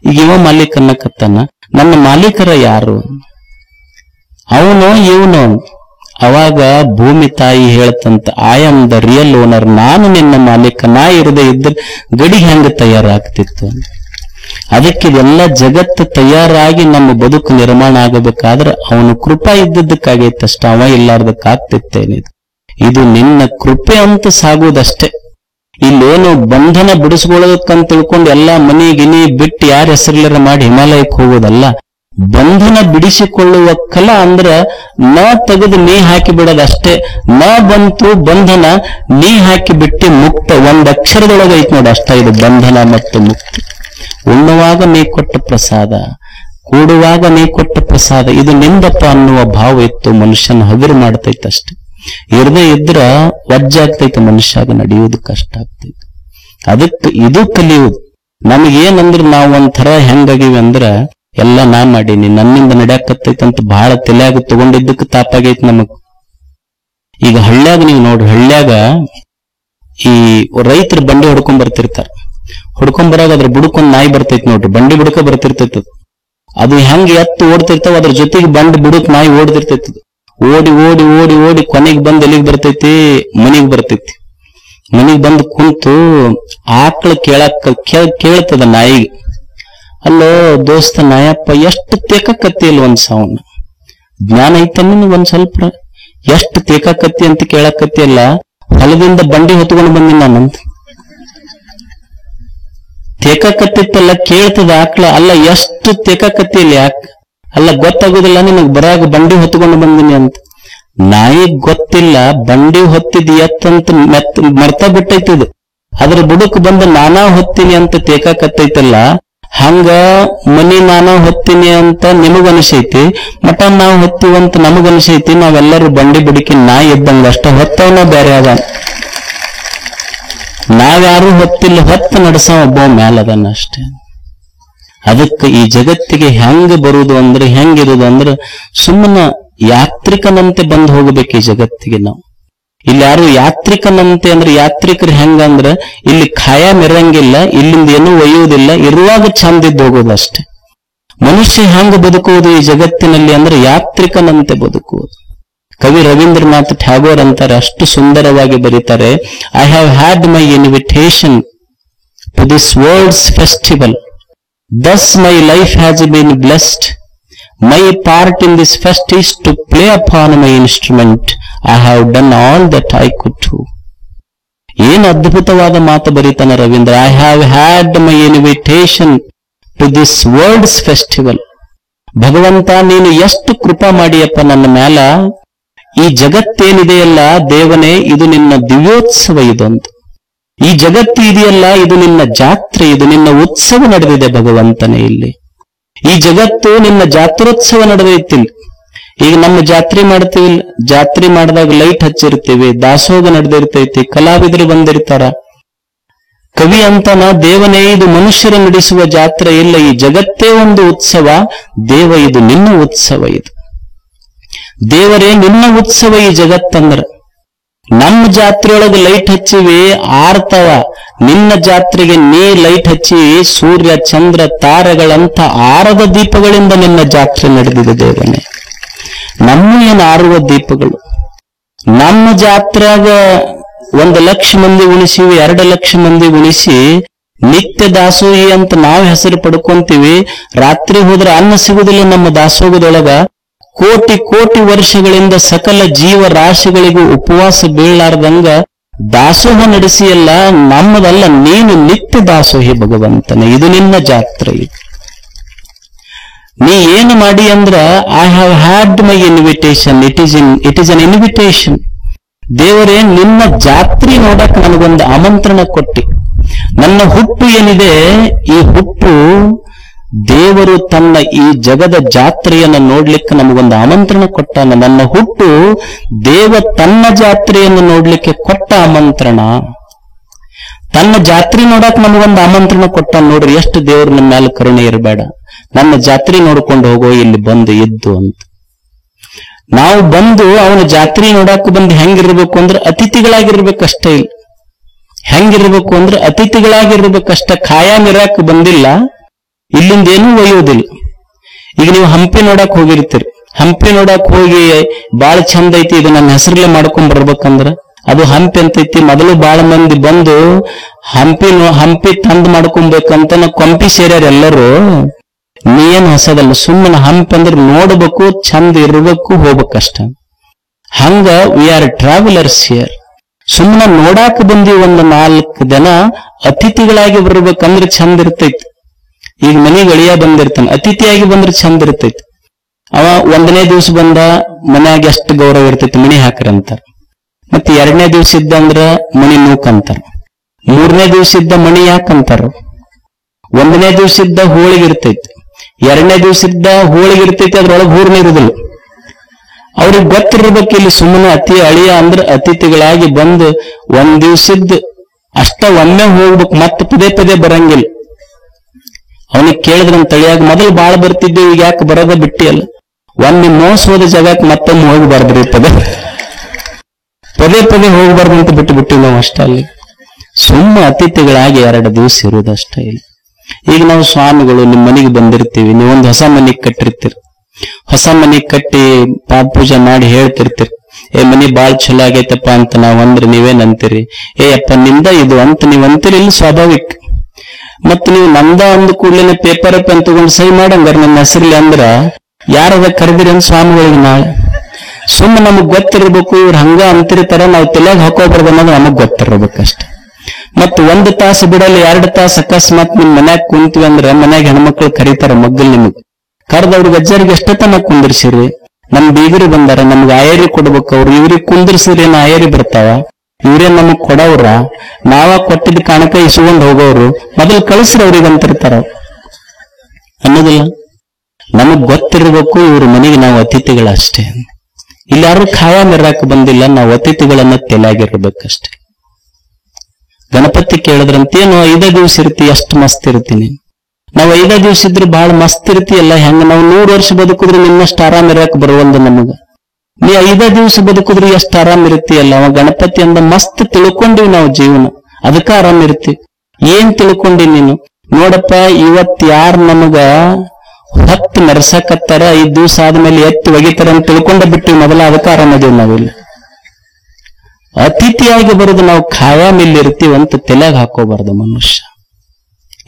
ಈಗ ಇವ ಮಾಲೀಕ್ ಅನ್ನಕತ್ತಾನ. ನನ್ನ ಮಾಲೀಕರ ಯಾರು? ಅವನು ಇವನು. ಅವಾಗ ಭೂಮಿ ತಾಯಿ ಹೇಳ್ತಂತ, I am the real owner, ನಾನು ನಿನ್ನ ಮಾಲೀಕ. ನಾ ಇರದೆ ಇದ್ರೆ ಗಡಿಗೆ ಹೆಂಗ ತಯಾರಾಗ್ತಿತ್ತು? ಅದಕ್ಕೆ ಇದೆಲ್ಲ ಜಗತ್ತು ತಯಾರಾಗಿ ನಮ್ಮ ಬದುಕು ನಿರ್ಮಾಣ ಆಗಬೇಕಾದ್ರೆ ಅವನು ಕೃಪಾ ಇದ್ದದ್ದಕ್ಕಾಗೈತಷ್ಟ, ಅವ ಇಲ್ಲಾರ್ದಕ್ಕಾಗ್ತಿತ್ತೇನಿದು. ಇದು ನಿನ್ನ ಕೃಪೆ ಅಂತ ಸಾಗುವುದಷ್ಟೇ. ಇಲ್ಲೇನು ಬಂಧನ ಬಿಡಿಸ್ಕೊಳ್ಳೋದಕ್ಕಂತ ತಿಳ್ಕೊಂಡು ಎಲ್ಲಾ ಮನಿ ಗಿನಿ ಬಿಟ್ಟು ಯಾರ ಹೆಸರಿಲ್ಲರ ಮಾಡಿ ಹಿಮಾಲಯಕ್ಕೆ ಹೋಗೋದಲ್ಲ. ಬಂಧನ ಬಿಡಿಸಿಕೊಳ್ಳುವ ಕಲ ಅಂದ್ರ ನ ತೆಗೆದು ನೀ ಹಾಕಿ ಬಿಡೋದಷ್ಟೇ. ನ ಬಂತು ಬಂಧನ, ನೀ ಹಾಕಿ ಬಿಟ್ಟು ಮುಕ್ತ. ಒಂದ್ ಅಕ್ಷರದೊಳಗೆ ಐತ್ ನೋಡಿ ಅಷ್ಟ ಇದು ಬಂಧನ ಮತ್ತು ಮುಕ್ತಿ. ಉಣ್ಣುವಾಗ ನೀ ಕೊಟ್ಟ ಪ್ರಸಾದ, ಕೂಡುವಾಗ ನೀ ಕೊಟ್ಟ ಪ್ರಸಾದ, ಇದು ನಿಂದಪ್ಪ ಅನ್ನುವ ಭಾವ ಇತ್ತು. ಮನುಷ್ಯನ ಹಗುರು ಮಾಡ್ತೈತಷ್ಟೆ. ಇರದೇ ಇದ್ರ ವಜ್ಜಾಗ್ತೈತೆ, ಮನುಷ್ಯಾಗ ನಡೆಯುವುದು ಕಷ್ಟ ಆಗ್ತೈತೆ. ಅದಕ್ಕೆ ಇದು ಕಲಿಯುವುದು. ನಮಗೇನಂದ್ರೆ ನಾವು ಒಂಥರ ಹೆಂಗಾಗಿವಿ ಅಂದ್ರ ಎಲ್ಲ ನಾ ಮಾಡೀನಿ, ನನ್ನಿಂದ ನಡ್ಯಾಕತ್ತೈತಂತ ಬಹಳ ತಲೆಯಾಗ ತಗೊಂಡಿದ್ದಕ್ಕೆ ತಾಪಾಗೈತಿ ನಮಗ್. ಈಗ ಹಳ್ಳ್ಯಾಗ ನೀವು ನೋಡ್ರಿ, ಹಳ್ಳ್ಯಾಗ ಈ ರೈತರು ಬಂಡಿ ಹೊಡ್ಕೊಂಡ್ ಬರ್ತಿರ್ತಾರ. ಹೊಡ್ಕೊಂಡ್ ಅದ್ರ ಬುಡಕೊಂದ್ ನಾಯಿ ಬರ್ತೈತಿ ನೋಡ್ರಿ, ಬಂಡಿ ಬುಡಕ ಬರ್ತಿರ್ತೈತ. ಅದು ಹೆಂಗ್ ಎತ್ತು ಓಡ್ತಿರ್ತಾವ, ಅದ್ರ ಜೊತೆಗೆ ಬಂಡಿ ಬುಡಕ್ ನಾಯಿ ಓಡ್ತಿರ್ತೈತಿ. ಓಡಿ ಓಡಿ ಓಡಿ ಓಡಿ ಕೊನೆಗೆ ಬಂದ್ ಎಲ್ಲಿಗೆ ಬರ್ತೈತಿ? ಮನಿಗ್ ಬರ್ತೈತಿ. ಮನಿಗ್ ಬಂದು ಕುಂತು ಆಕಳ ಕೇಳ್ತದ ನಾಯಿಗೆ, ಅಲ್ಲೋ ದೋಸ್ತ ನಾಯಪ್ಪ, ಎಷ್ಟು ತೇಕಕತ್ತಿ ಇಲ್ಲ ಒಂದ್ ಸಾವನ್ನ. ಜ್ಞಾನ ಐತ ನಿನಗೆ ಒಂದ್ ಸ್ವಲ್ಪ? ಎಷ್ಟು ತೇಕಕತ್ತಿ ಅಂತ ಕೇಳಕತ್ತಿ ಅಲ್ಲ, ಹೊಲದಿಂದ ಬಂಡಿ ಹೊತ್ಕೊಂಡು ಬಂದಿನಿ ನಾನಂತ. ತೇಕಕತ್ತಿತ್ತಲ್ಲ, ಕೇಳ್ತದ ಆಕಳ, ಅಲ್ಲ ಎಷ್ಟು ತೇಕಕತ್ತಿ ಇಲ್ಲ ಯಾಕೆ? ಅಲ್ಲ ಗೊತ್ತಾಗುದಿಲ್ಲ ನಿನಗ್ ಬರಾಗ ಬಂಡಿ ಹೊತ್ಕೊಂಡು ಬಂದಿನಿ ಅಂತ. ನಾಯಿಗ್ ಗೊತ್ತಿಲ್ಲ ಬಂಡಿ ಹೊತ್ತಿದ್ ಎತ್ತಂತ ಮರ್ತ ಬಿಟ್ಟೈತಿದ್. ಅದ್ರ ಬುಡಕ್ ಬಂದು ನಾನಾ ಹೊತ್ತೀನಿ ಅಂತ ತೇಕಕತ್ತೈತಲ್ಲ, ಹಂಗ ಮನಿ ನಾನಾ ಹೊತ್ತೀನಿ ಅಂತ ನಿಮಗನಿಸೈತಿ, ಮಟನ್ ನಾವು ಹೊತ್ತೀವಂತ ನಮಗನಿಸೈತಿ. ನಾವೆಲ್ಲರೂ ಬಂಡಿ ಬಿಡಿಕಿ ನಾಯಿ ಇದ್ದಂಗ ಅಷ್ಟ ಹೊತ್ತವನ ಬೇರೆ ಅದ. ನಾವ್ಯಾರು ಹೊತ್ತಿಲ್ಲ, ಹೊತ್ತು ನಡೆಸ ಒಬ್ಬ ಮ್ಯಾಲದನ್ನ ಅಷ್ಟೇ. ಅದಕ್ಕೆ ಈ ಜಗತ್ತಿಗೆ ಹೆಂಗ ಬರುವುದು ಅಂದ್ರೆ, ಹೆಂಗಿರುವುದು ಅಂದ್ರೆ, ಸುಮ್ಮನ ಯಾತ್ರಿಕನಂತೆ ಬಂದು ಹೋಗಬೇಕು ಈ ಜಗತ್ತಿಗೆ ನಾವು. ಇಲ್ಲಿ ಯಾರು ಯಾತ್ರಿಕನಂತೆ ಅಂದ್ರೆ, ಯಾತ್ರಿಕರು ಹೆಂಗಂದ್ರ ಇಲ್ಲಿ ಖಾಯಂ ಇರಂಗಿಲ್ಲ, ಇಲ್ಲಿಂದ ಏನೂ ಒಯ್ಯುವುದಿಲ್ಲ, ಇರುವಾಗ ಚಂದಿದ್ದು ಹೋಗೋದಷ್ಟೇ. ಮನುಷ್ಯ ಹೆಂಗ ಬದುಕುವುದು ಈ ಜಗತ್ತಿನಲ್ಲಿ ಅಂದ್ರೆ ಯಾತ್ರಿಕನಂತೆ ಬದುಕುವುದು. ಕವಿ ರವೀಂದ್ರನಾಥ್ ಟ್ಯಾಗೋರ್ ಅಂತಾರೆ, ಅಷ್ಟು ಸುಂದರವಾಗಿ ಬರೀತಾರೆ, I have had my invitation to this world's festival, thus my life has been blessed. My part in this fest is to play upon my instrument. I have done all that I could do. ಏನು ಅದ್ಭುತವಾದ ಮಾತು ಬರೀತಾನೆ Ravindra. I have had my invitation to this world's festival. ಭಗವಂತ ನೀನು ಎಷ್ಟು ಕೃಪಾ ಮಾಡಿಯಪ್ಪ ನನ್ನ ಮ್ಯಾಲ. ಈ ಜಗತ್ತೇನಿದೆಯಲ್ಲ ದೇವನೇ, ಇದು ನಿನ್ನ ದಿವ್ಯೋತ್ಸವ. ಇದೊಂದು ಈ ಜಗತ್ತು ಇದೆಯಲ್ಲ, ಇದು ನಿನ್ನ ಜಾತ್ರೆ, ಇದು ನಿನ್ನ ಉತ್ಸವ ನಡೆದಿದೆ ಭಗವಂತನೇ. ಇಲ್ಲಿ ಈ ಜಗತ್ತು ನಿನ್ನ ಜಾತ್ರೋತ್ಸವ ನಡೆದೈತಿಲ್ಲ. ಈಗ ನಮ್ಮ ಜಾತ್ರೆ ಮಾಡ್ತೀವಿ, ಜಾತ್ರೆ ಮಾಡಿದಾಗ ಲೈಟ್ ಹಚ್ಚಿರ್ತೀವಿ, ದಾಸೋಹ ನಡೆದಿರ್ತೈತಿ, ಕಲಾವಿದರು ಬಂದಿರ್ತಾರ. ಕವಿ ಅಂತಾನ, ದೇವನೇ ಇದು ಮನುಷ್ಯರು ನಡೆಸುವ ಜಾತ್ರೆ ಇಲ್ಲ, ಈ ಜಗತ್ತೇ ಒಂದು ಉತ್ಸವ. ದೇವ ಇದು ನಿನ್ನ ಉತ್ಸವ. ಇದು ದೇವರೇ ನಿನ್ನ ಉತ್ಸವ ಈ ಜಗತ್ತಂದ್ರ. ನಮ್ಮ ಜಾತ್ರೆಯೊಳಗೆ ಲೈಟ್ ಹಚ್ಚಿವಿ ಆರ್ತವ, ನಿನ್ನ ಜಾತ್ರೆಗೆ ನೀ ಲೈಟ್ ಹಚ್ಚಿ ಸೂರ್ಯ ಚಂದ್ರ ತಾರೆಗಳಂತ ಆರದ ದೀಪಗಳಿಂದ ನಿನ್ನ ಜಾತ್ರೆ ನಡೆದಿದೆ ದೇವನೇ. ನಮ್ಮ ಏನು ಆರುವ ದೀಪಗಳು. ನಮ್ಮ ಜಾತ್ರೆಯಾಗ 1,00,000 ಮಂದಿ ಉಣಿಸಿವಿ, 2,00,000 ಮಂದಿ ಉಣಿಸಿ ನಿತ್ಯ ದಾಸೋಹಿ ಅಂತ ನಾವು ಹೆಸರು ಪಡ್ಕೊಂತೀವಿ. ರಾತ್ರಿ ಹೋದ್ರೆ ಅನ್ನ ಸಿಗುದಿಲ್ಲ ನಮ್ಮ ದಾಸೋಹದೊಳಗ. ಕೋಟಿ ಕೋಟಿ ವರ್ಷಗಳಿಂದ ಸಕಲ ಜೀವ ರಾಶಿಗಳಿಗೂ ಉಪವಾಸ ಬೀಳಲಾರ್ದಂಗ ದಾಸೋಹ ನಡೆಸಿಯಲ್ಲ, ನಮ್ಮದಲ್ಲ, ನೀನು ನಿತ್ಯ ದಾಸೋಹಿ ಭಗವಂತನ, ಇದು ನಿನ್ನ ಜಾತ್ರೆ. ನೀ ಏನು ಮಾಡಿ ಅಂದ್ರ I have had my invitation, it is an invitation. ದೇವರೇ ನಿನ್ನ ಜಾತ್ರೆ ನೋಡಕ್ ನನಗೊಂದು ಆಮಂತ್ರಣ ಕೊಟ್ಟಿ. ನನ್ನ ಹುಟ್ಟು ಏನಿದೆ, ಈ ಹುಟ್ಟು ದೇವರು ತನ್ನ ಈ ಜಗದ ಜಾತ್ರೆಯನ್ನು ನೋಡ್ಲಿಕ್ಕೆ ನಮಗೊಂದು ಆಮಂತ್ರಣ ಕೊಟ್ಟಾನ. ನನ್ನ ಹುಟ್ಟು ದೇವ ತನ್ನ ಜಾತ್ರೆಯನ್ನು ನೋಡ್ಲಿಕ್ಕೆ ಕೊಟ್ಟ ಆಮಂತ್ರಣ. ತನ್ನ ಜಾತ್ರೆ ನೋಡಕ್ ನಮಗೊಂದು ಆಮಂತ್ರಣ ಕೊಟ್ಟ. ನೋಡ್ರಿ ಎಷ್ಟು ದೇವರು ನಮ್ಮ ಮೇಲೆ ಕರುಣೆ ಇರಬೇಡ, ನನ್ನ ಜಾತ್ರೆ ನೋಡ್ಕೊಂಡು ಹೋಗೋ, ಇಲ್ಲಿ ಬಂದು ಇದ್ದು ಅಂತ. ನಾವು ಬಂದು ಅವನ ಜಾತ್ರೆ ನೋಡಕ್ ಬಂದು ಹೆಂಗಿರ್ಬೇಕು ಅಂದ್ರೆ ಅತಿಥಿಗಳಾಗಿರ್ಬೇಕಷ್ಟೇ. ಇಲ್ಲ ಹೆಂಗಿರ್ಬೇಕು ಅಂದ್ರೆ ಅತಿಥಿಗಳಾಗಿರ್ಬೇಕಷ್ಟ. ಖಾಯಾಮ್ ಇರಾಕ್ ಬಂದಿಲ್ಲ, ಇಲ್ಲಿಂದ ಏನೂ ಒಯ್ಯೋದಿಲ್ಲ. ಈಗ ನೀವು ಹಂಪಿ ನೋಡಕ್ ಹೋಗಿರ್ತೀರಿ, ಹಂಪಿ ನೋಡಕ್ ಹೋಗಿ ಬಾಳ ಚಂದ ಐತಿ, ಇದು ನನ್ನ ಹೆಸರಲ್ಲೇ ಮಾಡ್ಕೊಂಡ್ ಬರ್ಬೇಕಂದ್ರ ಅದು ಹಂಪಿ ಅಂತೈತಿ. ಮೊದಲು ಬಾಳ ಮಂದಿ ಬಂದು ಹಂಪಿ ತಂದ್ ಮಾಡ್ಕೊಬೇಕಂತ ಕೊಂಪಿ ಸೇರ್ಯಾರ ಎಲ್ಲರೂ. ನೀ ಏನ್ ಹೊಸದಲ್ಲ, ಸುಮ್ಮನೆ ಹಂಪಿ ಅಂದ್ರೆ ನೋಡ್ಬೇಕು, ಚಂದ ಇರ್ಬೇಕು, ಹೋಗ್ಬೇಕಷ್ಟ. ಹಂಗ ವಿ ಆರ್ ಟ್ರಾವೆಲರ್ಸ್ ಹಿಯರ್. ಸುಮ್ಮನೆ ನೋಡಾಕ ಬಂದಿ, ಒಂದು 4 ದಿನ ಅತಿಥಿಗಳಾಗಿ ಬರ್ಬೇಕಂದ್ರೆ ಚಂದ ಇರ್ತೈತಿ. ಈಗ ಮನೆಗೆ ಅಳಿಯ ಬಂದಿರ್ತಾನೆ, ಅತಿಥಿಯಾಗಿ ಬಂದ್ರೆ ಚಂದ ಇರ್ತೈತಿ. ಅವ 1ನೇ ದಿವಸ ಬಂದ, ಮನ್ಯಾಗ ಎಷ್ಟು ಗೌರವ ಇರ್ತೈತಿ, ಮಣಿ ಹಾಕ್ರಿ ಅಂತಾರ. ಮತ್ತೆ 2ನೇ ದಿವಸ ಇದ್ದ ಅಂದ್ರ ಮಣಿ ನೂಕಂತಾರ. 3ನೇ ದಿವಸ ಇದ್ದ ಮಣಿ ಯಾಕಂತಾರ. 1ನೇ ದಿವಸ ಇದ್ದ ಹೋಳಿಗೆ ಇರ್ತೈತಿ, 2ನೇ ದಿವಸ ಇದ್ದ ಹೋಳಿಗೆ ಇರ್ತೈತಿ, ಅದ್ರೊಳಗೆ ಹೂರ್ಣ ಇರುದಿಲ್ಲ. ಅವ್ರಿಗೆ ಗೊತ್ತಿರ್ಬೇಕು, ಇಲ್ಲಿ ಸುಮ್ಮನೆ ಅಳಿಯ ಅಂದ್ರೆ ಅತಿಥಿಗಳಾಗಿ ಬಂದು 1 ದಿವಸದ್ದು ಅಷ್ಟ ಒಮ್ಮೆ ಹೋಗ್ಬೇಕು, ಮತ್ತೆ ಪದೇ ಪದೇ ಬರಂಗಿಲ್ಲ. ಅವನಿಗೆ ಕೇಳಿದ್ರ ತಳಿಯಾಗ ಮೊದಲು ಬಾಳ ಬರ್ತಿದ್ದೇವೆ, ಈಗ ಯಾಕೆ ಬರೋದ ಬಿಟ್ಟಿ ಅಲ್ಲ. ಒಮ್ಮೆ ಮೋಸ ಹೋದ ಜಾಗಕ್ಕೆ ಮತ್ತೊಮ್ಮೆ ಹೋಗ್ಬಾರ್ದ್ರಿ, ಪದೇ ಪದೇ ಹೋಗ್ಬಾರ್ದಂತ ಬಿಟ್ಟು ನಾವು ಅಷ್ಟ. ಅಲ್ಲಿ ಸುಮ್ಮ ಅತಿಥಿಗಳಾಗಿ 2 ದಿವಸ ಇರುವುದಷ್ಟೇ. ಇಲ್ಲ ಈಗ ನಾವು ಸ್ವಾಮಿಗಳು ನಿಮ್ಮ ಮನೆಗೆ ಬಂದಿರ್ತೀವಿ, ನೀವೊಂದು ಹೊಸ ಮನೆಗೆ ಕಟ್ಟಿರ್ತೀರಿ. ಹೊಸ ಮನೆಗೆ ಕಟ್ಟಿ ಪಾಪ ಪೂಜೆ ಮಾಡಿ ಹೇಳ್ತಿರ್ತೀರಿ, ಮನಿ ಬಾಳ್ ಚಲೋ ಆಗೈತಪ್ಪ ಅಂತ ನಾವ್ ಅಂದ್ರೆ ನೀವೇನ್ ಅಂತೀರಿ, ಅಪ್ಪ ನಿಂದ ಇದು ಅಂತ ನೀವ್ ಅಂತೀರಿ. ಇಲ್ಲಿ ಸ್ವಾಭಾವಿಕ. ಮತ್ ನೀವು ನಂದ ಅಂದ ಕೂಡಲೇ ಪೇಪರ್ ಪೆನ್ ತಗೊಂಡು ಸಹಿ ಮಾಡಂಗಾರ ನನ್ನ ಹೆಸರಲ್ಲಿ ಅಂದ್ರ ಯಾರದ ಕರೆದಿರಿ ಅಂತ ಸ್ವಾಮಿಗಳಿಗೆ ನಾಳೆ. ಸುಮ್ಮನೆ ನಮಗ್ ಗೊತ್ತಿರ್ಬೇಕು, ಇವ್ರು ಹಂಗ ಅಂತಿರ್ತಾರ, ನಾವು ತಲೆಯಾಗ ಹಾಕೋಬಾರ್ದು ಅನ್ನೋದು ನಮಗ್ ಗೊತ್ತಿರ್ಬೇಕಷ್ಟೆ. ಮತ್ 1 ತಾಸು ಬಿಡಲ್ಲ, 2 ತಾಸು ಅಕಸ್ಮಾತ್ ನಿಮ್ ಮನ್ಯಾಗ ಕುಂತೀವಿ ಅಂದ್ರೆ ಮನ್ಯಾಗ ಹೆಣ್ಮಕ್ಳು ಕರೀತಾರ, ಮಗ್ಗಲ್ ನಿಮಗ್ ಕರ್ದವ್ರಿಗೆ ಅಜ್ಜರಿಗೆ ಎಷ್ಟತನ ಕುಂದಿರ್ಸಿರಿ. ನಮ್ ಬೀಗರು ಬಂದಾರ, ನಮ್ಗೆ ಆಯರಿ ಕೊಡ್ಬೇಕು, ಅವ್ರು ಇವ್ರಿಗೆ ಕುಂದಿರ್ಸಿರಿ, ಏನ್ ಆಯರಿ ಬರ್ತಾವ, ಇವ್ರೇ ನಮಗ್ ಕೊಡವ್ರ, ನಾವ ಕೊಟ್ಟಿದ್ ಕಾಣಕ ಇಸ್ಕೊಂಡ್ ಹೋಗೋರು, ಮೊದಲು ಕಳಿಸ್ರಿ ಅವ್ರಿಗೆ ಅಂತಿರ್ತಾರ ಅನ್ನೋದಿಲ್ಲ. ನಮಗ್ ಗೊತ್ತಿರ್ಬೇಕು, ಇವ್ರ ಮನೆಗೆ ನಾವು ಅತಿಥಿಗಳಷ್ಟೇ. ಇಲ್ಲಿ ಯಾರು ಖಾಯಾಮ್ ಇರಾಕ್ ಬಂದಿಲ್ಲ, ನಾವು ಅತಿಥಿಗಳನ್ನ ತೆಲಾಗಿರ್ಬೇಕಷ್ಟೇ. ಗಣಪತಿ ಕೇಳಿದ್ರಂತೇನು 5 ದಿವಸ ಇರ್ತಿ, ಎಷ್ಟು ಮಸ್ತ್ ಇರ್ತೀನಿ. ನಾವು 5 ದಿವಸ ಇದ್ರೆ ಬಹಳ ಮಸ್ತ್ ಇರ್ತಿಯಲ್ಲ, ಹೆಂಗ ನಾವು 100 ವರ್ಷ ಬದುಕಿದ್ರೆ ನಿನ್ನಷ್ಟು ಆರಾಮ್ ಇರಾಕ್ ಬರುವಲ್ದು ನಮಗ. ನೀ 5 ದಿವಸ ಬದುಕಿದ್ರೆ ಎಷ್ಟು ಆರಾಮ್ ಇರ್ತೀಯಲ್ಲ. ಅವ ಗಣಪತಿ ಅಂದ ಮಸ್ತ್ ತಿಳ್ಕೊಂಡಿವಿ ನಾವು ಜೀವನ, ಅದಕ್ಕ ಆರಾಮ್ ಇರ್ತೀವಿ. ಏನ್ ತಿಳ್ಕೊಂಡಿ ನೀನು ನೋಡಪ್ಪ, ಇವತ್ ಯಾರು ನಮಗ ಹೊತ್ತು ಮೆರೆಸಕತ್ತಾರ, 5 ದಿವಸ ಆದ್ಮೇಲೆ ಎತ್ತಿ ಒಗಿತಾರ ಅಂತ ತಿಳ್ಕೊಂಡ ಬಿಟ್ಟಿವಿ ಮೊದಲ, ಅದಕ್ಕ ಆರಾಮದೇವಿ ನಾವಿಲ್ಲ. ಅತಿಥಿಯಾಗಿ ಬರೋದು ನಾವು ಖಾಯಾಮ್ ಇಲ್ಲಿ ಇರ್ತೀವಿ ಅಂತ ತಲೆಯಾಗ ಹಾಕೋಬಾರ್ದು ಮನುಷ್ಯ.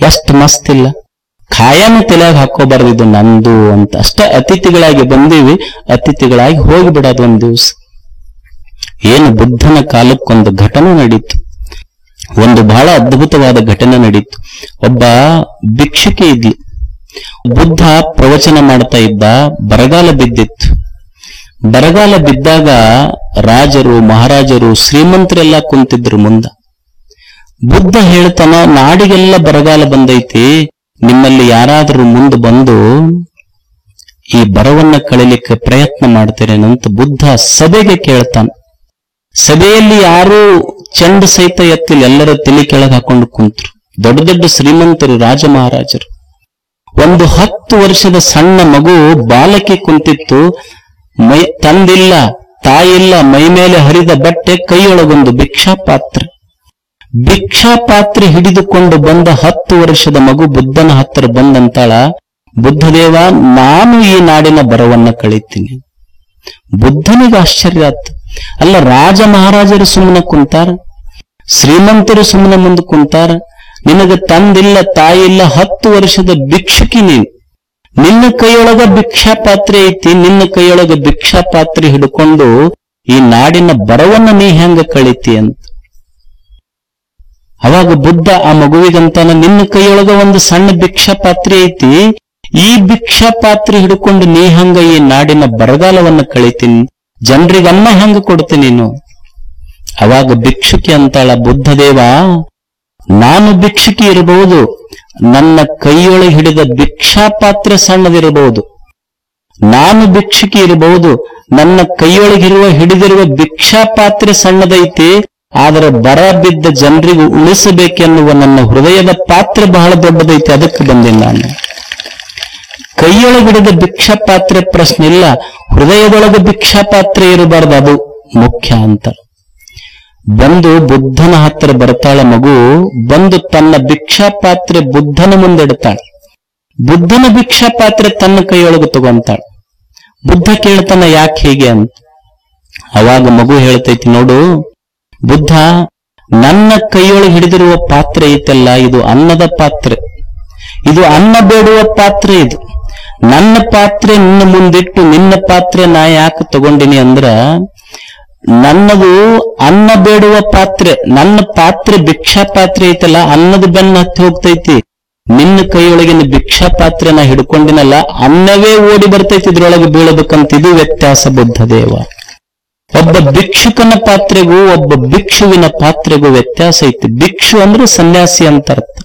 ಎಷ್ಟು ಮಸ್ತ್ ಇಲ್ಲ, ಖಾಯಾಮ ತಲೆಯಾಗ ಹಾಕೋಬಾರ್ದು ಇದು ನಂದು ಅಂತ. ಅಷ್ಟ ಅತಿಥಿಗಳಾಗಿ ಬಂದೀವಿ, ಅತಿಥಿಗಳಾಗಿ ಹೋಗಿಬಿಡೋದು 1 ದಿವಸ. ಏನು ಬುದ್ಧನ ಕಾಲಕ್ಕೊಂದು ಘಟನೆ ನಡೀತು, ಒಂದು ಬಹಳ ಅದ್ಭುತವಾದ ಘಟನೆ ನಡೀತು. ಒಬ್ಬ ಭಿಕ್ಷುಕಿ ಇದ್ಲಿ, ಬುದ್ಧ ಪ್ರವಚನ ಮಾಡ್ತಾ ಇದ್ದ, ಬರಗಾಲ ಬಿದ್ದಿತ್ತು. ಬರಗಾಲ ಬಿದ್ದಾಗ ರಾಜರು, ಮಹಾರಾಜರು, ಶ್ರೀಮಂತರೆಲ್ಲ ಕುಂತಿದ್ರು ಮುಂದ. ಬುದ್ಧ ಹೇಳ್ತಾನ, ನಾಡಿಗೆಲ್ಲ ಬರಗಾಲ ಬಂದೈತಿ, ನಿಮ್ಮಲ್ಲಿ ಯಾರಾದರೂ ಮುಂದೆ ಬಂದು ಈ ಬರವನ್ನ ಕಳಿಲಿಕ್ಕೆ ಪ್ರಯತ್ನ ಮಾಡ್ತೀರೇನಂತ ಬುದ್ಧ ಸಭೆಗೆ ಕೇಳ್ತಾನ. ಸಭೆಯಲ್ಲಿ ಯಾರು ಚಂಡ ಸಹಿತ ಎತ್ತಿಲ್ಲ, ಎಲ್ಲರ ತಲೆ ಕೆಳಗೆ ಹಾಕೊಂಡು ಕುಂತ್ರು. ದೊಡ್ಡ ದೊಡ್ಡ ಶ್ರೀಮಂತರು, ರಾಜ ಮಹಾರಾಜರು. ಒಂದು 10 ವರ್ಷದ ಸಣ್ಣ ಮಗು ಬಾಲಕಿ ಕುಂತಿತ್ತು, ತಂದಿಲ್ಲ, ತಾಯಿಲ್ಲ, ಮೈ ಮೇಲೆ ಹರಿದ ಬಟ್ಟೆ, ಕೈಯೊಳಗೊಂದು ಭಿಕ್ಷಾಪಾತ್ರೆ ಹಿಡಿದುಕೊಂಡು ಬಂದ 10 ವರ್ಷದ ಮಗು ಬುದ್ಧನ ಹತ್ತಿರ ಬಂದಂತಾಳ, ಬುದ್ಧದೇವ, ನಾನು ಈ ನಾಡಿನ ಬರವನ್ನ ಕಳೀತೀನಿ. ಬುದ್ಧನಿಗೆ ಆಶ್ಚರ್ಯ ಆಯ್ತು. ಅಲ್ಲ, ರಾಜ ಮಹಾರಾಜರು ಸುಮ್ಮನೆ ಕುಂತಾರ, ಶ್ರೀಮಂತರು ಸುಮ್ಮನೆ ಮುಂದೆ ಕುಂತಾರ. ನಿನಗ ತಂದಿಲ್ಲ, ತಾಯಿ ಇಲ್ಲ, 10 ವರ್ಷದ ಭಿಕ್ಷುಕಿ ನೀನು. ನಿನ್ನ ಕೈಯೊಳಗ ಭಿಕ್ಷಾ ಪಾತ್ರೆ ಐತಿ, ನಿನ್ನ ಕೈಯೊಳಗ ಭಿಕ್ಷಾ ಪಾತ್ರೆ ಹಿಡ್ಕೊಂಡು ಈ ನಾಡಿನ ಬರವನ್ನ ನೀ ಹೆಂಗ ಕಳಿತಿ ಅಂತ. ಅವಾಗ ಬುದ್ಧ ಆ ಮಗುವಿಗಂತಾನ, ನಿನ್ನ ಕೈಯೊಳಗ ಒಂದು ಸಣ್ಣ ಭಿಕ್ಷಾ ಪಾತ್ರೆ ಐತಿ, ಈ ಭಿಕ್ಷಾ ಪಾತ್ರೆ ಹಿಡ್ಕೊಂಡು ನೀ ಹಂಗ ಈ ನಾಡಿನ ಬರಗಾಲವನ್ನ ಕಳಿತೀನಿ, ಜನರಿಗೆ ಅನ್ನ ಹೆಂಗ ಕೊಡ್ತೀನಿ ನೀನು. ಅವಾಗ ಭಿಕ್ಷುಕಿ ಅಂತಾಳ, ಬುದ್ಧದೇವ, ನಾನು ಭಿಕ್ಷುಕಿ ಇರಬಹುದು, ನನ್ನ ಕೈಯೊಳಗೆ ಹಿಡಿದ ಭಿಕ್ಷಾ ಪಾತ್ರೆ ಸಣ್ಣದಿರಬಹುದು. ನಾನು ಭಿಕ್ಷುಕಿ ಇರಬಹುದು, ನನ್ನ ಕೈಯೊಳಗಿರುವ ಹಿಡಿದಿರುವ ಭಿಕ್ಷಾ ಪಾತ್ರೆ ಸಣ್ಣದೈತಿ, ಆದರೆ ಬರ ಬಿದ್ದ ಜನರಿಗೂ ಉಳಿಸಬೇಕೆನ್ನುವ ನನ್ನ ಹೃದಯದ ಪಾತ್ರೆ ಬಹಳ ದೊಡ್ಡದೈತಿ, ಅದಕ್ಕೆ ಬಂದೇನೆ ನಾನು. ಕೈಯೊಳಗೆ ಹಿಡಿದ ಭಿಕ್ಷಾ ಪಾತ್ರೆ ಪ್ರಶ್ನೆ ಇಲ್ಲ, ಹೃದಯದೊಳಗೆ ಭಿಕ್ಷಾ ಪಾತ್ರೆ ಇರಬಾರ್ದು, ಅದು ಮುಖ್ಯ ಅಂತ. ಬಂದು ಬುದ್ಧನ ಹತ್ತಿರ ಬರ್ತಾಳ ಮಗು, ಬಂದು ತನ್ನ ಭಿಕ್ಷಾ ಪಾತ್ರೆ ಬುದ್ಧನ ಮುಂದಿಡ್ತಾಳ. ಬುದ್ಧನ ಭಿಕ್ಷಾ ಪಾತ್ರೆ ತನ್ನ ಕೈಯೊಳಗೆ ತಗೊಂತಾಳ. ಬುದ್ಧ ಕೇಳ್ತಾನ, ಯಾಕೆ ಹೀಗೆ ಅಂತ. ಅವಾಗ ಮಗು ಹೇಳ್ತೈತಿ, ನೋಡು ಬುದ್ಧ, ನನ್ನ ಕೈಯೊಳಗೆ ಹಿಡಿದಿರುವ ಪಾತ್ರೆ ಐತಲ್ಲ, ಇದು ಅನ್ನದ ಪಾತ್ರೆ, ಇದು ಅನ್ನ ಬೇಡುವ ಪಾತ್ರೆ. ಇದು ನನ್ನ ಪಾತ್ರೆ ನಿನ್ನ ಮುಂದಿಟ್ಟು ನಿನ್ನ ಪಾತ್ರೆ ನಾ ಯಾಕೆ ತಗೊಂಡಿನಿ ಅಂದ್ರ, ನನ್ನದು ಅನ್ನ ಬೇಡುವ ಪಾತ್ರೆ, ನನ್ನ ಪಾತ್ರೆ ಭಿಕ್ಷಾ ಪಾತ್ರೆ ಐತಲ್ಲ, ಅನ್ನದ ಬೆನ್ನ ಹತ್ತಿ ಹೋಗ್ತೈತಿ. ನಿನ್ನ ಕೈಯೊಳಗಿನ ಭಿಕ್ಷಾ ಪಾತ್ರೆ ನಾ ಹಿಡ್ಕೊಂಡಿನಲ್ಲ, ಅನ್ನವೇ ಓಡಿ ಬರ್ತೈತಿ ಇದ್ರೊಳಗೆ ಬೀಳಬೇಕಂತ. ಇದು ವ್ಯತ್ಯಾಸ ಬುದ್ಧದೇವ. ಒಬ್ಬ ಭಿಕ್ಷುಕನ ಪಾತ್ರೆಗೂ ಒಬ್ಬ ಭಿಕ್ಷುವಿನ ಪಾತ್ರೆಗೂ ವ್ಯತ್ಯಾಸ ಐತಿ. ಭಿಕ್ಷು ಅಂದ್ರೆ ಸನ್ಯಾಸಿ ಅಂತ ಅರ್ಥ.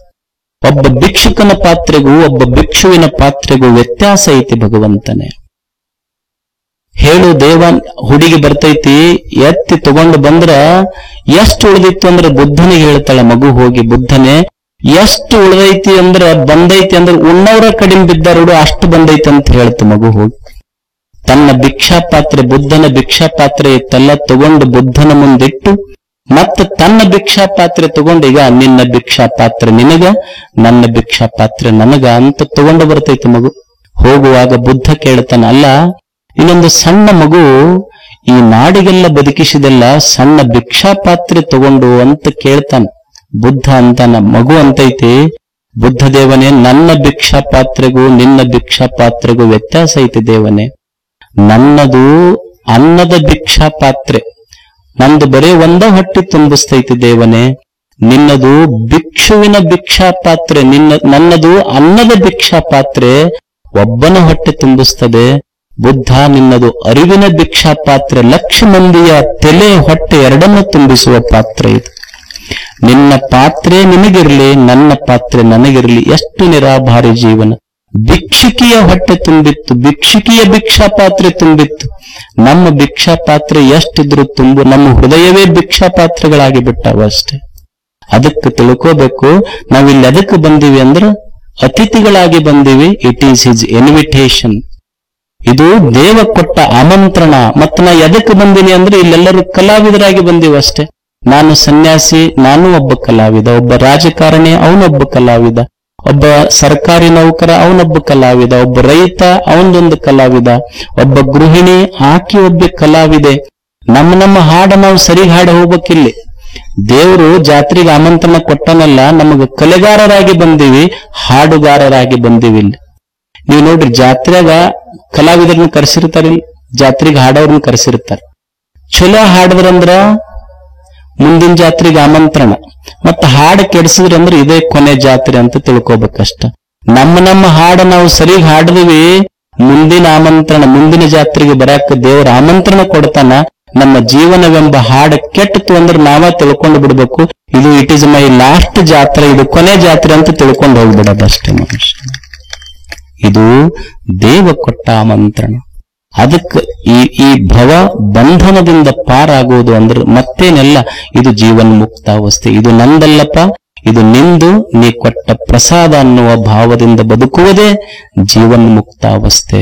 ಒಬ್ಬ ಭಿಕ್ಷುಕನ ಪಾತ್ರೆಗೂ ಒಬ್ಬ ಭಿಕ್ಷುವಿನ ಪಾತ್ರೆಗೂ ವ್ಯತ್ಯಾಸ ಐತಿ ಭಗವಂತನೇ. ಹೇಳು ದೇವ, ಹುಡುಗಿ ಬರ್ತೈತಿ, ಎತ್ತಿ ತಗೊಂಡು ಬಂದ್ರ ಎಷ್ಟು ಉಳಿದಿತ್ತು ಅಂದ್ರೆ ಬುದ್ಧನಿಗೆ ಹೇಳ್ತಾಳ ಮಗು ಹೋಗಿ, ಬುದ್ಧನೇ ಎಷ್ಟು ಉಳಿದೈತಿ ಅಂದ್ರ ಬಂದೈತಿ ಅಂದ್ರೆ ಉಣ್ಣವ್ರ ಕಡಿಮೆ ಬಿದ್ದಾರೋಡು ಅಷ್ಟು ಬಂದೈತಿ ಅಂತ ಹೇಳ್ತು ಮಗು ಹೋಗಿ. ತನ್ನ ಭಿಕ್ಷಾ ಪಾತ್ರೆ, ಬುದ್ಧನ ಭಿಕ್ಷಾ ಪಾತ್ರೆ ಇತ್ತಲ್ಲ, ತಗೊಂಡು ಬುದ್ಧನ ಮುಂದಿಟ್ಟು ಮತ್ತೆ ತನ್ನ ಭಿಕ್ಷಾ ಪಾತ್ರೆ ತಗೊಂಡು, ಈಗ ನಿನ್ನ ಭಿಕ್ಷಾ ಪಾತ್ರೆ ನಿನಗ, ನನ್ನ ಭಿಕ್ಷಾ ಪಾತ್ರೆ ನನಗ ಅಂತ ತಗೊಂಡು ಬರ್ತೈತಿ ಮಗು. ಹೋಗುವಾಗ ಬುದ್ಧ ಕೇಳ್ತಾನ, ಅಲ್ಲ ಇನ್ನೊಂದು ಸಣ್ಣ ಮಗು ಈ ನಾಡಿಗೆಲ್ಲ ಬದುಕಿಸಿದೆಲ್ಲ ಸಣ್ಣ ಭಿಕ್ಷಾ ಪಾತ್ರೆ ತಗೊಂಡು ಅಂತ ಕೇಳ್ತಾನ. ಬುದ್ಧ ಅಂತಾನ, ಮಗು ಅಂತೈತಿ, ಬುದ್ಧ ದೇವನೇ, ನನ್ನ ಭಿಕ್ಷಾ ಪಾತ್ರೆಗೂ ನಿನ್ನ ಭಿಕ್ಷಾ ಪಾತ್ರೆಗೂ ವ್ಯತ್ಯಾಸ ಐತಿ ದೇವನೇ. ನನ್ನದು ಅನ್ನದ ಭಿಕ್ಷಾ ಪಾತ್ರೆ, ನಂದು ಬರೇ ಒಂದ ಹೊಟ್ಟೆ ತುಂಬಿಸ್ತೈತಿ ದೇವನೇ. ನಿನ್ನದು ಭಿಕ್ಷುವಿನ ಭಿಕ್ಷಾ ಪಾತ್ರೆ, ನನ್ನದು ಅನ್ನದ ಭಿಕ್ಷಾ ಪಾತ್ರೆ ಒಬ್ಬನ ಹೊಟ್ಟೆ ತುಂಬಿಸ್ತದೆ. ಬುದ್ಧ, ನಿನ್ನದು ಅರಿವಿನ ಭಿಕ್ಷಾ ಪಾತ್ರೆ, ಲಕ್ಷ ಮಂದಿಯ ತಲೆ ಹೊಟ್ಟೆ ಎರಡನ್ನು ತುಂಬಿಸುವ ಪಾತ್ರೆ ಇದು. ನಿನ್ನ ಪಾತ್ರೆ ನಿನಗಿರ್ಲಿ, ನನ್ನ ಪಾತ್ರೆ ನನಗಿರ್ಲಿ. ಎಷ್ಟು ನಿರಾಭಾರಿ ಜೀವನ. ಭಿಕ್ಷುಕಿಯ ಹೊಟ್ಟೆ ತುಂಬಿತ್ತು, ಭಿಕ್ಷುಕಿಯ ಭಿಕ್ಷಾ ಪಾತ್ರೆ ತುಂಬಿತ್ತು. ನಮ್ಮ ಭಿಕ್ಷಾ ಪಾತ್ರೆ ಎಷ್ಟಿದ್ರು ತುಂಬು, ನಮ್ಮ ಹೃದಯವೇ ಭಿಕ್ಷಾ ಪಾತ್ರೆಗಳಾಗಿ ಬಿಟ್ಟಾವ ಅಷ್ಟೇ. ಅದಕ್ಕೆ ತಿಳ್ಕೋಬೇಕು, ನಾವಿಲ್ಲಿ ಅದಕ್ಕೆ ಬಂದೀವಿ ಅಂದ್ರೆ ಅತಿಥಿಗಳಾಗಿ ಬಂದೀವಿ. It is his invitation. ಇದು ದೇವ ಕೊಟ್ಟ ಆಮಂತ್ರಣ. ಮತ್ತು ನಾ ಎದಕ್ಕೆ ಬಂದೀನಿ ಅಂದ್ರೆ ಇಲ್ಲೆಲ್ಲರೂ ಕಲಾವಿದರಾಗಿ ಬಂದೀವಿ ಅಷ್ಟೇ. ನಾನು ಸನ್ಯಾಸಿ, ನಾನು ಒಬ್ಬ ಕಲಾವಿದ. ಒಬ್ಬ ರಾಜಕಾರಣಿ, ಅವನೊಬ್ಬ ಕಲಾವಿದ. ಒಬ್ಬ ಸರ್ಕಾರಿ ನೌಕರ, ಅವನೊಬ್ಬ ಕಲಾವಿದ. ಒಬ್ಬ ರೈತ, ಅವನದೊಂದು ಕಲಾವಿದ. ಒಬ್ಬ ಗೃಹಿಣಿ, ಆಕೆ ಒಬ್ಬ ಕಲಾವಿದೆ. ನಮ್ಮ ಹಾಡ ನಾವು ಸರಿ ಹಾಡ ಹೋಗ್ಬೇಕಿಲ್ಲಿ. ದೇವರು ಜಾತ್ರೆಗೆ ಆಮಂತ್ರಣ ಕೊಟ್ಟನಲ್ಲ, ನಮಗೆ ಕಲೆಗಾರರಾಗಿ ಬಂದೀವಿ, ಹಾಡುಗಾರರಾಗಿ ಬಂದೀವಿ. ಇಲ್ಲಿ ನೀವು ನೋಡ್ರಿ, ಜಾತ್ರೆಗ ಕಲಾವಿದರನ್ನ ಕರೆಸಿರ್ತಾರಿಲ್ಲ, ಜಾತ್ರೆಗೆ ಹಾಡೋರ್ನ ಕರೆಸಿರ್ತಾರೆ. ಚಲೋ ಹಾಡಿದ್ರಂದ್ರ ಮುಂದಿನ ಜಾತ್ರೆಗೆ ಆಮಂತ್ರಣ, ಮತ್ತ ಹಾಡು ಕೆಡಿಸಿದ್ರಂದ್ರೆ ಇದೇ ಕೊನೆ ಜಾತ್ರೆ ಅಂತ ತಿಳ್ಕೋಬೇಕಷ್ಟ. ನಮ್ಮ ಹಾಡ ನಾವು ಸರಿ ಹಾಡಿದ್ವಿ, ಮುಂದಿನ ಆಮಂತ್ರಣ, ಮುಂದಿನ ಜಾತ್ರೆಗೆ ಬರಾಕ ದೇವರ ಆಮಂತ್ರಣ ಕೊಡ್ತಾನ. ನಮ್ಮ ಜೀವನವೆಂಬ ಹಾಡು ಕೆಟ್ಟಿತು ಅಂದ್ರೆ ನಾವ ತಿಳ್ಕೊಂಡು ಬಿಡ್ಬೇಕು, ಇದು ಇಟ್ ಈಸ್ ಮೈ ಲಾಸ್ಟ್ ಜಾತ್ರೆ, ಇದು ಕೊನೆ ಜಾತ್ರೆ ಅಂತ ತಿಳ್ಕೊಂಡು ಹೋಗ್ಬಿಡೋದಷ್ಟೇ ಮನುಷ್ಯ. ಇದು ದೇವ ಕೊಟ್ಟ ಆಮಂತ್ರಣ. ಅದಕ್ಕೆ ಈ ಭವ ಬಂಧನದಿಂದ ಪಾರಾಗೋದು ಅಂದ್ರೆ ಮತ್ತೇನೆಲ್ಲ, ಇದು ಜೀವನ್ಮುಕ್ತಾವಸ್ಥೆ. ಇದು ನಂದಲ್ಲಪ್ಪ, ಇದು ನಿಂದು, ನೀ ಕೊಟ್ಟ ಪ್ರಸಾದ ಅನ್ನುವ ಭಾವದಿಂದ ಬದುಕುವುದೇ ಜೀವನ್ಮುಕ್ತಾವಸ್ಥೆ.